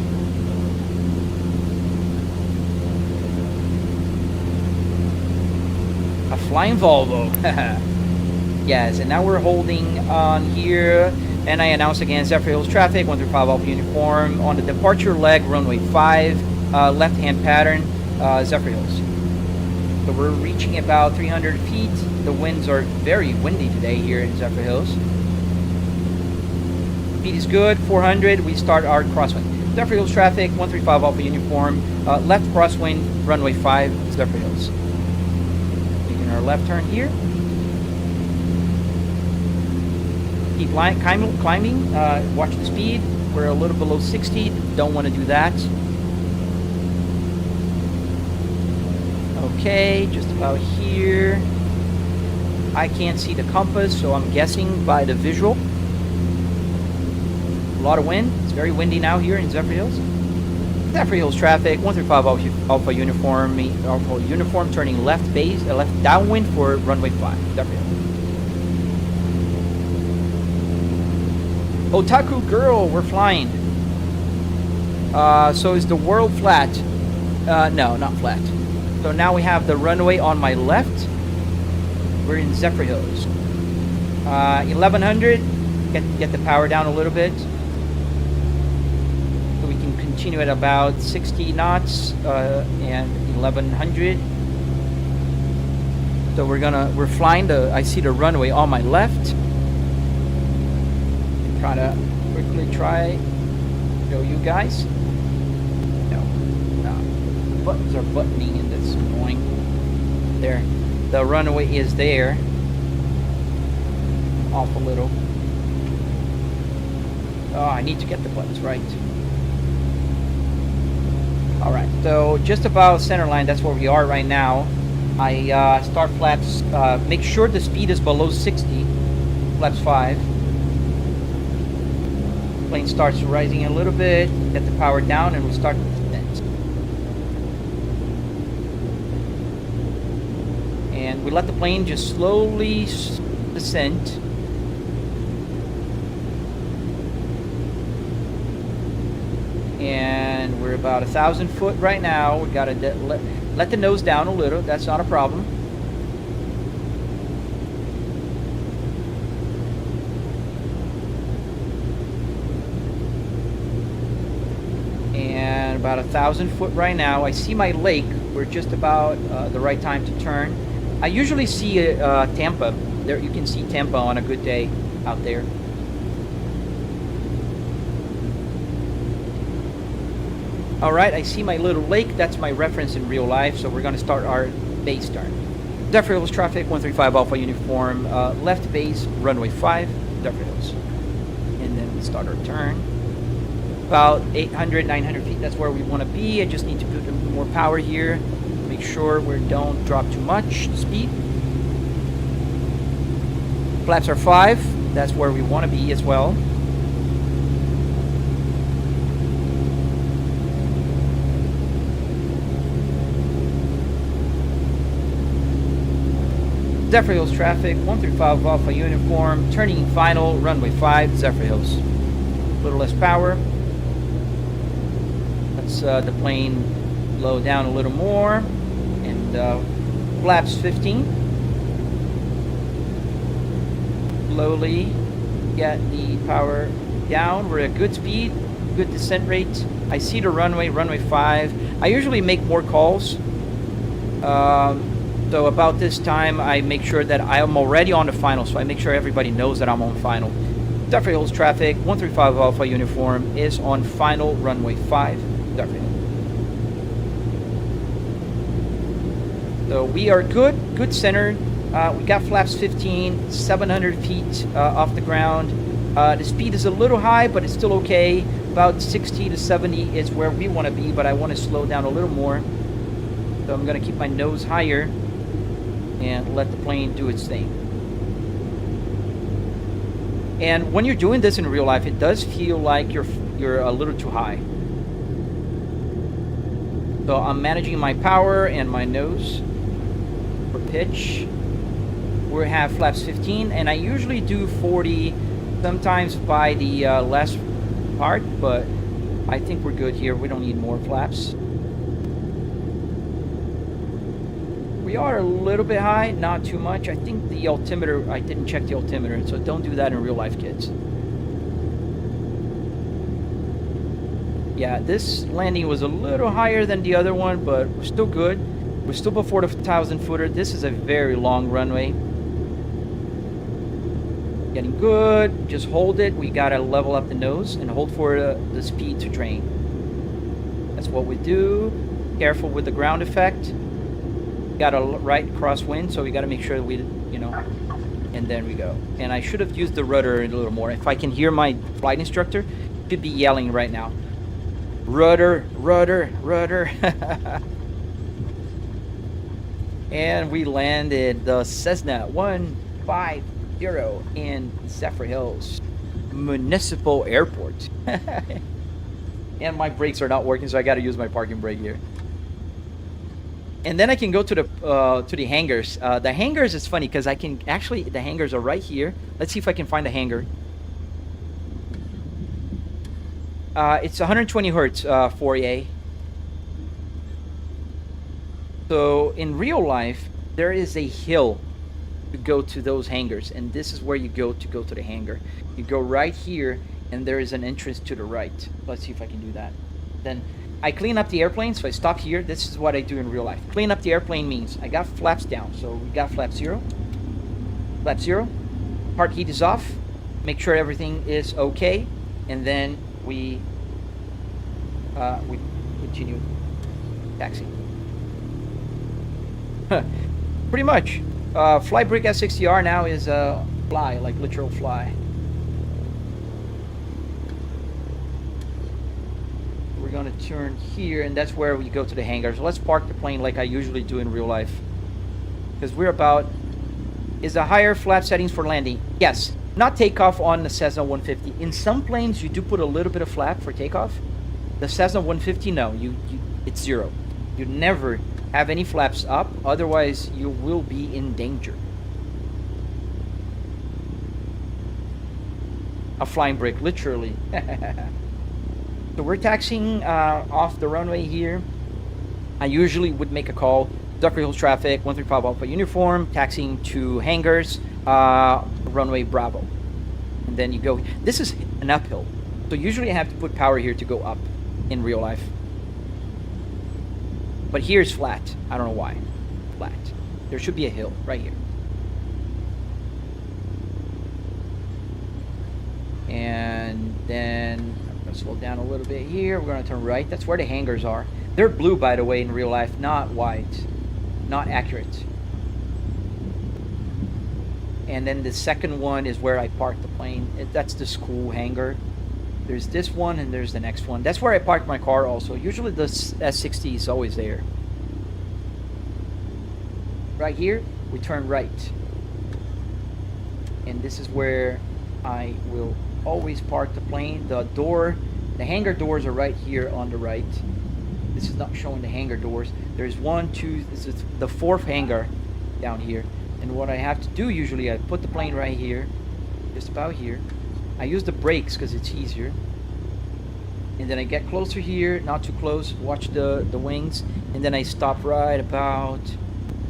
A flying Volvo. Yes, and now we're holding on here, and I announce again Zephyr Hills traffic, 135 Alpha uniform, on the departure leg, runway 5, left-hand pattern, Zephyr Hills. So we're reaching about 300 feet. The winds are very windy today here in Zephyr Hills. Speed is good, 400, we start our crosswind. Zephyr Hills traffic, 135 Alpha uniform, left crosswind, runway 5, Zephyr Hills. Making our left turn here. Keep climbing, watch the speed. We're a little below 60, don't want to do that. Okay, just about here. I can't see the compass, so I'm guessing by the visual. A lot of wind, it's very windy now here in Zephyr Hills. Zephyr Hills traffic, 135 Alpha uniform, turning left base, left downwind for runway 5, Zephyr Hills. Otaku girl, we're flying. So is the world flat? No, not flat. So now we have the runway on my left. We're in Zephyr Hills. 1100, get the power down a little bit. So we can continue at about 60 knots and 1100. So we're flying I see the runway on my left. Try to quickly show you guys. No. Buttons are buttoning and that's annoying. There. The runway is there. Off a little. Oh, I need to get the buttons right. Alright, so just about center line, that's where we are right now. I start flaps, make sure the speed is below 60, flaps 5. Plane starts rising a little bit, get the power down, and we'll start the descent. And we let the plane just slowly descend. And we're about 1,000 foot right now. We gotta let the nose down a little. That's not a problem. And about 1,000 foot right now. I see my lake. We're just about the right time to turn. I usually see Tampa. There you can see Tampa on a good day out there. Alright, I see my little lake. That's my reference in real life. So we're going to start our base turn. Zephyr Hills traffic, 135 Alpha Uniform. Left base, runway 5, Zephyr Hills. And then we start our turn. About 800, 900 feet. That's where we want to be. I just need to put a little more power here. Make sure we don't drop too much speed. Flaps are 5. That's where we want to be as well. Zephyr Hills traffic, 135 Alpha Uniform, turning final, runway 5, Zephyr Hills. A little less power. Let's the plane low down a little more. And flaps 15. Slowly get the power down. We're at good speed, good descent rate. I see the runway, runway 5. I usually make more calls. So about this time, I make sure that I am already on the final, so I make sure everybody knows that I'm on final. Zephyr Hills traffic, 135 Alpha Uniform is on final, runway 5, Zephyr Hills. So we are good centered. We got flaps 15, 700 feet off the ground. The speed is a little high, but it's still okay. About 60 to 70 is where we want to be, but I want to slow down a little more. So I'm going to keep my nose higher and let the plane do its thing. And when you're doing this in real life, it does feel like you're a little too high. So I'm managing my power and my nose for pitch. We have flaps 15, and I usually do 40, sometimes by the last part, but I think we're good here. We don't need more flaps. We are a little bit high, not too much. I think the altimeter, I didn't check the altimeter, so don't do that in real life, kids. Yeah, this landing was a little higher than the other one, but we're still good. We're still before the 1,000 footer. This is a very long runway. Getting good. Just hold it. We gotta level up the nose and hold for the speed to drain. That's what we do. Careful with the ground effect. Got a right crosswind, so we got to make sure that we, and then we go. And I should have used the rudder a little more. If I can hear my flight instructor, should be yelling right now. Rudder, rudder, rudder. And we landed the Cessna 150 in Zephyr Hills Municipal Airport. And my brakes are not working, so I got to use my parking brake here. And then I can go to the hangars. The hangars is funny because I can actually, the hangars are right here. Let's see if I can find a hangar. It's 120 hertz 4A. So in real life, there is a hill to go to those hangars, and this is where you go to the hangar. You go right here, and there is an entrance to the right. Let's see if I can do that. Then I clean up the airplane, so I stop here. This is what I do in real life. Clean up the airplane means I got flaps down. So we got flap 0. Flap 0. Part heat is off. Make sure everything is okay. And then we continue taxiing. Pretty much. Flybrick S60R now is a fly, like literal fly. We're going to turn here, and that's where we go to the hangar. So let's park the plane like I usually do in real life. Because we're about... Is the higher flap settings for landing? Yes. Not takeoff on the Cessna 150. In some planes, you do put a little bit of flap for takeoff. The Cessna 150, no. It's 0. You never have any flaps up. Otherwise, you will be in danger. A flying brick, literally. So we're taxiing off the runway here. I usually would make a call. Duck Hills traffic, 135 Alpha uniform, taxiing to hangars, runway Bravo. And then you go. This is an uphill. So usually I have to put power here to go up in real life. But here's flat. I don't know why. Flat. There should be a hill right here. And then I'm going to slow down a little bit here. We're going to turn right. That's where the hangars are. They're blue, by the way, in real life, not white. Not accurate. And then the second one is where I parked the plane. That's the school hangar. There's this one and there's the next one. That's where I parked my car also. Usually the S60 is always there. Right here, we turn right. And this is where I will always park the plane. The hangar doors are right here on the right. This is not showing the hangar doors. There's 1, 2, this is the 4th hangar down here. And what I have to do usually, I put the plane right here, just about here. I use the brakes because it's easier. And then I get closer here, not too close, watch the wings. And then I stop right about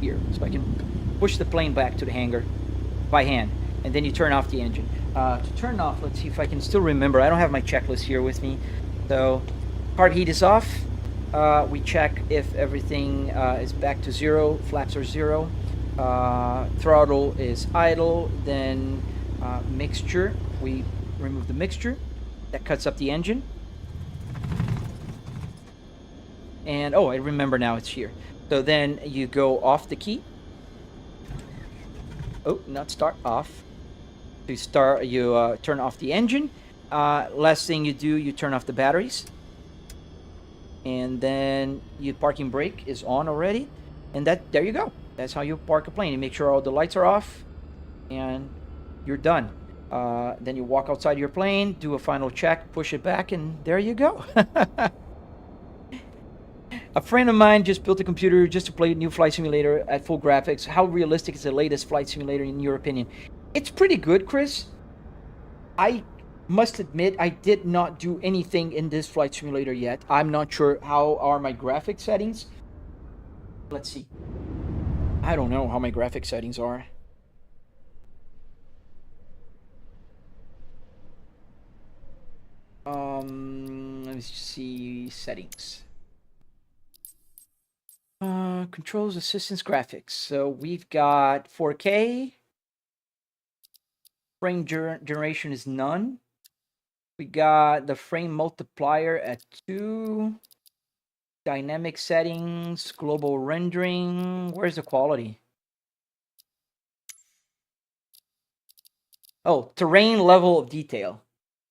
here. So I can push the plane back to the hangar by hand. And then you turn off the engine. To turn off, let's see if I can still remember. I don't have my checklist here with me. So, part heat is off. We check if everything is back to 0, flaps are 0. Throttle is idle. Then mixture, we remove the mixture. That cuts up the engine. And oh, I remember now, it's here. So then you go off the key. Oh, not start, off. You turn off the engine. Last thing you do, you turn off the batteries. And then your parking brake is on already. And there you go. That's how you park a plane. You make sure all the lights are off. And you're done. Then you walk outside your plane, do a final check, push it back, and there you go. A friend of mine just built a computer just to play a new flight simulator at full graphics. How realistic is the latest flight simulator in your opinion? It's pretty good, Chris. I must admit, I did not do anything in this flight simulator yet. I'm not sure how are my graphic settings. Let's see. I don't know how my graphic settings are. Let me see settings. Controls, assistance, graphics. So we've got 4K. Frame generation is none. We got the frame multiplier at 2. Dynamic settings, global rendering. Where's the quality? Oh, terrain level of detail.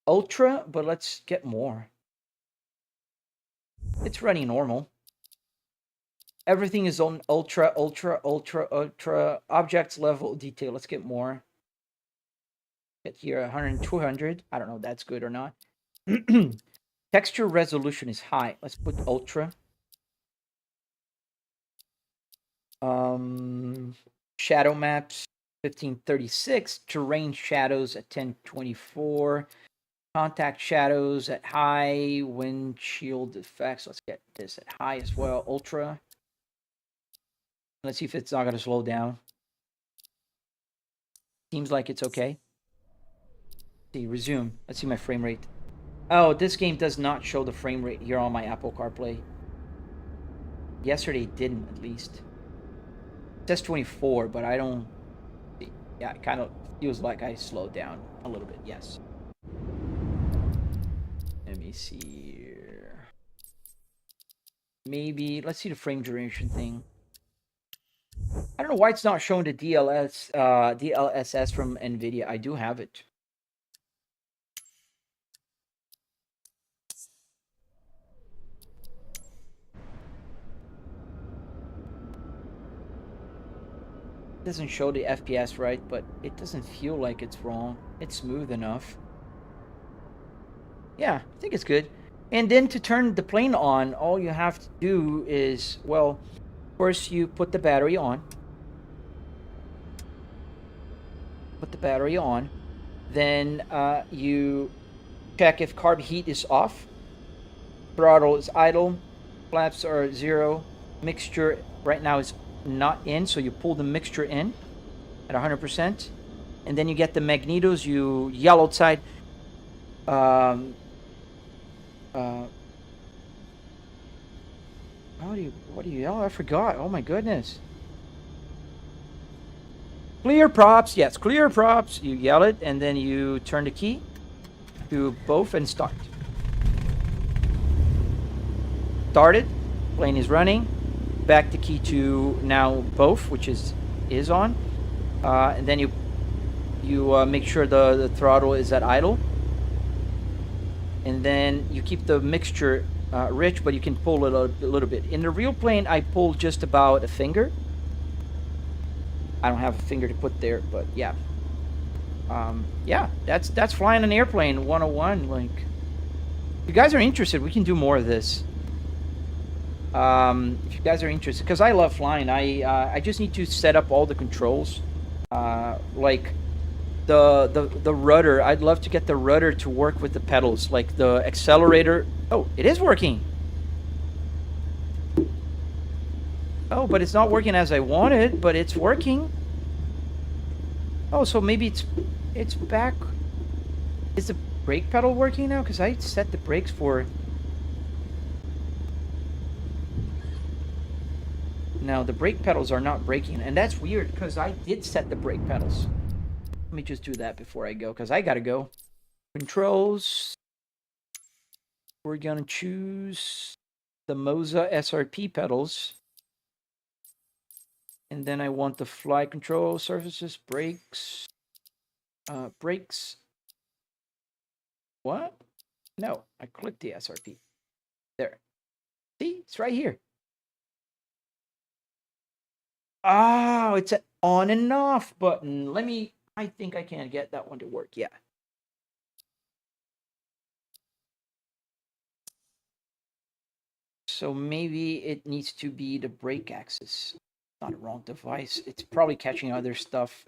Ultra, but let's get more. It's running normal. Everything is on ultra, ultra, ultra, ultra. Objects level of detail. Let's get more. Get here 100, 200. I don't know if that's good or not. Texture resolution is high. Let's put ultra. Shadow maps 1536. Terrain shadows at 1024. Contact shadows at high. Windshield effects. Let's get this at high as well. Ultra. Let's see if it's not going to slow down. Seems like it's okay. See, resume. Let's see my frame rate. Oh, this game does not show the frame rate here on my Apple CarPlay. Yesterday it didn't, at least. It says 24, but I don't... Yeah, it kind of feels like I slowed down a little bit, yes. Let me see here. Maybe, let's see the frame duration thing. I don't know why it's not showing the DLSS from NVIDIA. I do have it. It doesn't show the FPS right, but it doesn't feel like it's wrong. It's smooth enough. Yeah, I think it's good. And then to turn the plane on, all you have to do is, well, first you put the battery on. Put the battery on. Then you check if carb heat is off. Throttle is idle. Flaps are 0. Mixture right now is not in, so you pull the mixture in at 100%. And then you get the magnetos, you yellow side. What do you yell? I forgot. Oh my goodness. Clear props. Yes, clear props. You yell it, and then you turn the key to both and start. Started. Plane is running. Back the key to now both, which is on. And then you make sure the throttle is at idle. And then you keep the mixture rich, but you can pull it a little bit. In the real plane, I pulled just about a finger. I don't have a finger to put there, but yeah. Yeah, that's flying an airplane 101. Like, if you guys are interested, we can do more of this. If you guys are interested, because I love flying. I just need to set up all the controls, like the rudder. I'd love to get the rudder to work with the pedals, like the accelerator. Oh, it is working. Oh, but it's not working as I wanted, but it's working. Oh, so maybe it's back. Is the brake pedal working now? Because I set the brakes for... Now, the brake pedals are not braking, and that's weird, because I did set the brake pedals. Let me just do that before I go, because I gotta go. Controls. We're gonna choose the Moza SRP pedals. And then I want the fly control surfaces, brakes. Brakes. What? No, I clicked the SRP. There. See, it's right here. Oh, it's an on and off button. I think I can get that one to work. Yeah. So maybe it needs to be the brake axis. Not a wrong device. It's probably catching other stuff.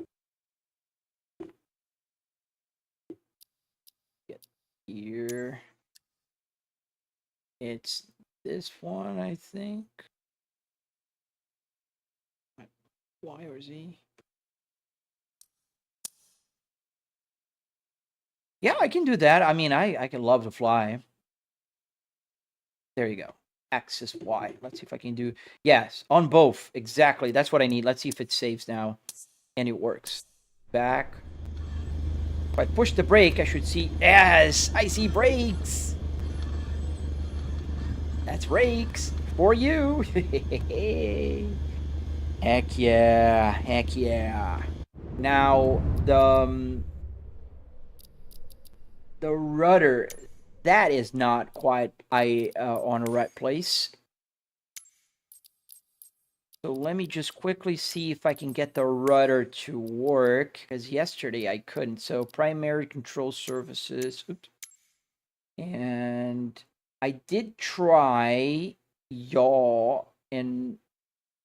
Get here. It's this one, I think. Y or Z? Yeah, I can do that. I mean, I can love to fly. There you go. Axis Y. Let's see if I can do... Yes, on both. Exactly. That's what I need. Let's see if it saves now. And it works. Back. If I push the brake, I should see... Yes! I see brakes! That's brakes for you! Heck yeah. Heck yeah. Now, the rudder... That is not quite on the right place. So let me just quickly see if I can get the rudder to work, because yesterday I couldn't. So primary control surfaces. Oops. And I did try yaw, and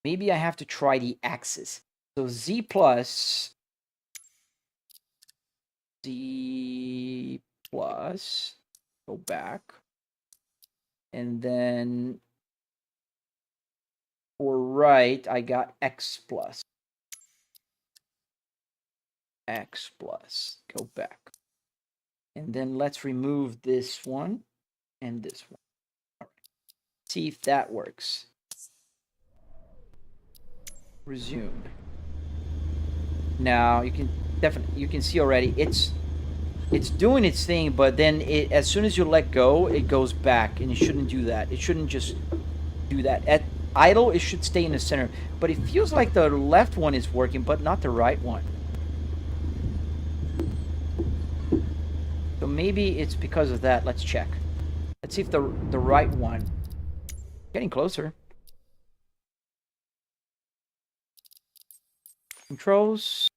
maybe I have to try the axis. So Z plus. Z plus. Go back. And then for right, I got X plus. X plus. Go back. And then let's remove this one and this one. All right. See if that works. Resume. Now you can see already it's doing its thing, but then as soon as you let go, it goes back, and it shouldn't do that. It shouldn't just do that. At idle, it should stay in the center. But it feels like the left one is working, but not the right one. So maybe it's because of that. Let's check. Let's see if the right one. Getting closer. Controls.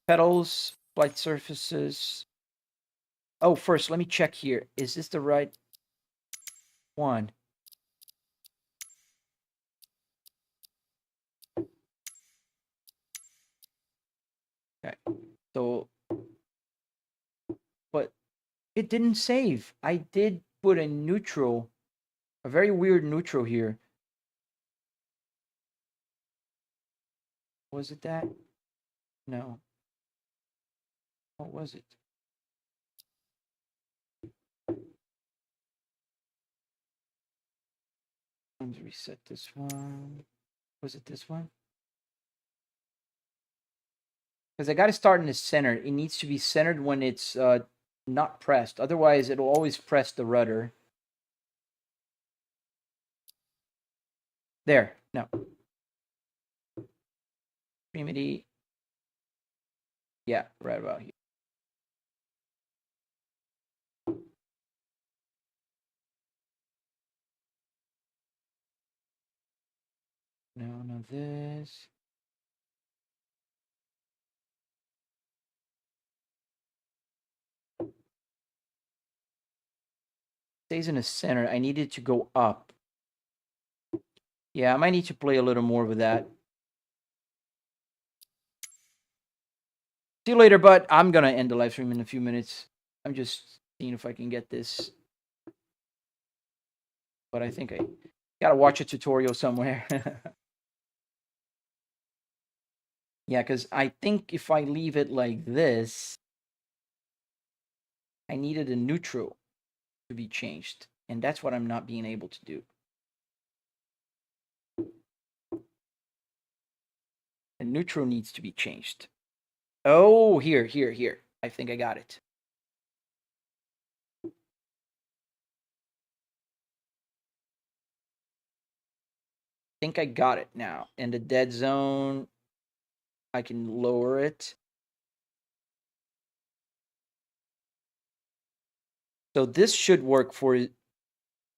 Pedals. Flight surfaces. Oh, first, let me check here. Is this the right one? Okay. So, but it didn't save. I did put a neutral, a very weird neutral here. Was it that? No. What was it? Let's reset this one. Was it this one? Because I got to start in the center. It needs to be centered when it's not pressed. Otherwise, it'll always press the rudder. There. No. Extremity. Yeah, right about here. No, no, this. Stays in the center. I need it to go up. Yeah, I might need to play a little more with that. See you later, but I'm gonna end the live stream in a few minutes. I'm just seeing if I can get this. But I think I gotta watch a tutorial somewhere. Yeah, because I think if I leave it like this, I needed a neutral to be changed. And that's what I'm not being able to do. The neutral needs to be changed. Oh, here. I think I got it. I think I got it now. And the dead zone, I can lower it. So this should work for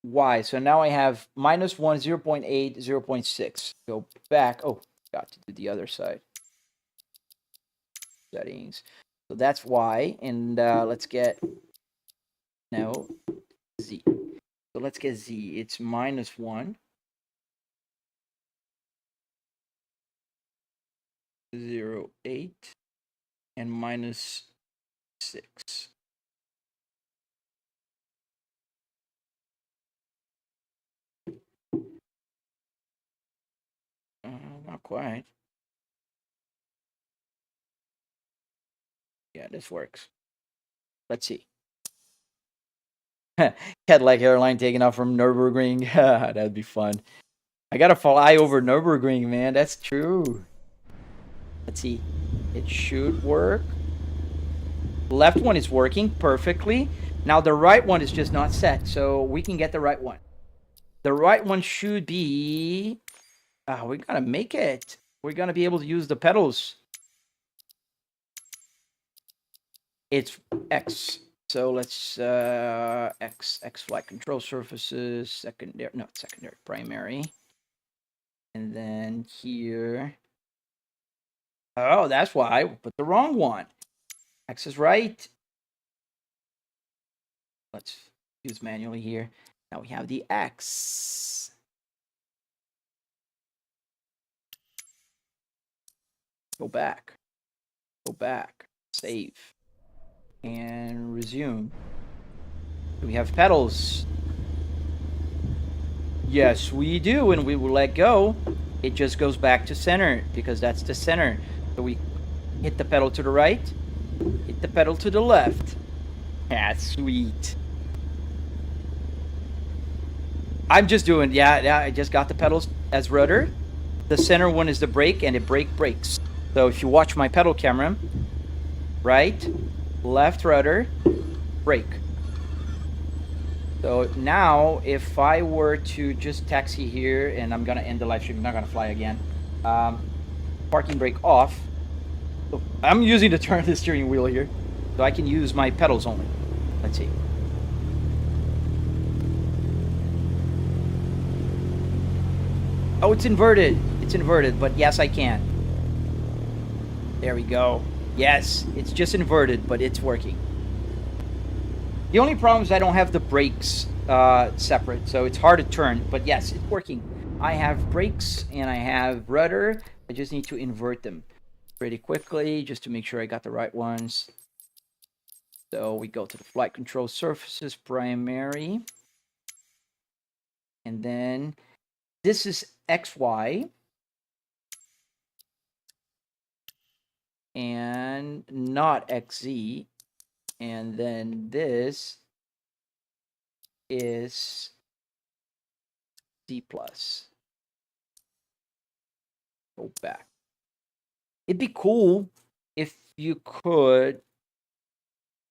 Y. So now I have -1, 0.8, 0.6. Go back. Oh, got to do the other side. Settings. So that's Y. And let's get now Z. So let's get Z. It's -1. 0.8 and -6. Not quite. Yeah, this works. Let's see. Cadillac airline taking off from Nürburgring. That'd be fun. I gotta fly over Nürburgring, man. That's true. Let's see. It should work. The left one is working perfectly. Now the right one is just not set, so we can get the right one. The right one should be... we gotta make it. We're gonna be able to use the pedals. It's X. So let's X flight control surfaces, secondary, no, secondary, primary. And then here. Oh, that's why I put the wrong one. X is right. Let's use manually here. Now we have the X. Go back. Go back. Save. And resume. We have pedals. Yes, we do. And we will let go. It just goes back to center because that's the center. So we hit the pedal to the right. Hit the pedal to the left. That's sweet. I'm just doing, yeah, I just got the pedals as rudder. The center one is the brake, and the brake brakes. So if you watch my pedal camera, right, left rudder, brake. So now if I were to just taxi here, and I'm gonna end the live stream, I'm not gonna fly again. Parking brake off. So I'm using to turn the steering wheel here, so I can use my pedals only. Let's see. Oh, it's inverted. It's inverted, but yes, I can. There we go. Yes, it's just inverted, but it's working. The only problem is I don't have the brakes separate, so it's hard to turn, but yes, it's working. I have brakes and I have rudder. I just need to invert them pretty quickly just to make sure I got the right ones. So we go to the flight control surfaces, primary. And then this is XY. And not XZ. And then this is Z+. Go back. It'd be cool if you could.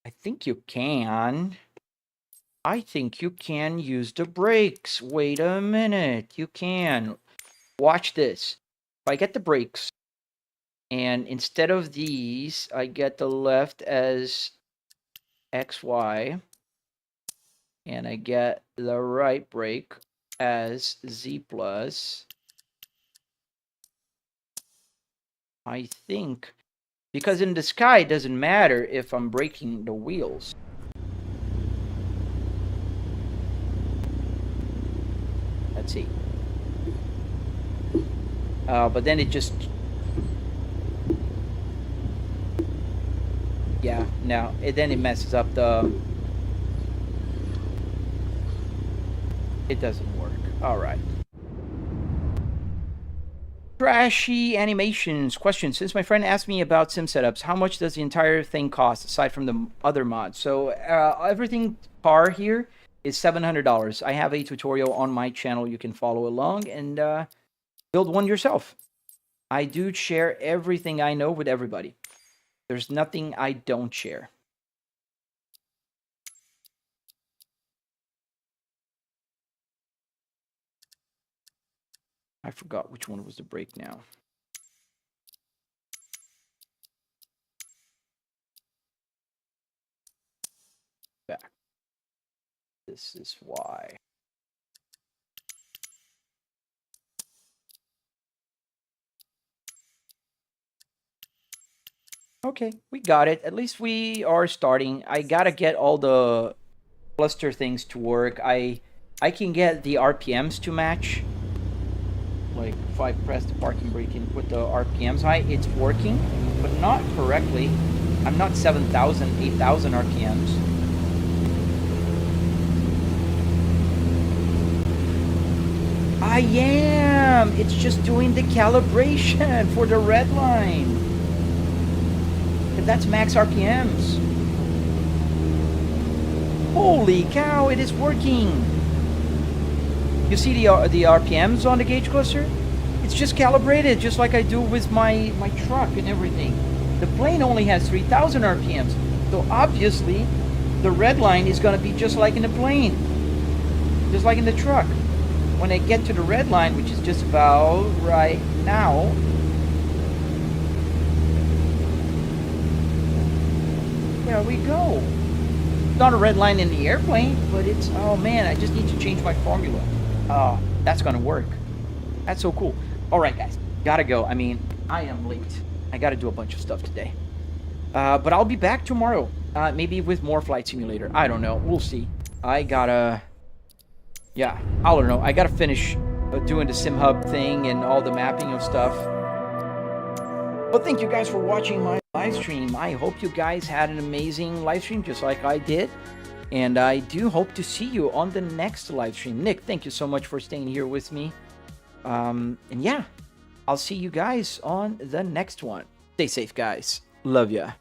I think you can. I think you can use the brakes. Wait a minute. You can. Watch this. If I get the brakes, and instead of these, I get the left as XY, and I get the right brake as Z+. I think, because in the sky it doesn't matter if I'm braking the wheels. Let's see. But then it just, yeah, no, then it messes up the, it doesn't work. All right. Trashy Animations question. Since my friend asked me about sim setups, how much does the entire thing cost aside from the other mods? So everything par here is $700. I have a tutorial on my channel. You can follow along and build one yourself. I do share everything I know with everybody. There's nothing I don't share. I forgot which one was the brake now. Back. This is why. Okay, we got it. At least we are starting. I gotta get all the cluster things to work. I can get the RPMs to match. Like if I press the parking brake and put the RPMs high, it's working, but not correctly. I'm not 7,000, 8,000 RPMs. I am! It's just doing the calibration for the red line. That's max RPMs. Holy cow, it is working. You see the RPMs on the gauge cluster? It's just calibrated, just like I do with my truck and everything. The plane only has 3,000 RPMs. So obviously, the red line is going to be just like in the plane. Just like in the truck. When I get to the red line, which is just about right now, there we go. It's not a red line in the airplane, but it's, oh man, I just need to change my formula. Oh, that's gonna work. That's so cool. All right, guys, gotta go. I mean, I am late. I gotta do a bunch of stuff today. But I'll be back tomorrow. Maybe with more Flight Simulator. I don't know. We'll see. I gotta, yeah, I don't know. I gotta finish doing the Sim Hub thing and all the mapping of stuff. But thank you guys for watching my live stream. I hope you guys had an amazing live stream just like I did. And I do hope to see you on the next live stream. Nick, thank you so much for staying here with me. And yeah, I'll see you guys on the next one. Stay safe, guys. Love ya.